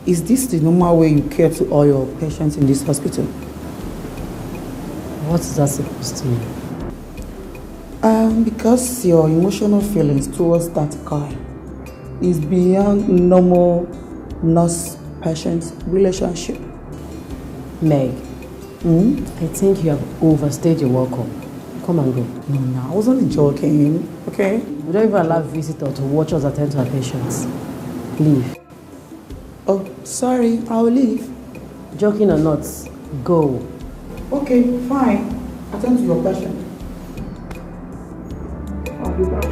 Speaker 17: Is this the normal way you care to all your patients in this hospital?
Speaker 7: What is that supposed to mean?
Speaker 17: Because your emotional feelings towards that guy is beyond normal nurse-patient relationship.
Speaker 7: Meg, I think you have overstayed your welcome. Come and go.
Speaker 17: No, I wasn't joking, okay?
Speaker 7: We don't even allow visitors to watch us attend to our patients. Leave.
Speaker 17: Oh, sorry, I'll leave.
Speaker 7: Joking or not, go.
Speaker 17: Okay, fine. Attend to your patient. I'll be back.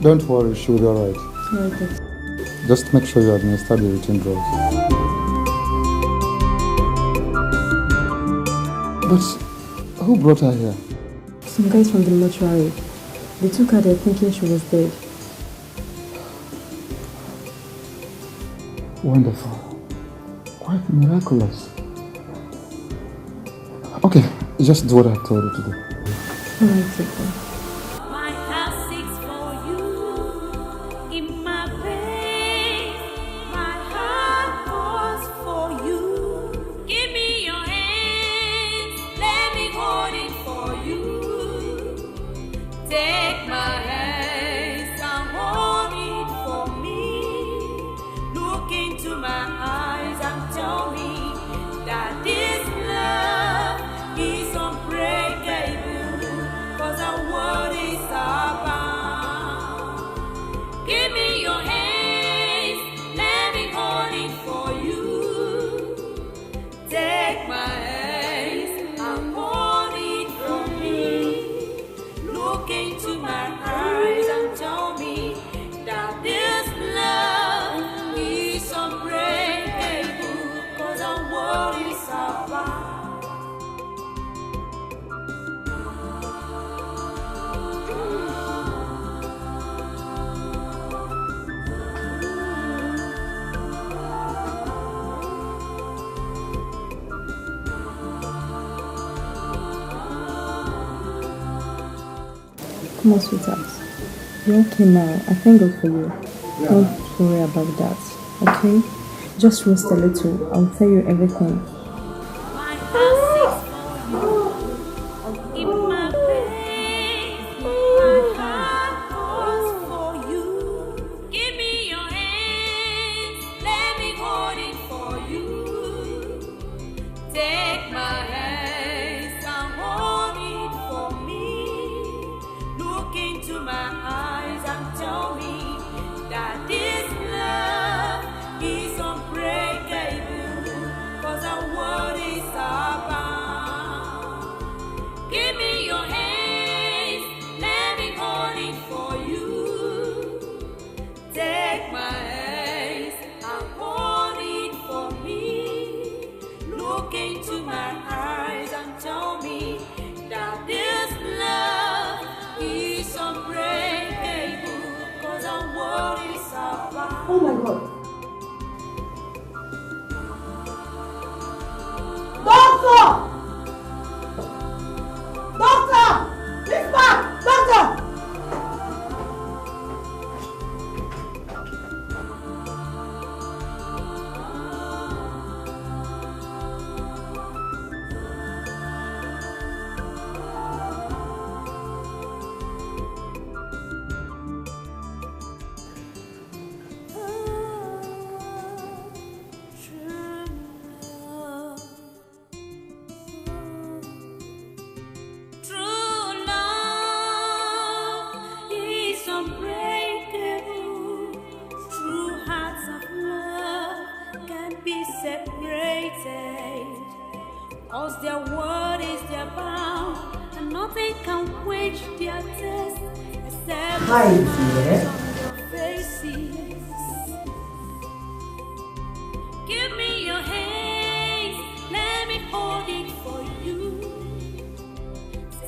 Speaker 22: Don't worry, she'll be alright.
Speaker 7: Okay.
Speaker 22: Just make sure you administer the routine drugs. But who brought her here?
Speaker 23: Some guys from the mortuary. They took her there thinking she was dead.
Speaker 22: Wonderful. Quite miraculous. Okay, just do what I told you to do.
Speaker 23: Alright, take care.
Speaker 1: My heart seeks for you in my pain. My heart calls for you. Give me your hands, let me hold it for you. Take my hands and hold it for me. Look into my eyes and tell me that this love is unbreakable.
Speaker 23: No, sweetheart. You're okay now. I thank God for you.
Speaker 12: Yeah.
Speaker 23: Don't worry about that. Okay? Just rest a little. I'll tell you everything.
Speaker 11: Oh my God. Doctor! Doctor! Please back! Doctor!
Speaker 5: Hi, dear.
Speaker 1: Give me your hands, let me hold it for you.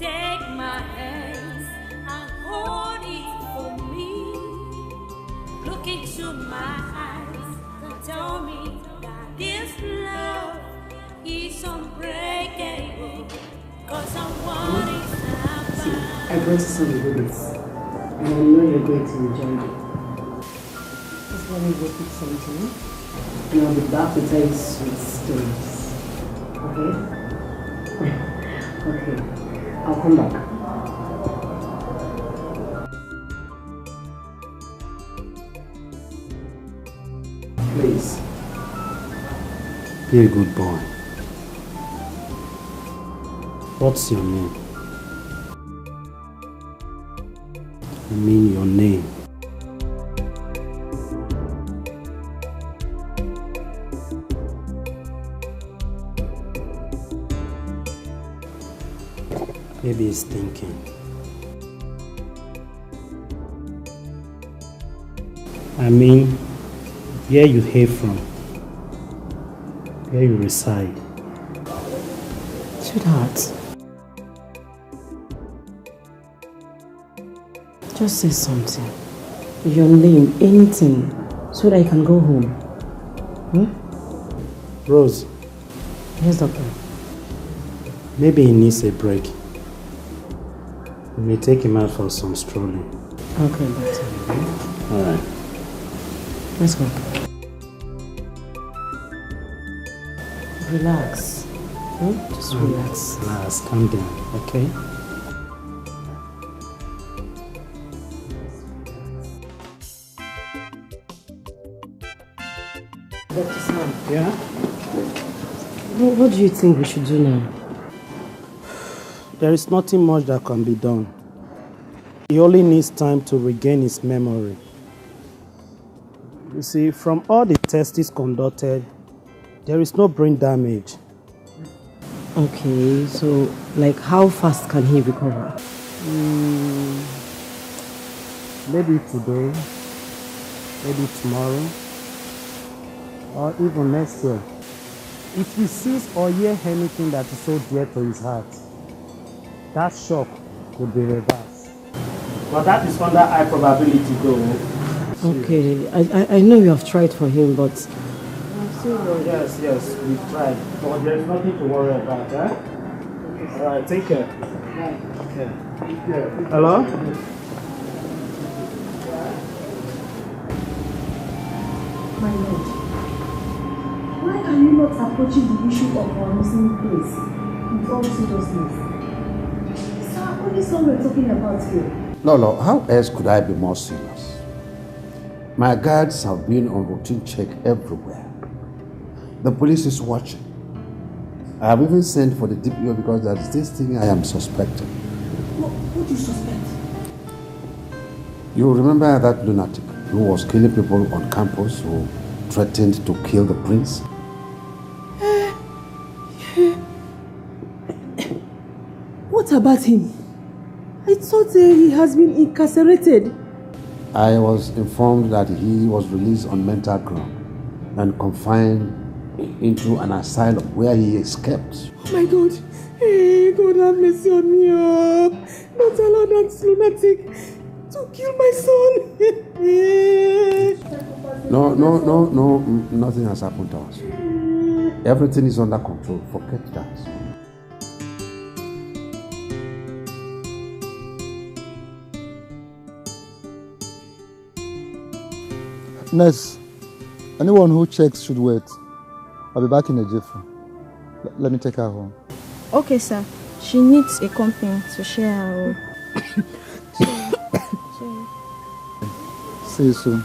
Speaker 1: Take my hands and hold it for me. Look into my eyes and tell me that this love is unbreakable. Cause I want it now.
Speaker 5: I brought you some goodies, and I know you're going to enjoy it. Just let me go pick something, and I'll be back to tell you sweet stories. Okay? Okay. I'll come back.
Speaker 10: Please, be a good boy. What's your name? I mean your name. Maybe he's thinking. I mean, where you hail from, where you reside.
Speaker 5: Sweetheart, just say something. Your name, anything, so that I can go home. Hmm?
Speaker 10: Rose.
Speaker 5: Yes, doctor.
Speaker 10: Maybe he needs a break. We may take him out for some strolling.
Speaker 5: Okay, doctor.
Speaker 10: Alright.
Speaker 5: Let's go. Relax. Hmm? Just relax.
Speaker 10: Relax, calm down, okay?
Speaker 5: Dr. Sam.
Speaker 10: Yeah?
Speaker 5: What do you think we should do now?
Speaker 10: There is nothing much that can be done. He only needs time to regain his memory. You see, from all the tests conducted, there is no brain damage.
Speaker 5: Okay, so like how fast can he recover?
Speaker 10: Maybe today, maybe tomorrow, or even next year. If he sees or hears anything that is so dear to his heart, that shock would be reversed. But that is under high probability though.
Speaker 5: Okay, I know you have tried for him, but...
Speaker 10: Yes, we've tried. But there's nothing to worry about, eh? Alright, take care.
Speaker 5: Bye.
Speaker 3: Hello?
Speaker 7: My lord, why are you not approaching the issue of our missing place with all seriousness? Sir, only some we're talking about here.
Speaker 10: No, how else could I be more serious? My guards have been on routine check everywhere. The police is watching. I have even sent for the DPO because there is this thing I am suspecting.
Speaker 7: What do you suspect?
Speaker 10: You remember that lunatic who was killing people on campus who threatened to kill the prince?
Speaker 11: What about him? I thought he has been incarcerated.
Speaker 10: I was informed that he was released on mental ground and confined into an asylum where he escaped.
Speaker 11: Oh my God. Hey, God have mercy on me. Don't allow that lunatic to kill my son.
Speaker 10: No, nothing has happened to us. Everything is under control. Forget that.
Speaker 22: Nurse, anyone who checks should wait. I'll be back in a jiffy. Let me take her home.
Speaker 18: Okay, sir. She needs a company to share her home.
Speaker 22: See you soon.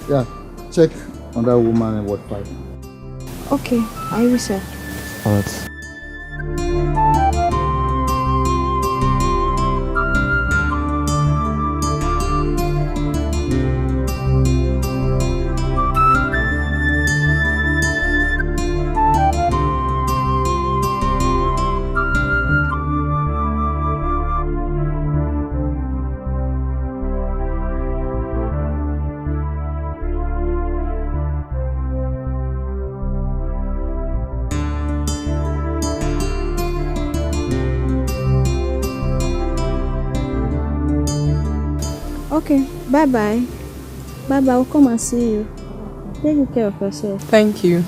Speaker 22: Yeah, check on that woman in Ward 5.
Speaker 18: Okay, I will, sir.
Speaker 22: Alright.
Speaker 18: Okay, bye-bye. Bye-bye, I'll come and see you. Take good care of yourself.
Speaker 15: Thank you.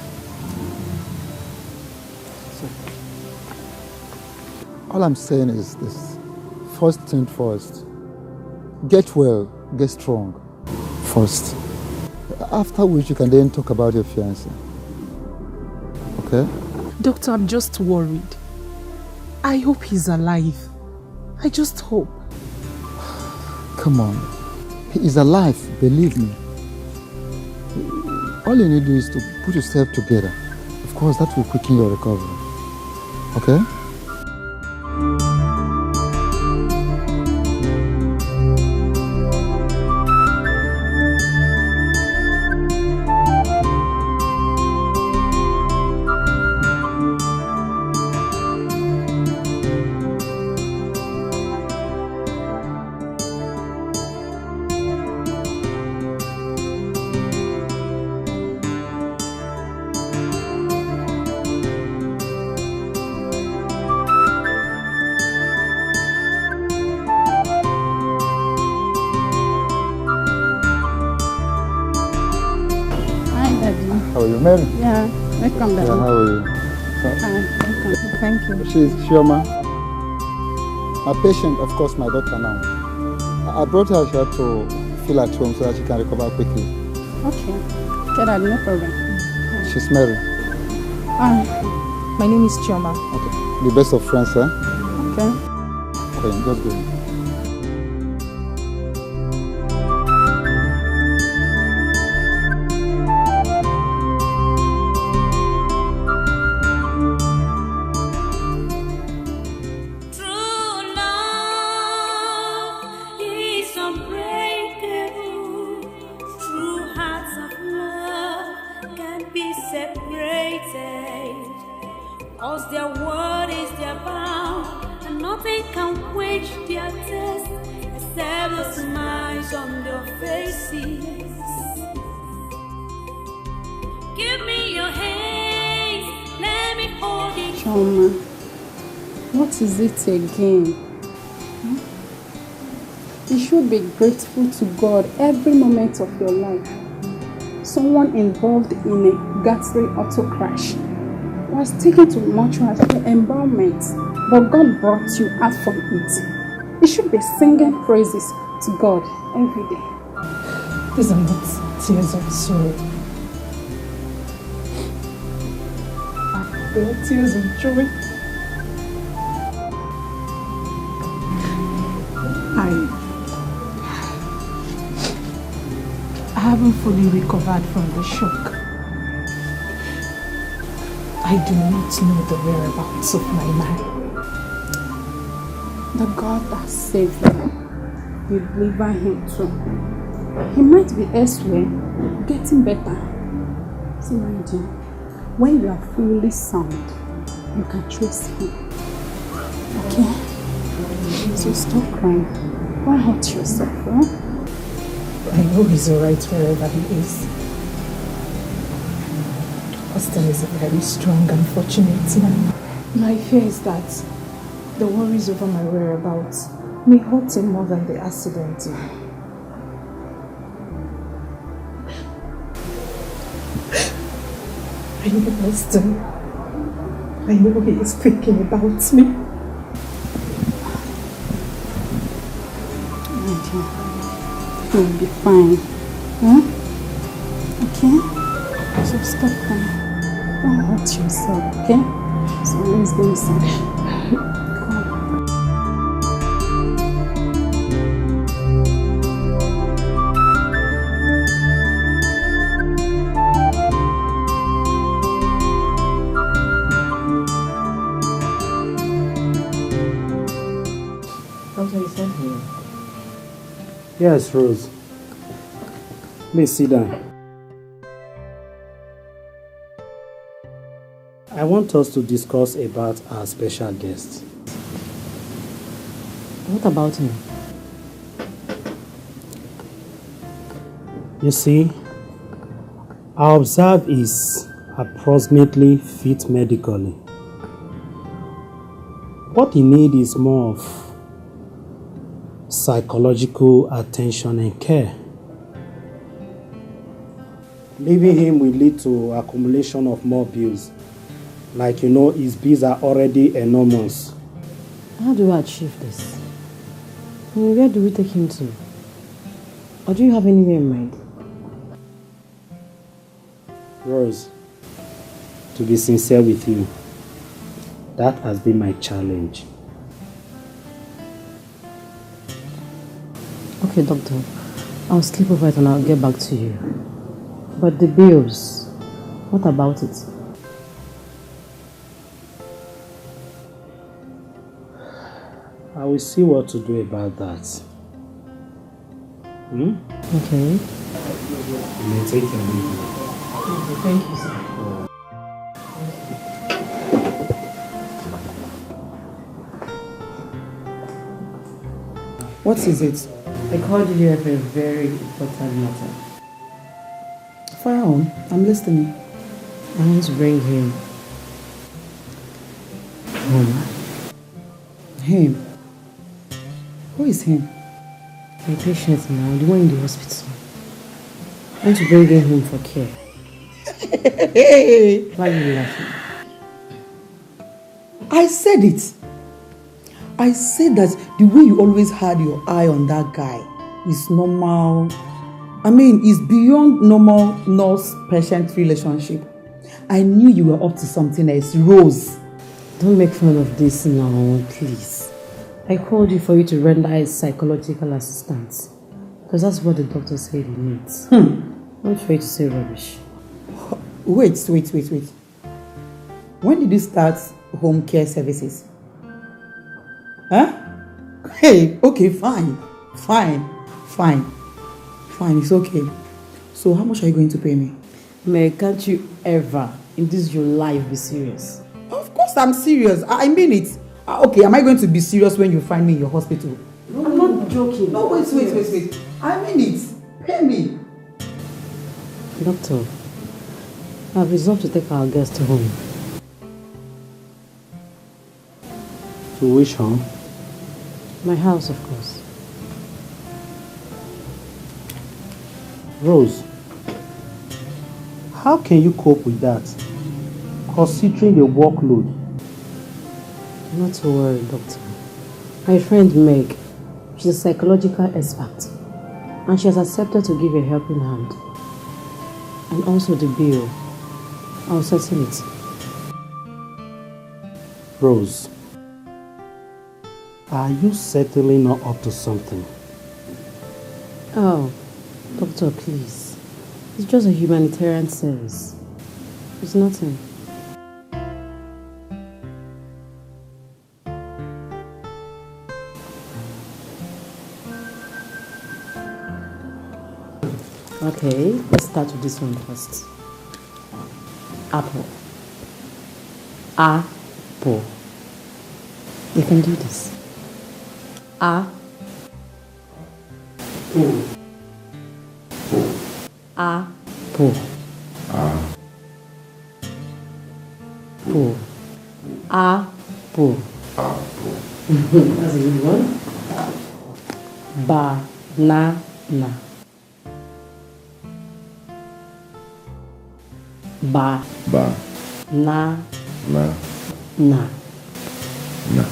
Speaker 22: All I'm saying is this. First thing first. Get well, get strong. First. After which you can then talk about your fiancé. Okay?
Speaker 15: Doctor, I'm just worried. I hope he's alive. I just hope.
Speaker 22: Come on. He is alive, believe me. All you need to do is to put yourself together. Of course, that will quicken your recovery. Okay? How are you, Mary?
Speaker 18: Yeah, welcome back.
Speaker 22: Yeah, how are you?
Speaker 18: Welcome. Thank you.
Speaker 22: She's Shioma. My patient, of course, my daughter now. I brought her here to feel at home so that she can recover quickly.
Speaker 18: Okay. Gerard, no problem.
Speaker 22: She's Mary.
Speaker 15: My name is Chioma.
Speaker 22: Okay. The best of friends, eh?
Speaker 18: Okay.
Speaker 22: Okay, just go.
Speaker 18: What is it again? You should be grateful to God every moment of your life. Someone involved in a ghastly auto crash was taken to mortuary for embalmment. but God brought you out from it. You should be singing praises to God every day.
Speaker 15: These are not tears of sorrow. They are tears of joy. I haven't fully recovered from the shock. I do not know the whereabouts of my man.
Speaker 18: The God that saved him will deliver him too. He might be elsewhere, getting better. See, my dear, when you are fully sound, you can trace him. Okay? So stop crying. Why hurt yourself, huh?
Speaker 15: I know he's alright wherever he is. Austin is a very strong and fortunate man.
Speaker 18: My fear is that the worries over my whereabouts may hurt him more than the accident did.
Speaker 15: I know Austin. I know he is thinking about me.
Speaker 18: You'll be fine. Huh? Okay? So stop crying. Don't hurt yourself, okay? So let's go inside.
Speaker 8: Doctor, you sent me.
Speaker 10: Yes, Rose. Please sit down. I want us to discuss about our special guest.
Speaker 8: What about him?
Speaker 10: You see, I observe is approximately fit medically. What he needs is more of psychological attention and care. Leaving him will lead to accumulation of more bills. Like you know, his bills are already enormous.
Speaker 8: How do I achieve this? Where do we take him to? Or do you have anywhere in mind?
Speaker 10: Rose, to be sincere with you, that has been my challenge.
Speaker 8: Okay, doctor. I'll sleep over it and I'll get back to you. But the bills, what about it?
Speaker 10: I will see what to do about that.
Speaker 8: Okay.
Speaker 10: You may take your leave.
Speaker 8: Thank you, sir.
Speaker 17: What is it?
Speaker 8: I called you here for a very important matter.
Speaker 17: Fire on. I'm listening.
Speaker 8: I want to bring him home.
Speaker 17: Him? Who is him?
Speaker 8: My patient now, the one in the hospital. I want to bring him home for care. Why are you laughing?
Speaker 17: I said it. I said that the way you always had your eye on that guy is normal. I mean, it's beyond normal nurse-patient relationship. I knew you were up to something else. Rose.
Speaker 8: Don't make fun of this now, please. I called you for you to render a psychological assistance. Because that's what the doctor said he needs. Not for you to say rubbish.
Speaker 17: Wait. When did you start home care services? Huh? Hey, okay, fine, it's okay. So how much are you going to pay me?
Speaker 8: May, can't you ever in this your life be serious?
Speaker 17: Of course I'm serious. I mean it. Okay, am I going to be serious when you find me in your hospital?
Speaker 8: No, I'm not joking.
Speaker 17: No, wait. I mean it. Pay me.
Speaker 8: Doctor, I've resolved to take our guest home.
Speaker 10: To which home?
Speaker 8: My house, of course.
Speaker 10: Rose, how can you cope with that, considering the workload?
Speaker 8: Not to worry, doctor. My friend Meg, she's a psychological expert. And she has accepted to give a helping hand. And also the bill. I'll settle it.
Speaker 10: Rose, are you certainly not up to something?
Speaker 8: Oh, doctor, please. It's just a humanitarian service. It's nothing. Okay, let's start with this one first. Apple. Apple. You can do this. Apple. Apple. Apple. Apple. That's a good one. Banana. Ba. Na.
Speaker 9: Na.
Speaker 8: Na.
Speaker 9: Na.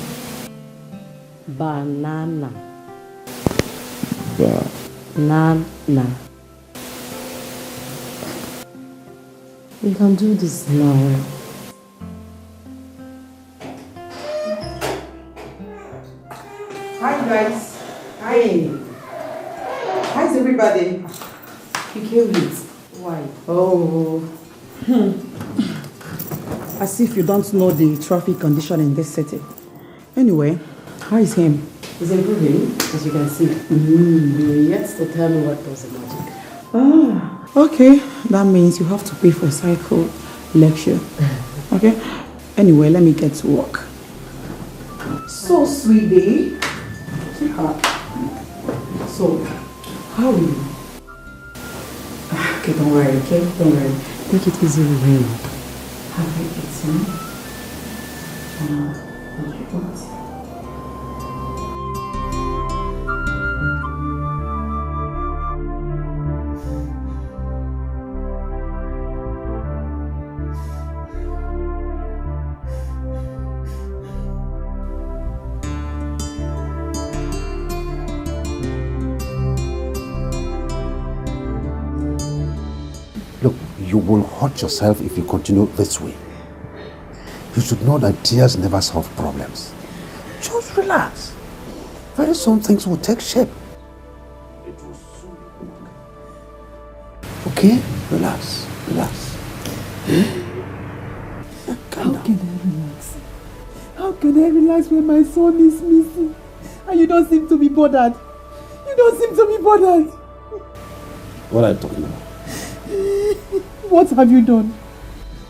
Speaker 8: Banana.
Speaker 9: Banana.
Speaker 8: We can do this now.
Speaker 17: Hi guys. Hi. How's everybody?
Speaker 8: You came late. Why?
Speaker 17: Oh. As if you don't know the traffic condition in this city. Anyway, how is him?
Speaker 8: He's improving, as you can see. You are yet to tell me what does the magic.
Speaker 17: Ah, okay. That means you have to pay for cycle lecture. Okay? Anyway, let me get to work. So, sweetie. So, how are you? Okay, don't worry, okay? Don't worry. Take it easy with me. Have you eaten? What you want?
Speaker 10: Look, you will hurt yourself if you continue this way. You should know that tears never solve problems. Just relax. Very soon things will take shape. It will soon be okay? Relax. Relax.
Speaker 11: How can I relax? How can I relax when my son is missing? And you don't seem to be bothered. You don't seem to be bothered.
Speaker 10: What are you talking about?
Speaker 11: What have you done?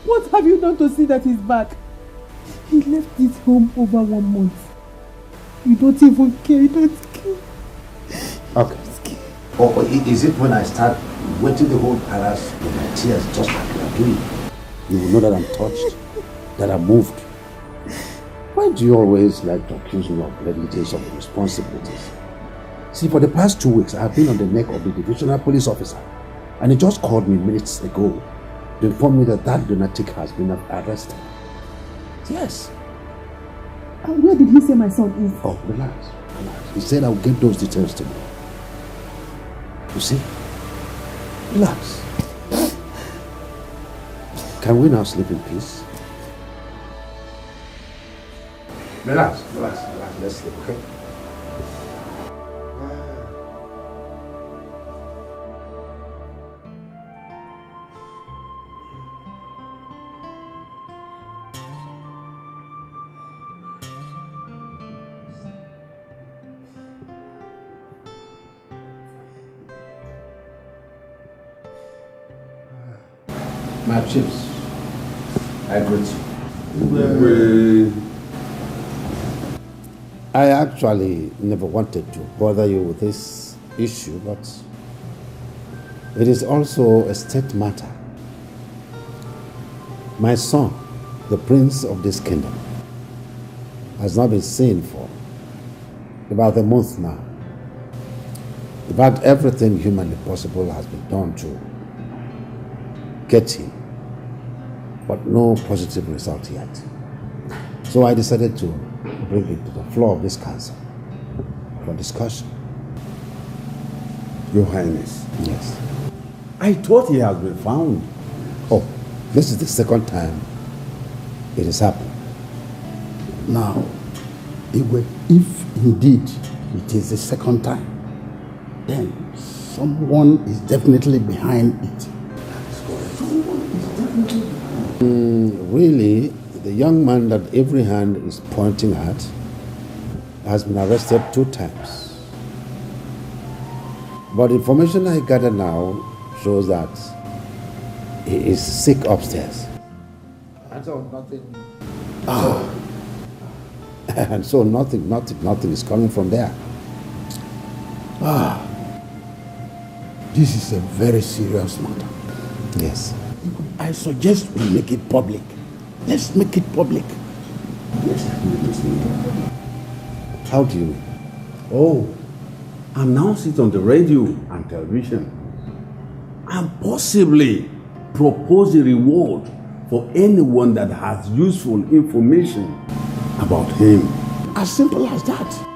Speaker 11: What have you done to see that he's back? He left his home over 1 month. You don't even care. You don't care.
Speaker 10: Okay. Or is it when I start wetting the whole palace with my tears just like you are doing? You will know that I'm touched, that I'm moved. Why do you always like to accuse me of negligence of responsibilities? See, for the past 2 weeks, I have been on the neck of the divisional police officer. And he just called me minutes ago to inform me that that lunatic has been arrested. Yes.
Speaker 11: And where did he say my son is?
Speaker 10: Oh, relax. He said I'll get those details to me. You see? Relax. Can we now sleep in peace? Relax. Let's sleep, okay? My chips, I greet you. I actually never wanted to bother you with this issue, but it is also a state matter. My son, the prince of this kingdom, has not been seen for about a month now. In fact, everything humanly possible has been done to get him, but no positive result yet. So I decided to bring it to the floor of this council for discussion.
Speaker 4: Your Highness.
Speaker 10: Yes.
Speaker 4: I thought he has been found.
Speaker 10: Oh, this is the second time it has happened.
Speaker 4: Now, Igwe, if indeed it is the second time, then someone is definitely behind it.
Speaker 10: Really, the young man that every hand is pointing at has been arrested 2 times. But the information I gather now shows that he is sick upstairs.
Speaker 22: And so nothing.
Speaker 10: And so nothing is coming from there.
Speaker 4: This is a very serious matter.
Speaker 10: Yes.
Speaker 4: I suggest we make it public. Let's make it public.
Speaker 10: How do you mean?
Speaker 4: Oh, announce it on the radio and television. And possibly propose a reward for anyone that has useful information about him. As simple as that.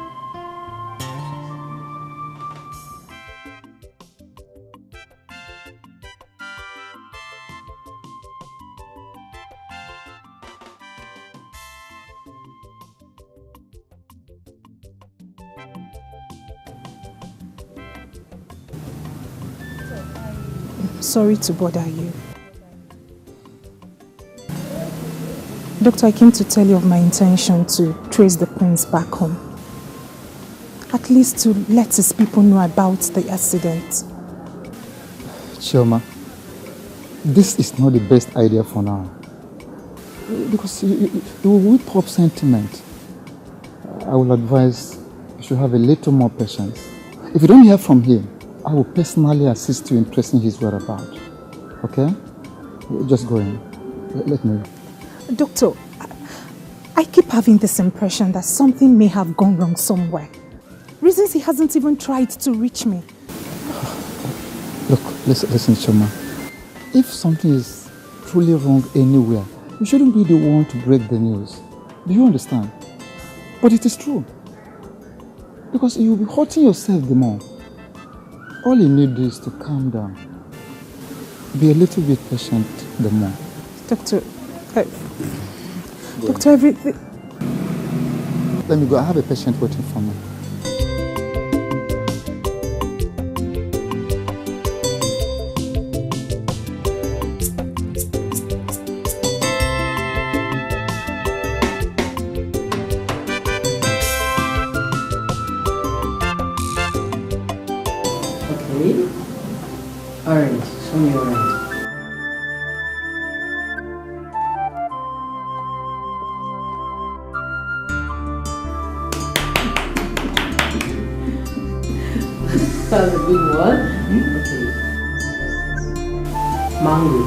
Speaker 6: Sorry to bother you. Doctor, I came to tell you of my intention to trace the prince back home. At least to let his people know about the accident.
Speaker 22: Chioma, this is not the best idea for now. Because you will whip up sentiment. I will advise you should have a little more patience. If you don't hear from him, I will personally assist you in tracing his whereabouts. Okay? Just go in. Let me.
Speaker 6: Doctor, I keep having this impression that something may have gone wrong somewhere. Reasons he hasn't even tried to reach me.
Speaker 22: Look, listen, Chioma. If something is truly wrong anywhere, you shouldn't be the one to break the news. Do you understand? But it is true. Because you'll be hurting yourself the more. All you need is to calm down. Be a little bit patient the more.
Speaker 6: Doctor, Doctor, everything...
Speaker 22: Let me go. I have a patient waiting for me.
Speaker 8: Alright, show me your hand. That's a good one. Okay. Mango.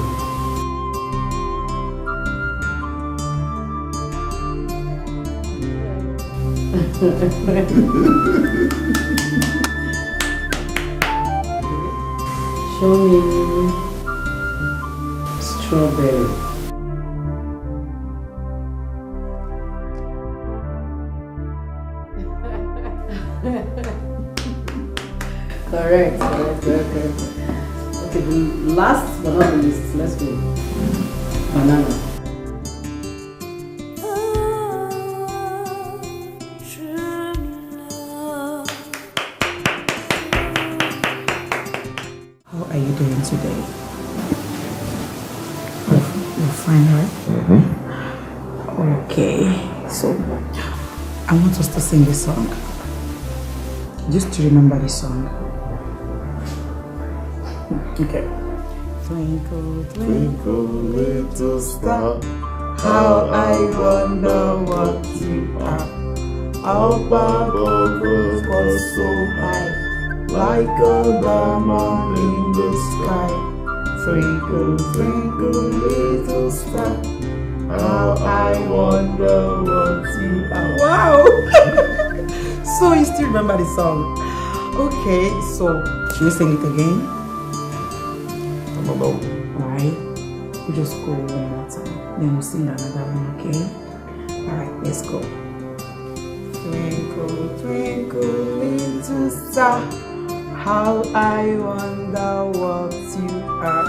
Speaker 8: Show me strawberry. Correct. Okay, the last but not the least, let's go. Banana.
Speaker 17: How are you doing today? You're fine, right? Okay, so I want us to sing a song. Just to remember the song. Okay. Twinkle, twinkle, little star, how I wonder what you are. Up above us was so high, like a diamond in the sky. Twinkle, twinkle, little star, how I wonder what you are. Wow! So you still remember the song? Okay, so should we sing it again? Alright, we'll just go one more time. Then we'll sing another one, okay? Alright, let's go.
Speaker 11: Twinkle, twinkle, little star, how I wonder what you are.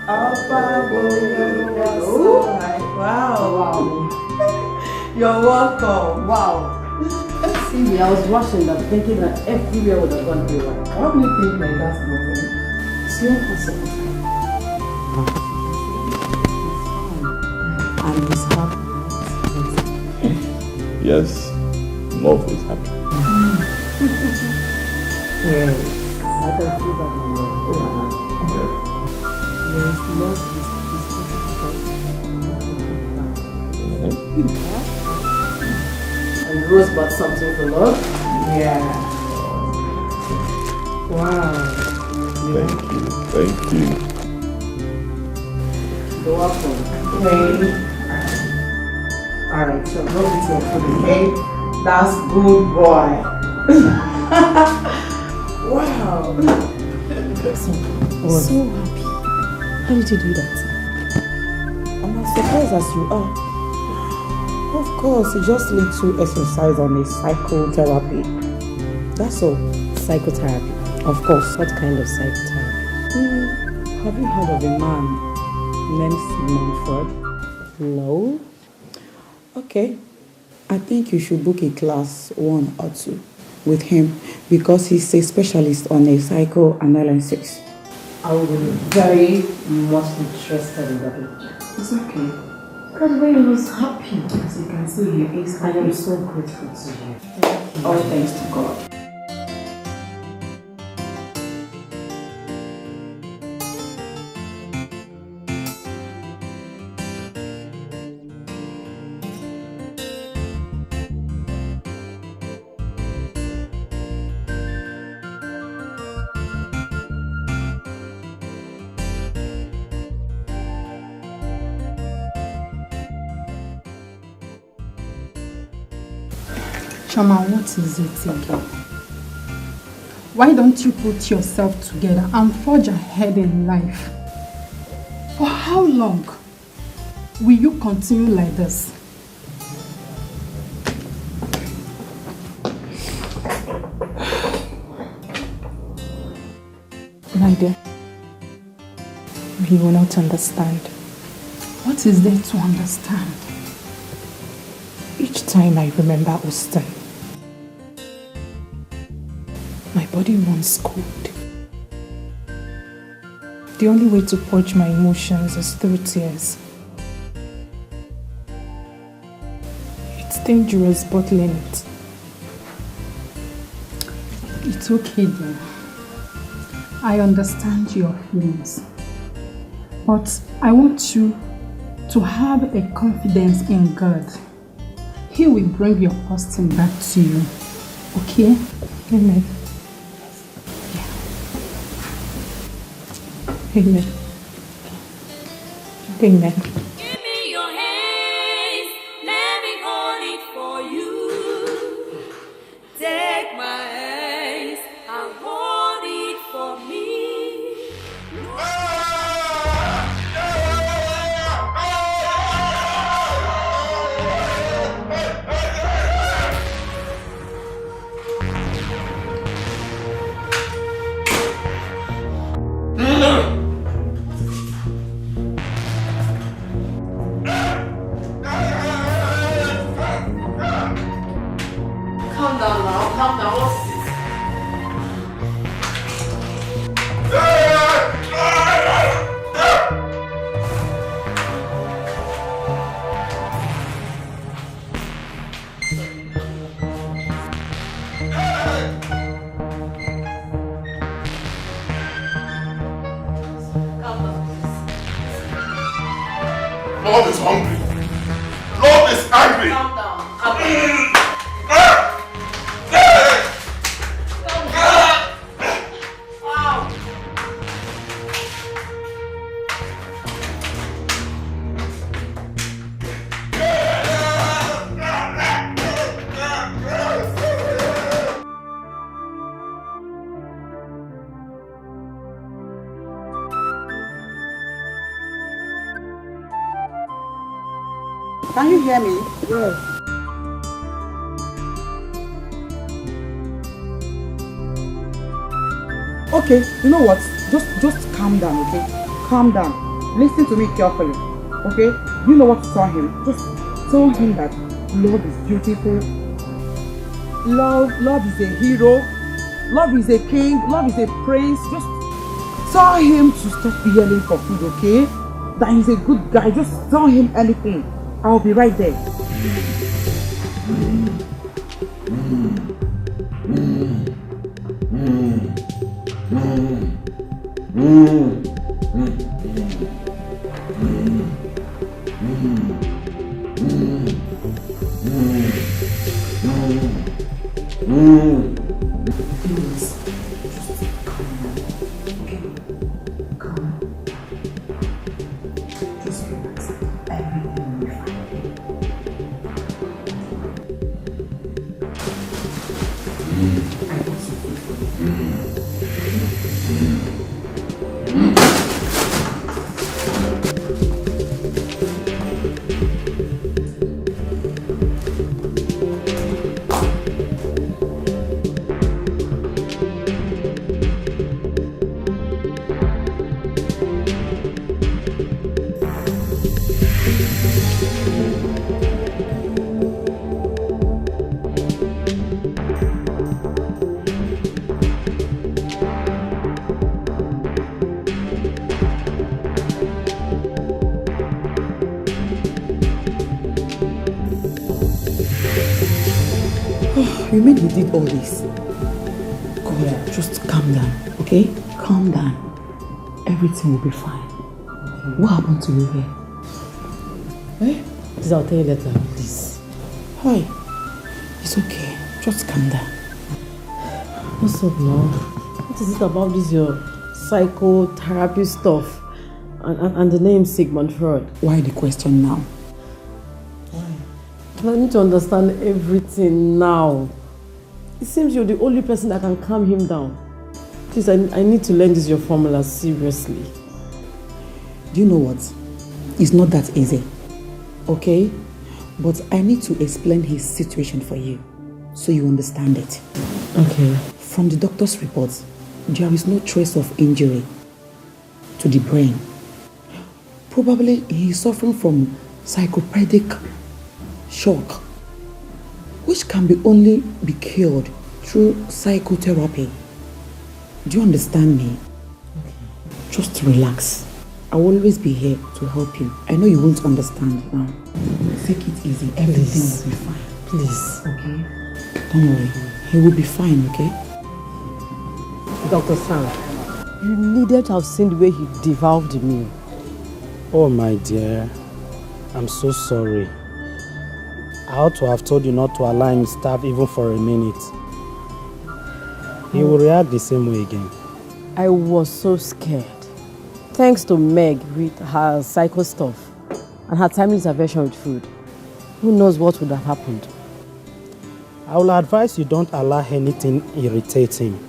Speaker 11: Up above the world so high. Wow. You're welcome. Wow.
Speaker 8: See me, I was rushing them, thinking that everywhere would have gone through one.
Speaker 11: What do you think like that's not for me?
Speaker 8: It's not possible. And he's happy.
Speaker 2: Yes, love is happy.
Speaker 8: Yes. I can feel that in your heart. Yes, love is and Rose bought something for love?
Speaker 11: Yeah. Wow.
Speaker 2: Thank you, thank you.
Speaker 8: You're welcome.
Speaker 11: Okay. Alright, so go with your food, okay? That's good boy. Wow.
Speaker 8: I'm so happy. How did you do that?
Speaker 17: I'm as surprised as you are. Of course, it's just little exercise on a psychotherapy. That's all.
Speaker 8: Psychotherapy?
Speaker 17: Of course.
Speaker 8: What kind of psychotherapy?
Speaker 17: Have you heard of a man named Philmond?
Speaker 8: No.
Speaker 17: Okay. I think you should book a class 1 or 2 with him because he's a specialist on a psychoanalysis.
Speaker 8: I will be very much interested in that.
Speaker 11: It's okay. Because when he was happy, as you can see, he is happy.
Speaker 8: I am so grateful to you.
Speaker 11: All thanks to God.
Speaker 15: Chama, what is it again? Why don't you put yourself together and forge ahead in life? For how long will you continue like this?
Speaker 19: My dear, you will not understand.
Speaker 15: What is there to understand?
Speaker 19: Each time I remember Austin, my body runs cold. The only way to purge my emotions is through tears. It's dangerous bottling it.
Speaker 15: It's okay then. I understand your feelings. But I want you to have a confidence in God. He will bring your Austin back to you. Okay?
Speaker 19: Amen. Amen. Amen.
Speaker 1: Give me your hands, let me hold it for you. Take my hands and hold it for me.
Speaker 11: Calm down now, calm down. What's it?
Speaker 9: Lord is hungry. Lord is angry.
Speaker 11: Calm down. Calm down. Wow.
Speaker 17: Can you hear me?
Speaker 11: Yes.
Speaker 17: Okay, you know what? Just calm down, okay? Calm down. Listen to me carefully, okay? You know what to tell him. Just tell him that love is beautiful. Love is a hero. Love is a king. Love is a prince. Just tell him to stop yelling for food, okay? That he's a good guy. Just tell him anything. I'll be right there. You mean he did all this? God, just calm down, okay? Calm down. Everything will be fine. Okay. What happened to you here? Eh?
Speaker 8: Please, I'll tell you later, please.
Speaker 17: Hi. It's okay. Just calm down.
Speaker 8: What's up now? What is it about this your psychotherapy stuff? And the name Sigmund Freud?
Speaker 17: Why the question now?
Speaker 8: I need to understand everything now. It seems you're the only person that can calm him down. Please, I need to learn this your formula seriously.
Speaker 17: Do you know what? It's not that easy. Okay? But I need to explain his situation for you so you understand it.
Speaker 8: Okay.
Speaker 17: From the doctor's reports, there is no trace of injury to the brain. Probably he is suffering from psychopathic shock, which can only be cured through psychotherapy. Do you understand me? Okay. Just relax. I will always be here to help you. I know you won't understand now. Take it easy. Everything will be fine.
Speaker 8: Please.
Speaker 17: Okay? Don't worry. He will be fine, okay?
Speaker 8: Dr. Sam, you needed to have seen the way he devoured the meal.
Speaker 13: Oh my dear, I'm so sorry. I ought to have told you not to allow him starve even for a minute. He will react the same way again.
Speaker 8: I was so scared. Thanks to Meg with her psycho stuff and her timely intervention with food. Who knows what would have happened?
Speaker 13: I will advise you don't allow anything irritate him.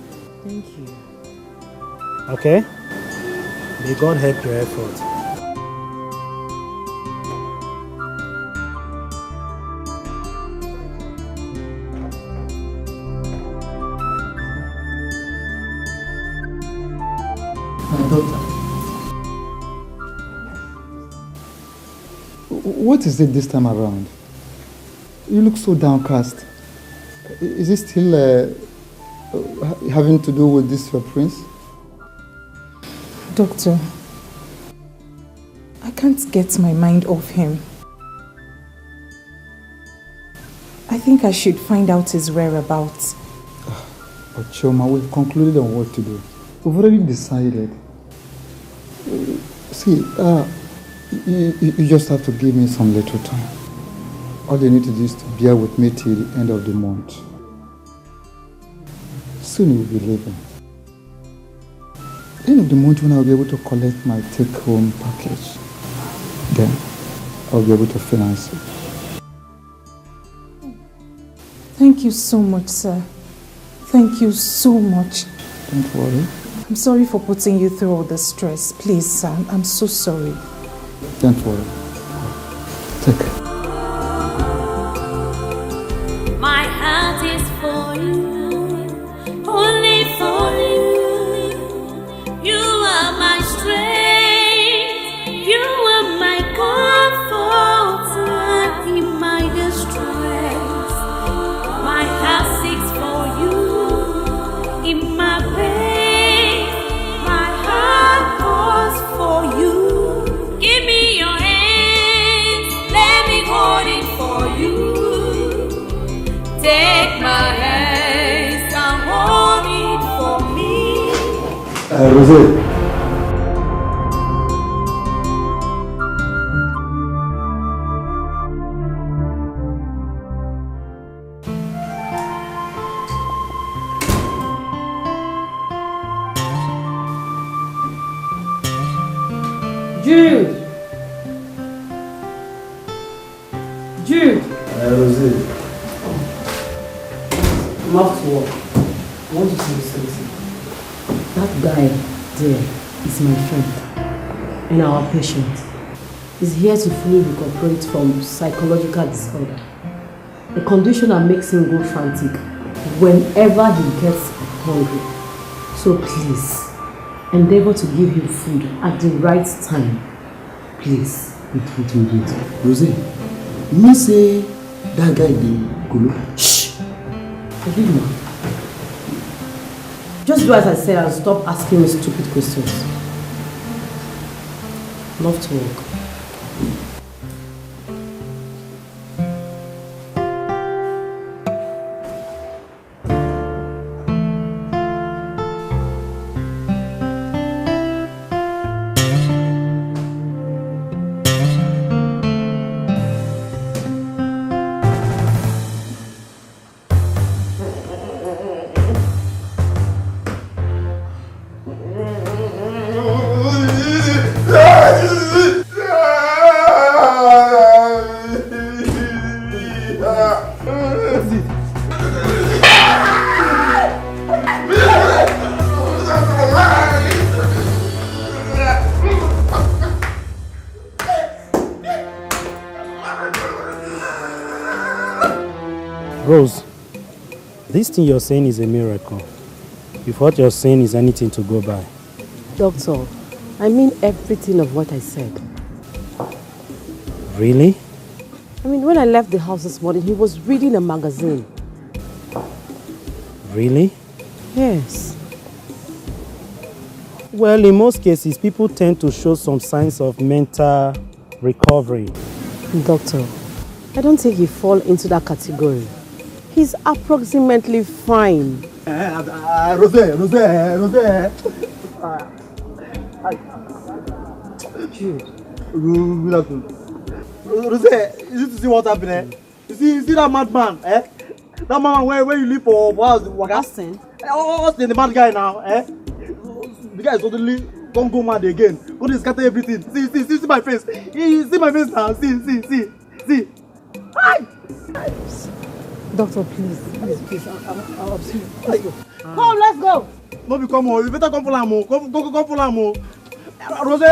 Speaker 8: Thank you.
Speaker 13: Okay? May God help your effort.
Speaker 22: What is it this time around? You look so downcast. Is it still having to do with this your prince?
Speaker 19: Doctor, I can't get my mind off him. I think I should find out his whereabouts.
Speaker 22: But Choma, we've concluded on what to do. We've already decided. See, you just have to give me some little time. All you need to do is to bear with me till the end of the month. Soon you'll be leaving. At the end of the month, when I'll be able to collect my take-home package, then I'll be able to finance it.
Speaker 19: Thank you so much, sir. Thank you so much.
Speaker 22: Don't worry.
Speaker 19: I'm sorry for putting you through all the stress. Please, sir, I'm so sorry.
Speaker 22: Don't worry. Take care.
Speaker 1: My heart is for you, only for you.
Speaker 14: Rosé.
Speaker 8: Jude! Jude!
Speaker 14: Rosé.
Speaker 8: I'm off to work. I want to tell you something. That guy there is my friend and our patient. He's here to fully recuperate from psychological disorder. A condition that makes him go frantic whenever he gets hungry. So please, endeavor to give him food at the right time. Please.
Speaker 14: Wait. Rosé, you say that guy the Kolo?
Speaker 8: Shh! Forgive me. Just do as I said and stop asking me stupid questions. Love to work.
Speaker 13: Rose, this thing you're saying is a miracle. If what you're saying is anything to go by.
Speaker 8: Doctor, I mean everything of what I said.
Speaker 13: Really?
Speaker 8: I mean, when I left the house this morning, he was reading a magazine.
Speaker 13: Really?
Speaker 8: Yes.
Speaker 13: Well, in most cases, people tend to show some signs of mental recovery.
Speaker 8: Doctor, I don't think he falls into that category. He's approximately fine.
Speaker 14: Rosé.
Speaker 8: Jude.
Speaker 14: Rosé, you need to see what happened, You see that madman, That man where you live for
Speaker 8: Austin?
Speaker 14: Austin, the mad guy now, The guy is totally go mad again. Go to scatter everything. See my face. See my face now. See. Hi!
Speaker 8: Doctor, please. I'll see you. Let's go.
Speaker 14: Come, let's go. No, be come on. You better come for Lamo. Come for Lamo. Rosé.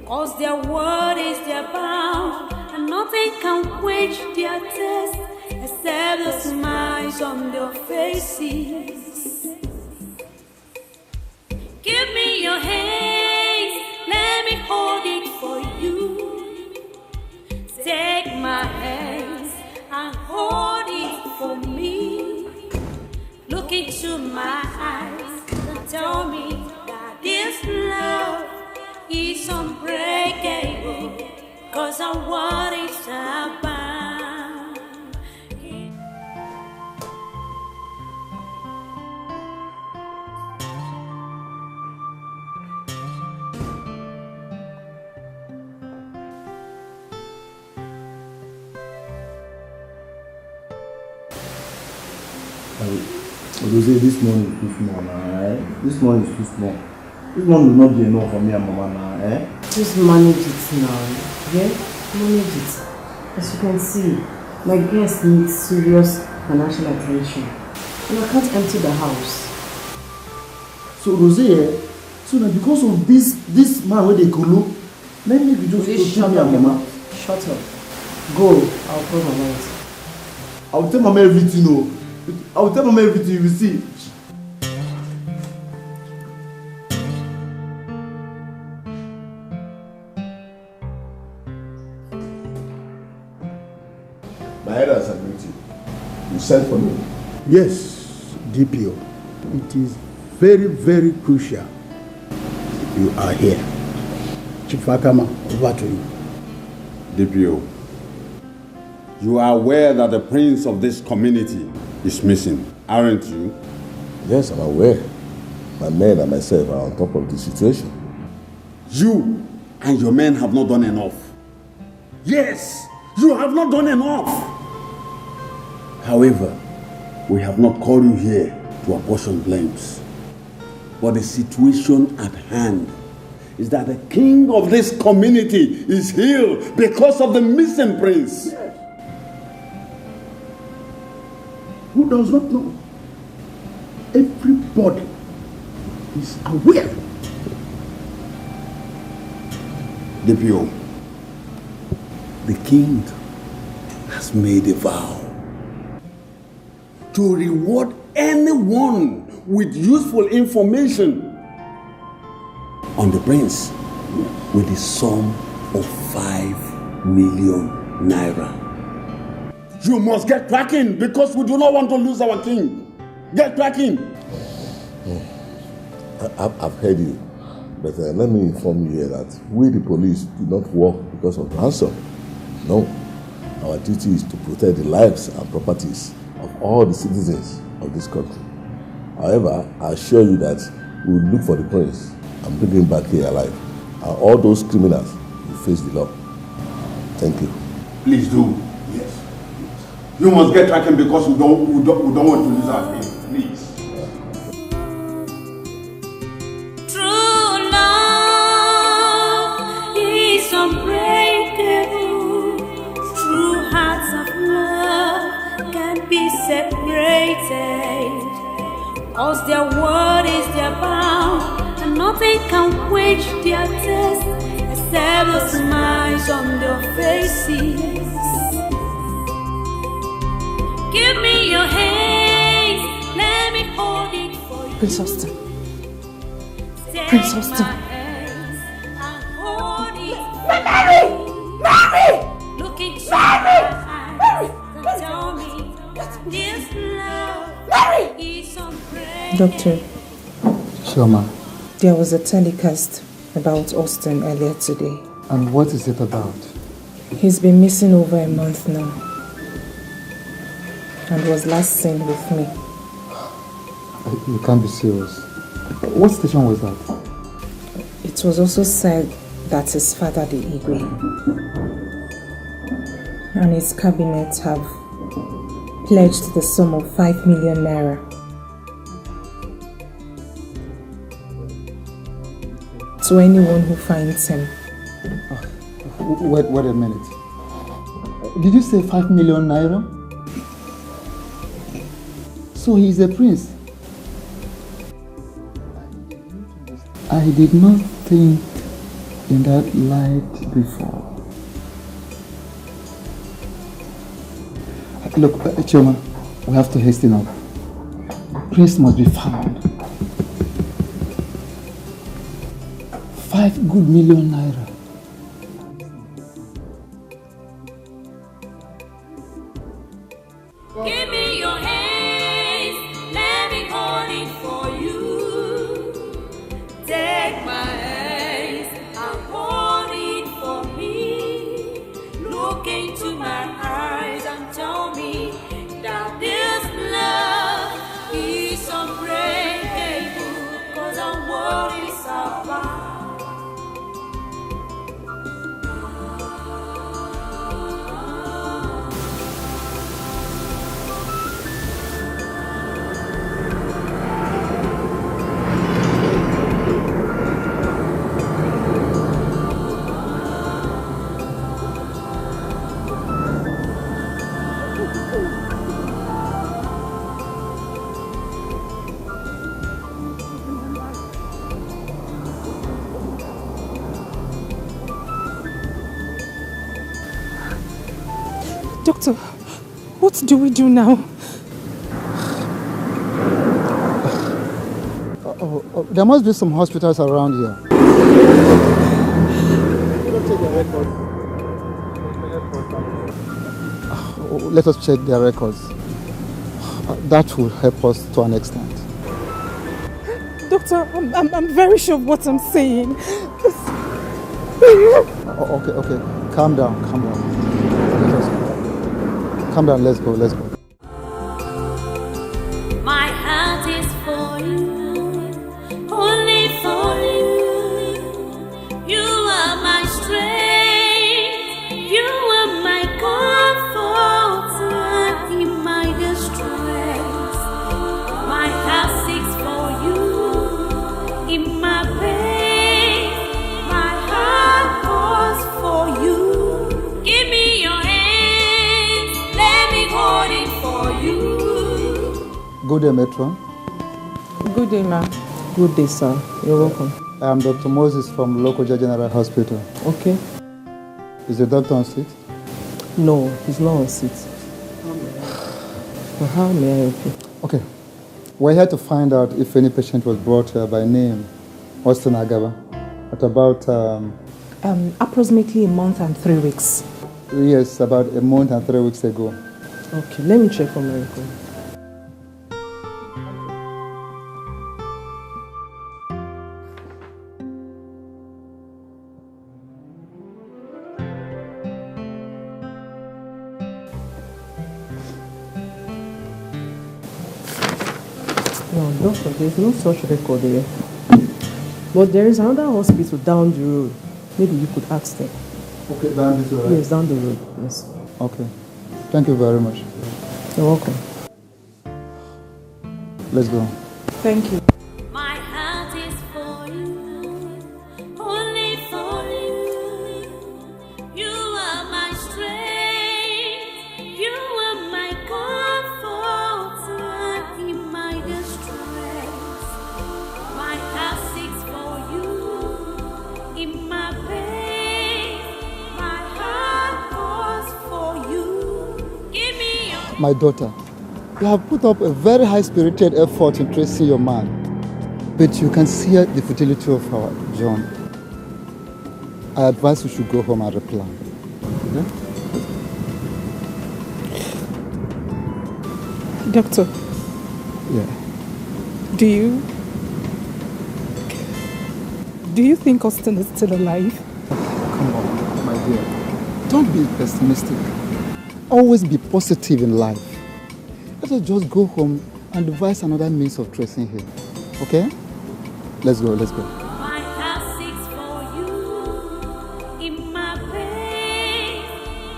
Speaker 1: Cause their word is their bound, and nothing can quench their thirst except the smiles on their faces. Give me your hands, let me hold it for you. Take my hands and hold it for me. Look into my eyes and tell me that this love is unbreakable, cause I want it abound.
Speaker 14: Rosé, this morning is too small now, This morning is too small. This one will not be enough for me and Mama now,
Speaker 8: Just manage it now, yeah? Manage it. As you can see, my guest needs serious financial attention. And I can't empty the house.
Speaker 14: So Rosé, so now because of this man where they go look, let me just
Speaker 8: shut up, Mama. Shut up. Go. I'll call my mom.
Speaker 14: I'll tell Mama everything, I will tell Mama everything, you will see.
Speaker 9: My head has agreed to you. You sent for me.
Speaker 4: Yes, DPO. It is very, very crucial you are here. Chief Akama, over to you.
Speaker 16: DPO, you are aware that the prince of this community is missing, aren't you?
Speaker 9: Yes, I'm aware. My men and myself are on top of the situation.
Speaker 16: You and your men have not done enough. Yes, you have not done enough. However, we have not called you here to apportion blames. But the situation at hand is that the king of this community is healed because of the missing prince.
Speaker 4: Yes. Who does not know? Everybody is aware.
Speaker 16: DPO, the king has made a vow to reward anyone with useful information on the prince with the sum of 5 million naira. You must get cracking because we do not want to lose our king. Get cracking.
Speaker 9: I've heard you, but let me inform you here that we, the police, do not work because of ransom. No, our duty is to protect the lives and properties of all the citizens of this country. However, I assure you that we will look for the prince and bring him back here alive. And all those criminals will face the law. Thank you.
Speaker 16: Please do. Yes. You must get tracking because we don't want to lose our king. Please.
Speaker 1: True love is unbreakable. True hearts of love can't be separated. Cause their word is their bound, and nothing can quench their thirst except the smiles on their faces. Give me your hands, let me hold it for you.
Speaker 19: Prince Austin.
Speaker 1: Take
Speaker 19: Prince Austin.
Speaker 1: my hands and hold it.
Speaker 11: Mary! Mary!
Speaker 1: Look into
Speaker 11: Mary!
Speaker 1: my eyes and tell me this love is unbreakable.
Speaker 23: Doctor,
Speaker 22: Sure, ma.
Speaker 23: there was a telecast about Austin earlier today.
Speaker 22: And what is it about?
Speaker 23: He's been missing over a month now and was last seen with me.
Speaker 22: You can't be serious. What station was that?
Speaker 23: It was also said that his father, the Igwe, and his cabinet have pledged the sum of 5 million naira to anyone who finds him.
Speaker 22: Wait a minute. Did you say 5 million naira? So he's a prince. I did not think in that light before. Look, Chioma, we have to hasten up. Prince must be found. 5 good million naira.
Speaker 1: Give me your hands, let me hold it for you. Take my hands and hold it for me. Look into my eyes and tell me that this love is unbreakable. Cause I'm worried about.
Speaker 19: Doctor, what do we do now?
Speaker 22: There must be some hospitals around here. let us check their records. That will help us to an extent.
Speaker 19: Doctor, I'm very sure of what I'm saying.
Speaker 22: Okay. Calm down. Calm down, let's go.
Speaker 1: My heart is for you, only for you. You are my strength, you are my comfort in my distress. My heart seeks for you in my pain. My heart calls for you. Give me your hands, let me hold it for you.
Speaker 22: Good day, Metron.
Speaker 8: Good day, ma'am. Good day, sir. You're welcome.
Speaker 22: I am Dr. Moses from Lokoja General Hospital.
Speaker 8: Okay.
Speaker 22: Is the doctor on seat?
Speaker 8: No, he's not on seat. How may I help you?
Speaker 22: Okay. We're here to find out if any patient was brought here by name Austin Agaba at about...
Speaker 8: approximately a month and 3 weeks.
Speaker 22: Yes, about a month and 3 weeks ago.
Speaker 8: Okay, let me check for my record. No, doctor, there's no such record here. But there is another hospital down the road. Maybe you could ask them.
Speaker 22: Okay, down this road?
Speaker 8: Yes, down the road, yes.
Speaker 22: Okay. Thank you very much.
Speaker 8: You're welcome.
Speaker 22: Let's go.
Speaker 8: Thank you.
Speaker 1: My heart is for you, only for you. You are my strength, you are my comfort in my distress. My heart seeks for you in my pain. My heart calls for you. Give me your
Speaker 22: My daughter, you have put up a very high-spirited effort in tracing your man, but you can see the futility of our John. I advise you should go home and replan. Okay?
Speaker 19: Doctor.
Speaker 22: Yeah.
Speaker 19: Do you think Austin is still alive?
Speaker 22: Come on, my dear. Don't be pessimistic. Always be positive in life. Let us just go home and devise another means of tracing him. Okay? Let's go.
Speaker 1: My heart seeks for you in my pain.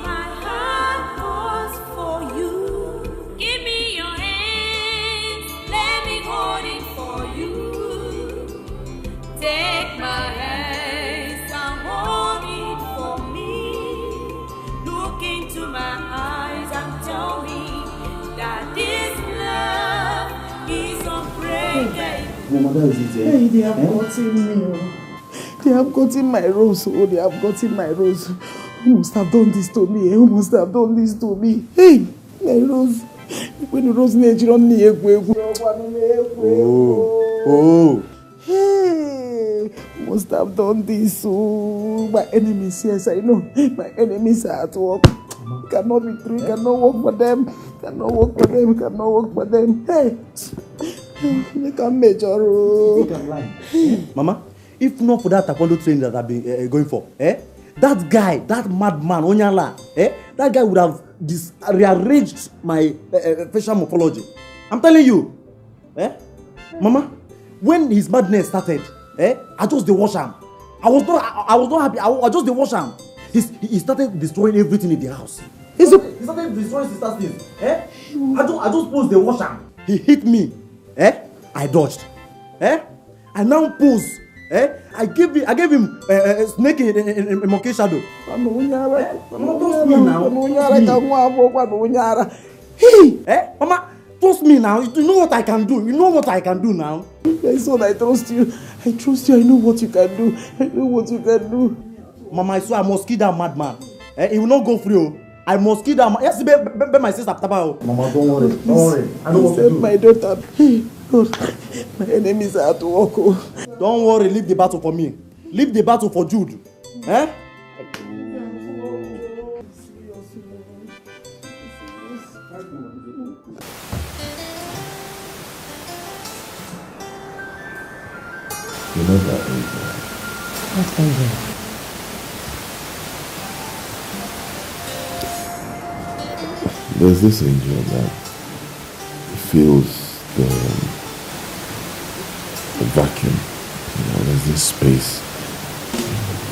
Speaker 1: My heart calls for you. Give me your hands, let me hold it for you. Take my hands and hold it for me. Look into my eyes and tell me that this love is unbreakable.
Speaker 11: Hey, they have gotten me. They have gotten my rose. Oh, they have gotten my rose. Who must have done this to me? Who must have done this to me? Hey, my rose. When the rose Nigerian
Speaker 14: Oh.
Speaker 11: Hey, who must have done this? Oh, my enemies, yes, I know. My enemies are at work. Cannot be true, cannot work for them. Cannot work for them. Hey. You can measure.
Speaker 14: You can lie. Mama, if not for that taekwondo training that I've been going for, that guy, that madman, Onyala, that guy would have rearranged my facial morphology. I'm telling you. Mama, when his madness started, I just dey wash him. I was not happy. I just dey wash him. He started destroying everything in the house. He started destroying sister things. I just posed the wash him. He hit me. I dodged. I now pose. I gave him a snake in monkey shadow. Hey, Mama, trust me now. You know what I can do. You know what I can do now.
Speaker 11: My son, I trust you. I trust you. I know what you can do.
Speaker 14: Mama, I swear I must kill that madman. He will not go free. I must kill that man. Yes, be my sister.
Speaker 22: Mama, don't worry. I know what to do.
Speaker 11: My daughter. Lord, my enemies are at work.
Speaker 14: Don't worry, leave the battle for me. Leave the battle for Jude.
Speaker 2: You know that angel?
Speaker 8: What angel?
Speaker 2: There's this angel that feels the vacuum. You know, there's this space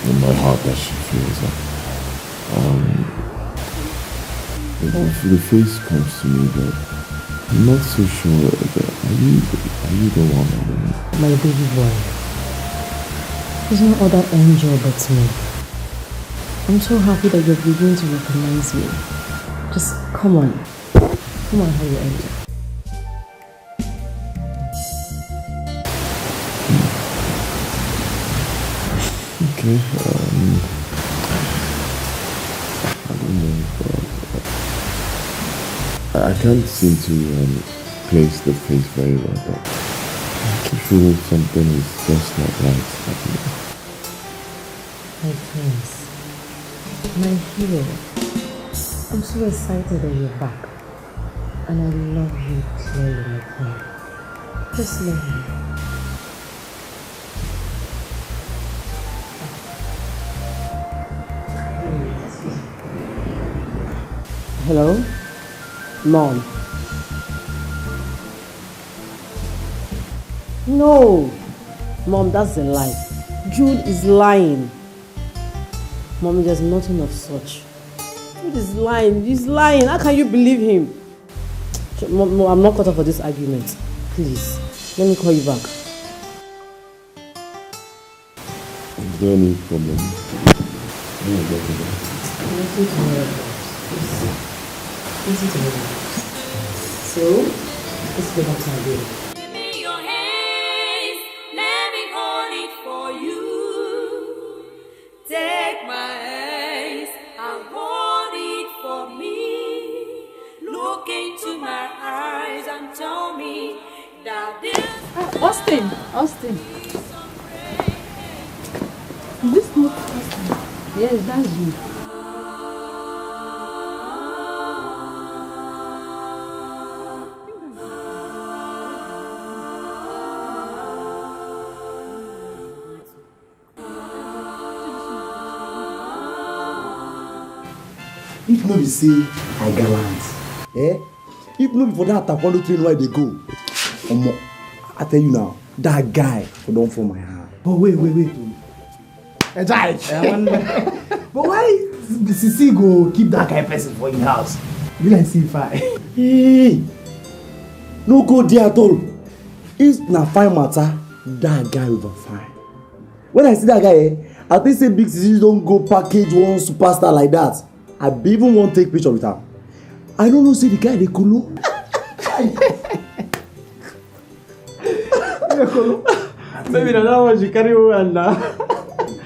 Speaker 2: in my heart that she feels. The face comes to me, but I'm not so sure. Are you the one?
Speaker 8: My baby boy. There's no other angel but me. I'm so happy that you're beginning to recognize me. Just come on. Come on, hold your angel.
Speaker 2: Okay, I don't know, but I can't seem to place the face very well, but I feel something is just not right happening.
Speaker 8: My prince, my hero, I'm so excited that you're back, and I love you clearly, my queen. Just love me. Hello? Mom? No! Mom, that's a lie. Jude is lying. Mommy, there's nothing of such. Jude is lying. He's lying. How can you believe him? Mom, I'm not caught up for this argument. Please, let me call you back.
Speaker 2: Is there any problem?
Speaker 8: Listen to me. So, let's go back to my day.
Speaker 1: Give me your hands, let me hold it for you. Take my hands and hold it for me. Look into my eyes and tell me that this
Speaker 15: Austin. Is this not Austin?
Speaker 8: Yes, that's you.
Speaker 14: If no be say I gallant, if no be for that taekwondo train where they go, I tell you now, that guy for don't fall my hand.
Speaker 12: But wait. Edochie. But why the CC go keep that kind of person for your house? Will I see fine?
Speaker 14: Hey, no go there at all. It's na fine matter, that guy over fine. When I see that guy, I think say big CC don't go package one superstar like that. I even won't take picture with her. I don't know, say the guy they cool.
Speaker 12: Maybe that one you carry over now.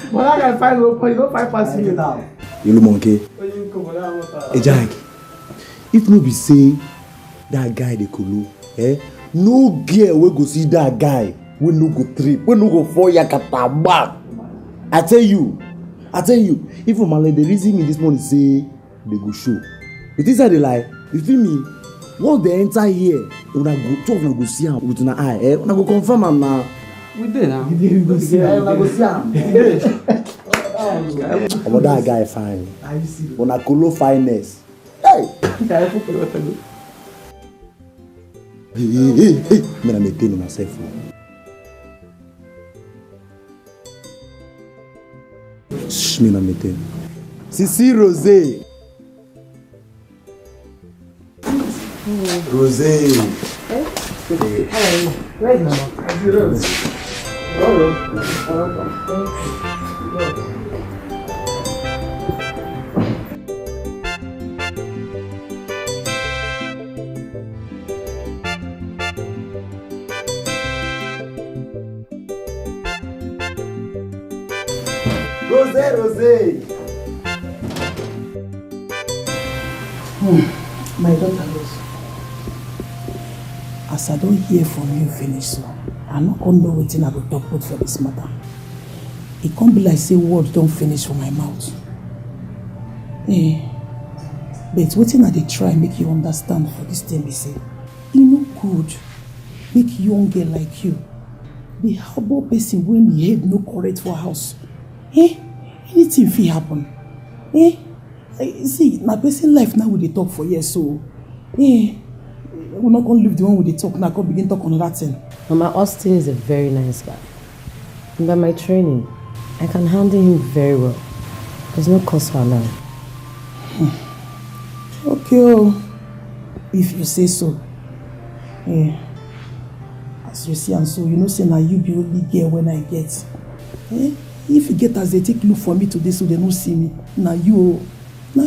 Speaker 12: But I can find no point, don't find past you now.
Speaker 14: You know monkey. Edochie, if no be say that guy they cool, no girl will go see that guy. We no go trip, we no go fall yakata back. I tell you, if a man like the reason me this morning say they go show. You think they lie? You feel me? Once they enter here, una go two of them go see am with una eye. Una go confirm am now.
Speaker 12: We did now. We go see am. Una go see am.
Speaker 14: About that guy fine. Una kolo fineness. Hey. Hey. Me na maintain myself. Shh, me na maintain. Sisi Rosé. Rosé.
Speaker 12: Hey, where's Mama?
Speaker 14: Rosé.
Speaker 11: My daughter Rose, as I don't hear from you finish so, I no come know wetin I go talk about for this matter. It can't be like say words don't finish for my mouth. But wetin I dey try make you understand for this thing be say, e no good make young girl like you dey harbor person when e head no correct for house. Anything fit happen. See, na person life now we dey talk for here, so we not gonna leave the one we dey talk now, come begin talk on that thing.
Speaker 8: Mama, Austin is a very nice guy. And by my training, I can handle him very well. There's no cause for alarm.
Speaker 11: Okay, if you say so. As you see, and so you know, say now you be only girl when I get. If you get as they take look for me today, so they don't see me. Now you. Why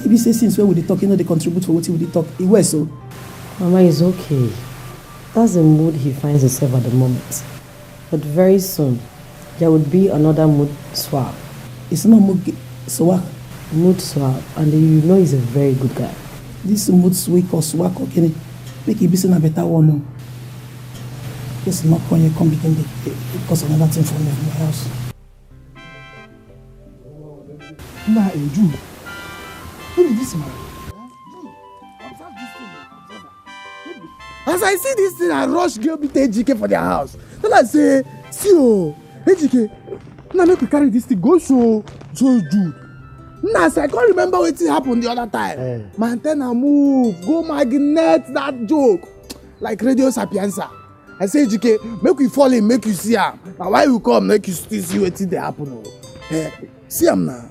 Speaker 11: you be say since when we dey talk, you know they contribute for what we dey talk? It was so.
Speaker 8: Mama is okay. That's the mood he finds himself at the moment. But very soon, there would be another mood swap.
Speaker 11: It's not mood swap.
Speaker 8: Mood swap, and you know he's a very good guy.
Speaker 11: This mood swap or swap, okay? Make it be a better one. No? Just not when you come begin to cause another thing for me in my house.
Speaker 9: Nah, Jude. Who is this man? As I see this thing, I rush girl meet Edochie for their house. Then I say, see Edochie, now make we carry this thing go show Jude. Now I can't remember what happened the other time. My antenna move, go magnet that joke. Like Radio Sapienza. I say, Edochie, make we fall in, make you see him. Now why you come, make you still see what they happen. See him now.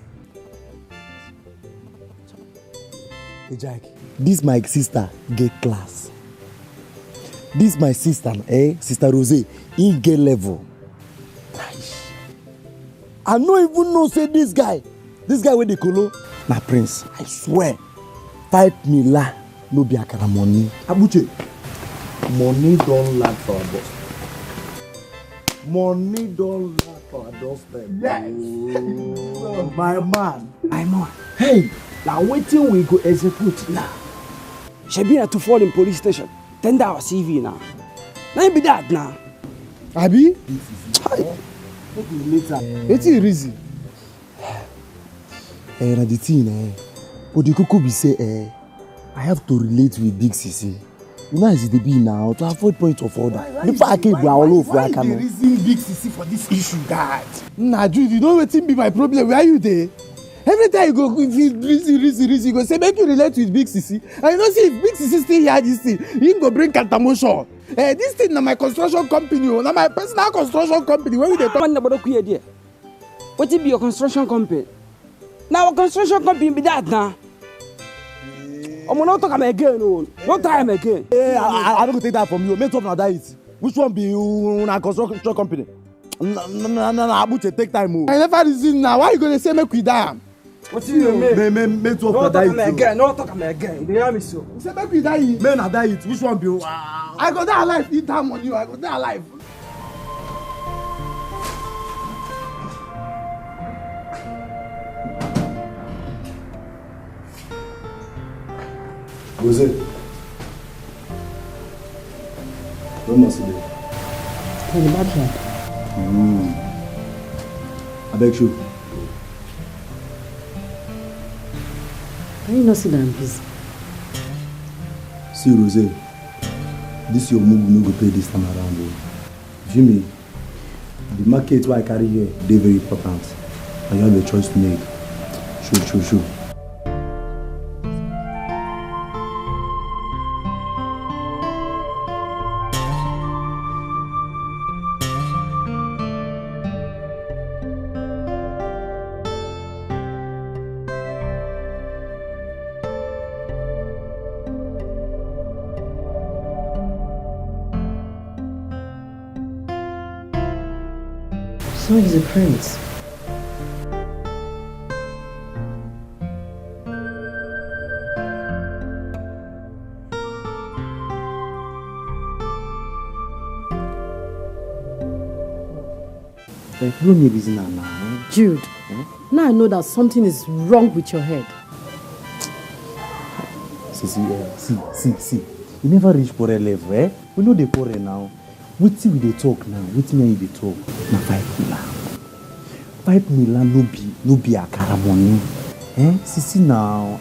Speaker 14: Hey Jack, this my sister get class. This my sister, Sister Rose, in get level. I no even know say this guy wey dey kolo na prince. I swear, 5 million no be akara money.
Speaker 4: Abuche, money don't lack for our boss. Money don't lack for our doorstep.
Speaker 9: Yes.
Speaker 4: Oh, my man. Hey, now waiting we go execute now.
Speaker 12: Shebi na to fall in police station. Tender our CV now. Now be that now.
Speaker 9: Abi?
Speaker 4: Later.
Speaker 9: Wetin reason?
Speaker 14: Na the thing, but the koko be say, I have to relate with Big Sisi. You know as it be now to avoid point of order. Before I can go all over,
Speaker 9: why you reason Big Sisi for this issue, guy? Nah, Jude, you know wetin be my problem? Where are you there? Every time you go, if you reason, you go say make you relate with Big Sisi. And you know, see if Big Sisi still hear this thing, he go bring countermotion. This thing na my construction company, na my personal construction company. Where we dey talk?
Speaker 12: What be your construction company? Now our construction company be that now. I'm not talking again, no time again.
Speaker 14: I don't take that from you. Make up now that is. Which one be una construction company? No, Abuche, take time.
Speaker 9: I never reason now. Why you gonna say make we die?
Speaker 12: What do you mean?
Speaker 14: Make up now that is.
Speaker 12: No talk again. You hear me so?
Speaker 9: You say make we die.
Speaker 14: Men na die it. Which one be?
Speaker 9: I go die alive. Eat that money. I go die alive.
Speaker 4: Rose, where must you be?
Speaker 8: In the backyard.
Speaker 4: I beg you.
Speaker 8: Can you not sit down, please?
Speaker 4: See, Rose, this your move no go pay this time around. Jimmy, the market where I carry here, they very important. And you have a choice to make. Sure.
Speaker 8: So he's a prince.
Speaker 14: You don't need reason now.
Speaker 8: Jude, now I know that something is wrong with your head.
Speaker 14: See. You never reach quarrel level, We know the quarrel now. wetin we dey talk now, wetin me and you dey talk na 5 million. 5 million no be akara money. See now,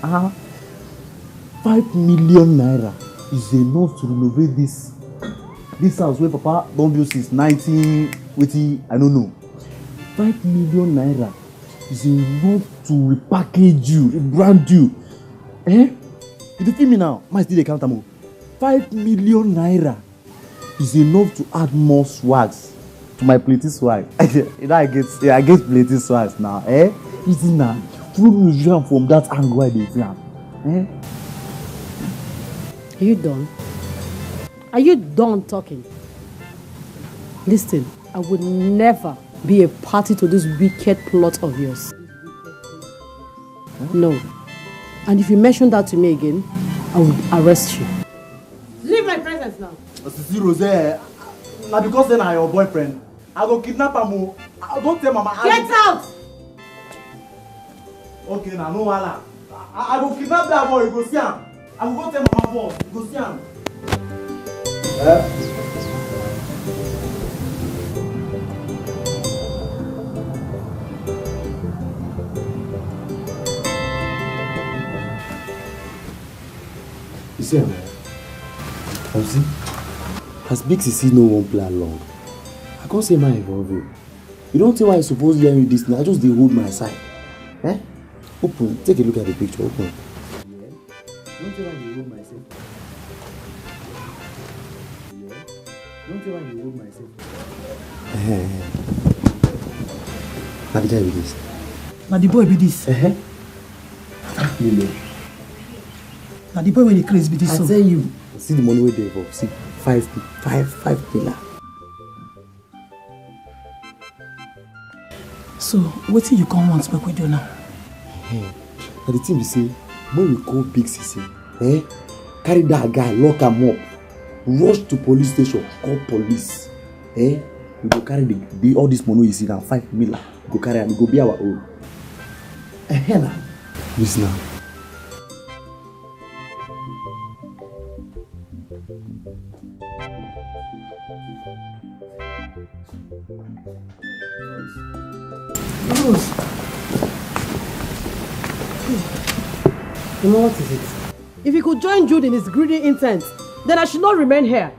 Speaker 14: 5 million naira is enough to renovate this house where Papa don build since 19 wetin I don't know. 5 million naira is enough to repackage you, rebrand you. You feel me now? My still dey count am. 5 million naira is enough to add more swags to my plenty swag. You know I get plenty swags now. Easy now. Through museum from that angle I dey see am.
Speaker 8: Are you done? Are you done talking? Listen, I would never be a party to this wicked plot of yours. No. And if you mention that to me again, I will arrest you. Leave my presence now.
Speaker 14: Sisi Rose, now because then I your boyfriend, I go kidnap him. Don't tell Mama.
Speaker 8: Get out!
Speaker 14: Okay, now no wahala. I go kidnap that boy. You go see him. I will go tell Mama boss. You go see him.
Speaker 10: You see, see, as Big Sisi no one play along, I can't say my involve you. You don't think why I suppose hear you this now. I just dey hold my side. Open, take a look at the picture. Open. Yeah. Don't think why you hold myself. Yeah. Don't think why you hold myself. Now the guy with this.
Speaker 11: Now the boy with this.
Speaker 10: 5 million.
Speaker 11: Now the boy when he crazy with this.
Speaker 10: I tell you. See the money where they for. See 5 million.
Speaker 11: So what do you come want make we do now?
Speaker 10: Now the thing we say, when we call Big Sisi, carry that guy, lock him up, rush to police station, call police. We go carry all this money you see now, 5 million. We go carry and it go be our own. Now. Listen now.
Speaker 8: Rose. You know what is it? If he could join Jude in his greedy intent, then I should not remain here.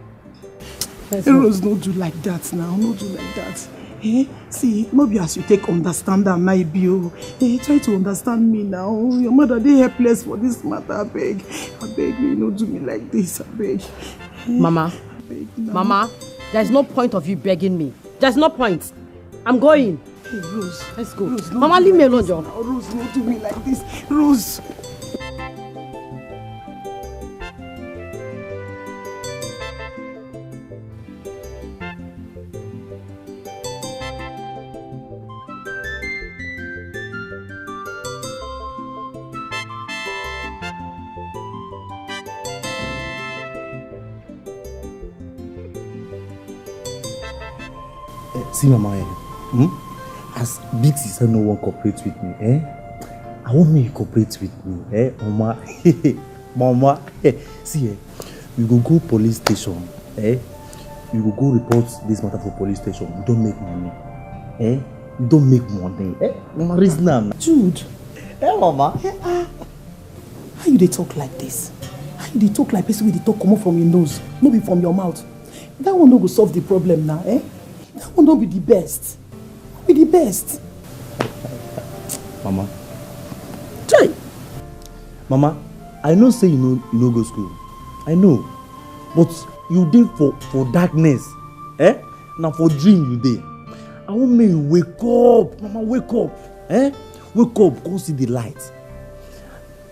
Speaker 11: Rose, no do like that now. No do like that. See, maybe as you take understand that now you try to understand me now. Your mother they helpless for this matter. I beg you, no do me like this. I beg.
Speaker 8: Mama, Mama, there's no point of you begging me. There's no point. I'm going.
Speaker 11: Hey, Rose.
Speaker 8: Let's go.
Speaker 11: Rose,
Speaker 8: Mama, leave me alone, John.
Speaker 11: Rose, no do me like this. Rose.
Speaker 14: See Mama, as Big Sister no one cooperate with me, I want me to cooperate with me, Mama. Mama, see, we go police station, we will go report this matter for police station. We don't make money, we don't make money, Mama, reason now.
Speaker 11: Jude,
Speaker 14: Mama,
Speaker 11: how you dey talk like this? How you dey talk like person wey dey talk come from your nose, no be from your mouth? That one no go solve the problem now, That one don't be the best. Be the best.
Speaker 14: Mama. Try. Mama, I know say you know go school. I know. But you dey for darkness. Now for dream you dey. I want me wake up. Mama, wake up. Wake up, go see the light.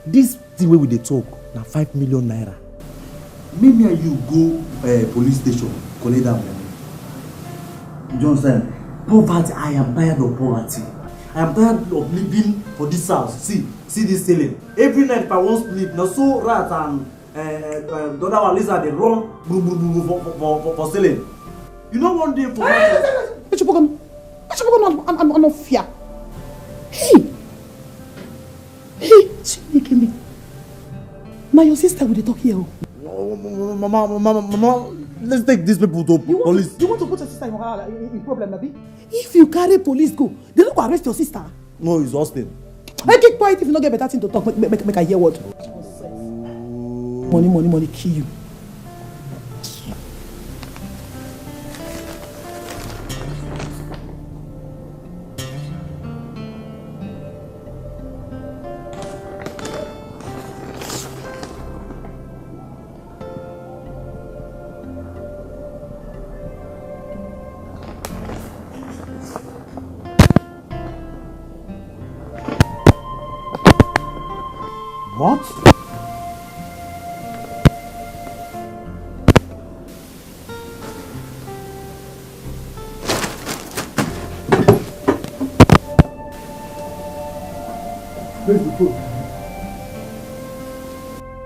Speaker 14: This thing where we dey talk, now 5 million naira. Maybe you go police station, collect that money. You understand? Poverty, I am tired of poverty. I am tired of living for this house. See this ceiling. Every night if I want sleep, now so rat and the other one lizard they run for ceiling. You know one day for
Speaker 11: I'm not fear. Hey, now your sister will talk here.
Speaker 14: Mama, Let's take these people to police.
Speaker 11: You want to put your sister in problem, Abi? If you carry police go, they don't go arrest your sister.
Speaker 14: No, it's Austin.
Speaker 11: I keep quiet if you not get better thing to talk. Make I hear what. Money, kill you.
Speaker 14: What?
Speaker 11: Where's the phone?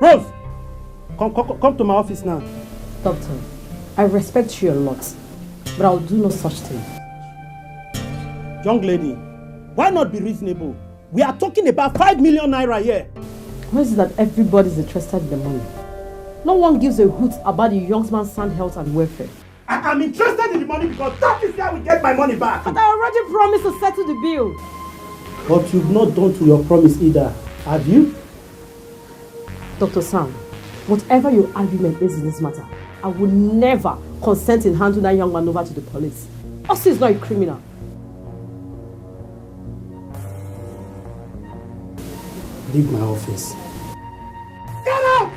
Speaker 13: Rose! Come to my office now.
Speaker 8: Doctor, I respect you a lot, but I'll do no such thing.
Speaker 13: Young lady, why not be reasonable? We are talking about 5 million naira here.
Speaker 8: Why is it that everybody's interested in the money? No one gives a hoot about the young man's sound health and welfare.
Speaker 13: I'm interested in the money because that is how we get my money back.
Speaker 8: But I already promised to settle the bill.
Speaker 13: But you've not done to your promise either, have you?
Speaker 8: Dr. Sam, whatever your argument is in this matter, I will never consent in handing that young man over to the police. Austin is not a criminal.
Speaker 13: Leave my office.
Speaker 11: Get out!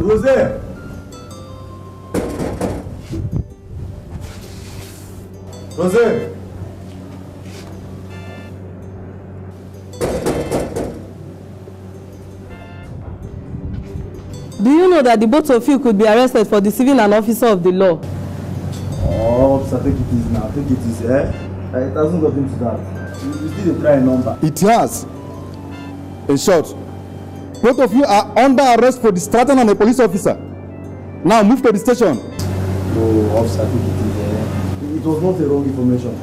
Speaker 14: Rose! Rose!
Speaker 5: Do you know that the both of you could be arrested for deceiving an officer of the law?
Speaker 14: Oh, officer, take it easy now. Take it easy, It hasn't got into that. You did a try number.
Speaker 4: It has. In short, both of you are under arrest for distracting a police officer. Now move to the station.
Speaker 14: No, officer, take it easy. It was not a wrong information,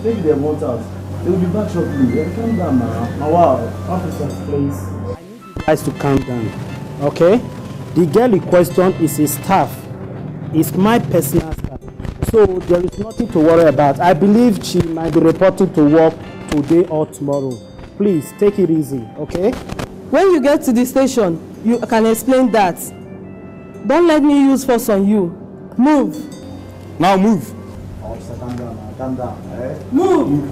Speaker 14: Maybe they want us. They will be back shortly. Calm down now. Wow.
Speaker 13: Officer, please. I need you guys to calm down, okay? The girl in question is a staff. It's my personal staff. So there is nothing to worry about. I believe she might be reporting to work today or tomorrow. Please, take it easy, okay?
Speaker 5: When you get to the station, you can explain that. Don't let me use force on you. Move.
Speaker 4: Now move.
Speaker 14: Officer, calm down now. Calm down,
Speaker 5: Move.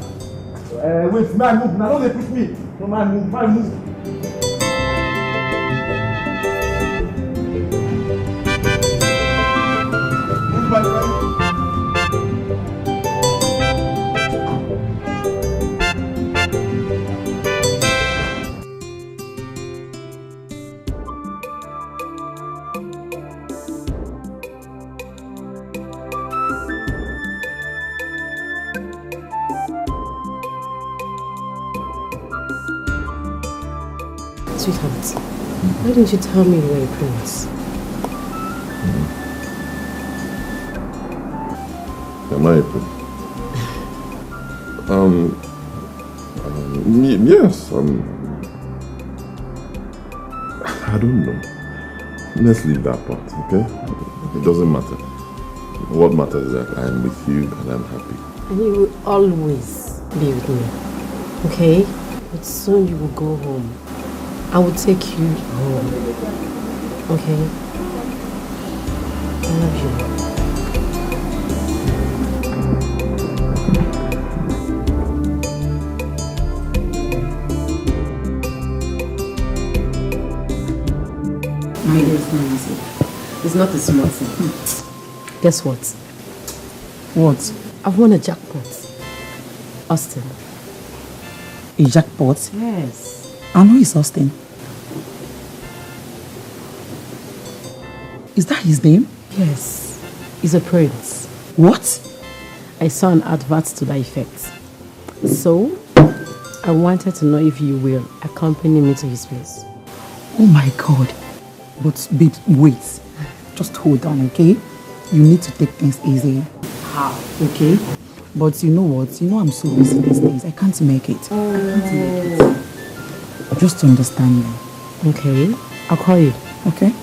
Speaker 14: Wait, man, move. Now don't they push me. No, man, move. Man, move.
Speaker 8: Sweetheart, why didn't you tell me you were a prince?
Speaker 2: Am I a prince? Yes. I don't know. Let's leave that part, okay? It doesn't matter. What matters is that I am with you and I'm happy.
Speaker 8: And you will always be with me, okay? But soon you will go home. I will take you home. Okay? I love you.
Speaker 23: My dear, it's not easy. It's not a small thing.
Speaker 8: Guess what?
Speaker 23: What?
Speaker 8: I've won a jackpot. Austin.
Speaker 23: A jackpot?
Speaker 8: Yes.
Speaker 23: I know it's Austin. Is that his name?
Speaker 8: Yes. He's a prince.
Speaker 23: What?
Speaker 8: I saw an advert to that effect. So, I wanted to know if you will accompany me to his place.
Speaker 23: Oh my God. But babe, wait. Just hold on, okay? You need to take things easy. How? Okay? But you know what? You know I'm so busy these days. I can't make it. I can't make it. Just to understand me.
Speaker 8: Okay. I'll call you.
Speaker 23: Okay?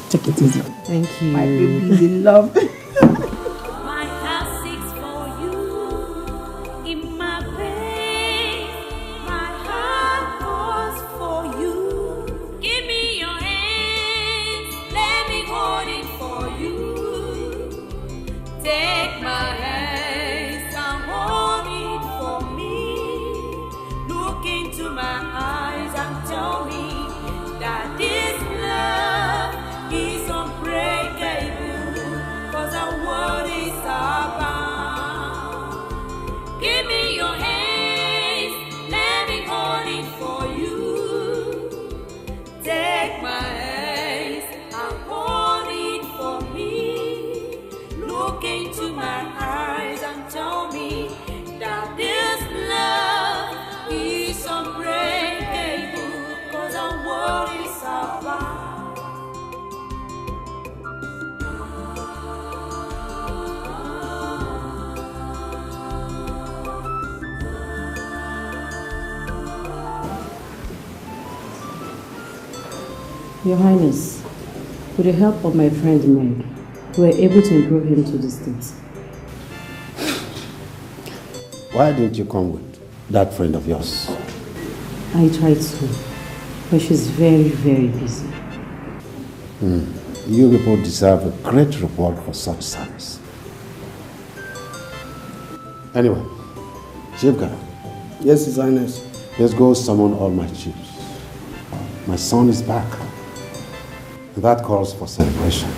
Speaker 23: Take it easy.
Speaker 8: Thank you.
Speaker 23: My baby is in love.
Speaker 1: My heart seeks for you in my pain. My heart calls for you. Give me your hands, let me hold it for you. Take my hands and hold it for me. Look into my eyes and tell me that this love is unbreakable, 'cause our word is our bond. Give me your hands, let me hold it for you. Take my hands and hold it for me. Look into my eyes and tell me that this love is unbreakable, 'cause our word is our bond.
Speaker 8: Your Highness, with the help of my friend Meg, we were able to improve him to the States.
Speaker 10: Why didn't you come with that friend of yours?
Speaker 8: I tried to, but she's very, very busy.
Speaker 10: You people deserve a great reward for such service. Anyway, Chief Guard.
Speaker 3: Yes, His Highness.
Speaker 10: Let's go summon all my chiefs. My son is back. That calls for celebration.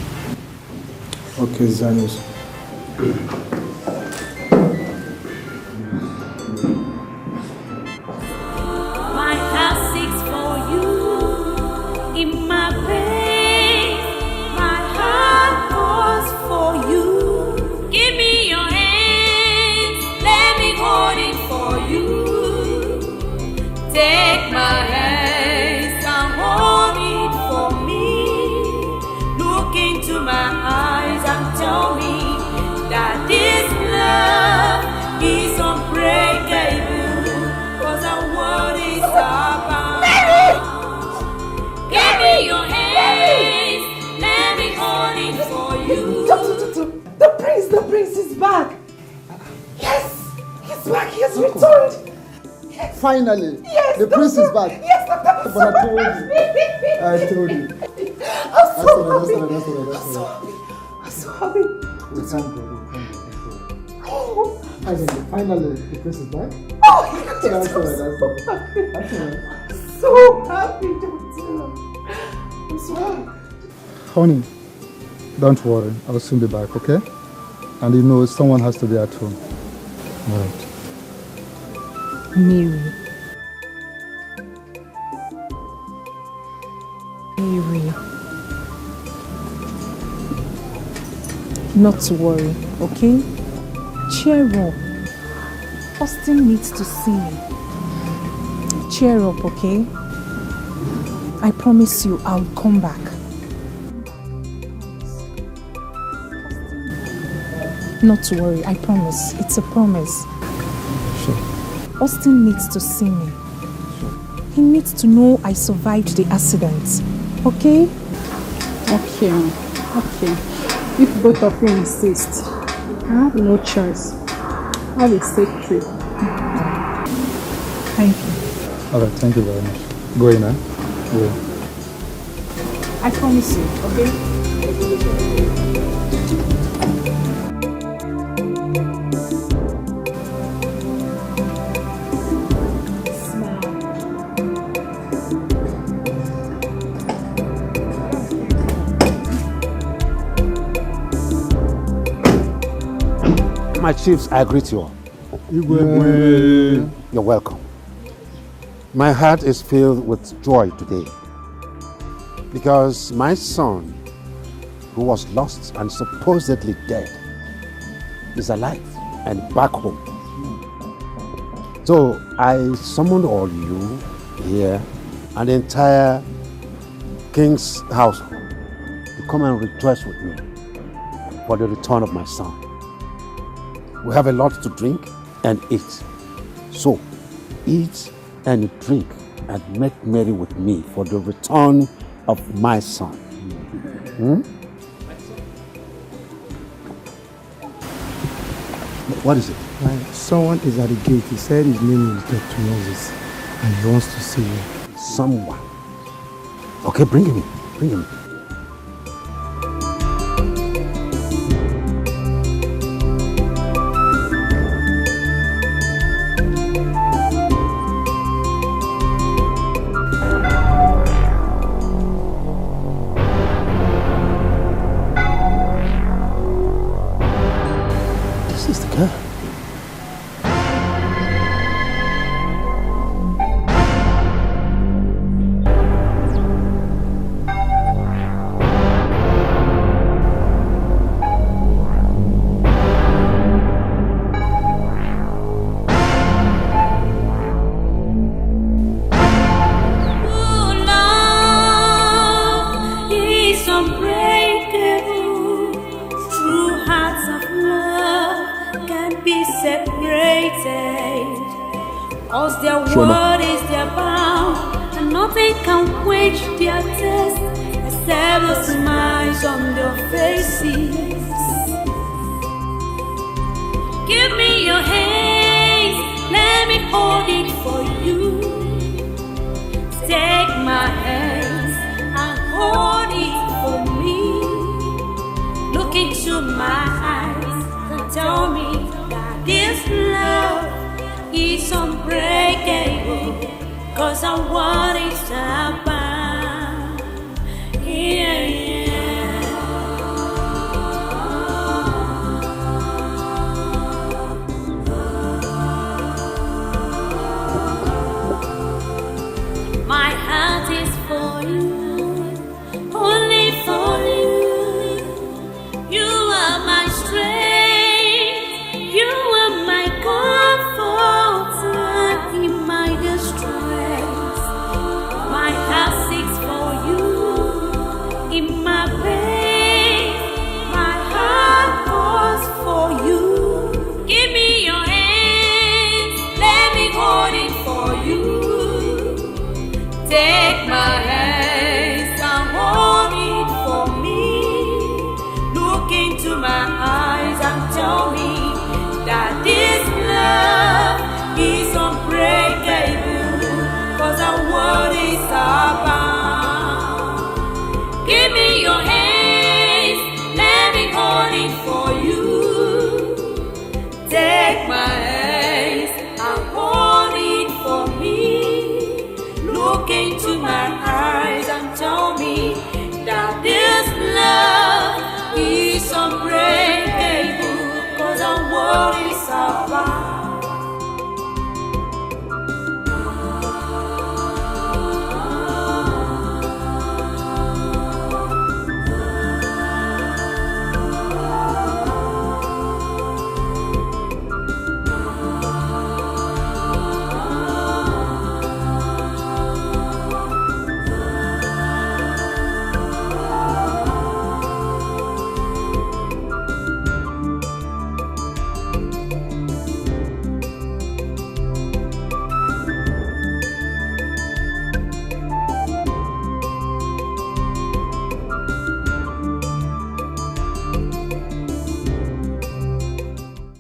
Speaker 3: Okay, His Highness.
Speaker 1: My heart seeks for you in my pain. My heart calls for you. Give me your hands, let me hold it for you. Take my hands and hold it for me. Look into my eyes and tell me that this love is unbreakable, 'cause our word is our bond. Give me your hands, let me hold it for you.
Speaker 11: The prince is back. Yes, he's back. He has returned.
Speaker 22: Finally,
Speaker 11: Yes,
Speaker 22: the prince is back.
Speaker 11: Yes, Doctor.
Speaker 22: But I told you. I told you.
Speaker 11: I'm so happy.
Speaker 22: I'm
Speaker 11: so happy.
Speaker 22: We thank God.
Speaker 11: Oh.
Speaker 22: Finally, the prince is back.
Speaker 11: Oh,
Speaker 22: That's all right.
Speaker 11: So happy, Doctor. I'm so happy.
Speaker 22: Honey, don't worry. I'll soon be back, okay? And you know, someone has to be at home. All right.
Speaker 8: Mary. Mary.
Speaker 6: Not to worry, okay? Cheer up. Austin needs to see me. Cheer up, okay? I promise you I'll come back. Not to worry, I promise. It's a promise.
Speaker 22: Sure.
Speaker 6: Austin needs to see me. He needs to know I survived the accident. Okay?
Speaker 15: Okay. If both of you insist, I have no choice. Have a safe trip.
Speaker 6: Thank you.
Speaker 22: All right, thank you very much. Go in, huh?
Speaker 3: Yeah.
Speaker 18: I promise you, okay?
Speaker 10: My chiefs, I greet you all.
Speaker 22: Igwe.
Speaker 10: You're welcome. My heart is filled with joy today because my son, who was lost and supposedly dead, is alive and back home. So I summoned all you here and the entire king's household to come and rejoice with me for the return of my son. We have a lot to drink and eat. So, eat and drink and make merry with me for the return of my son. What is it?
Speaker 23: Someone is at the gate. He said his name is Dr. Moses and he wants to see you.
Speaker 10: Someone? Okay, bring him in. Bring him in.
Speaker 1: Cause I want it to happen.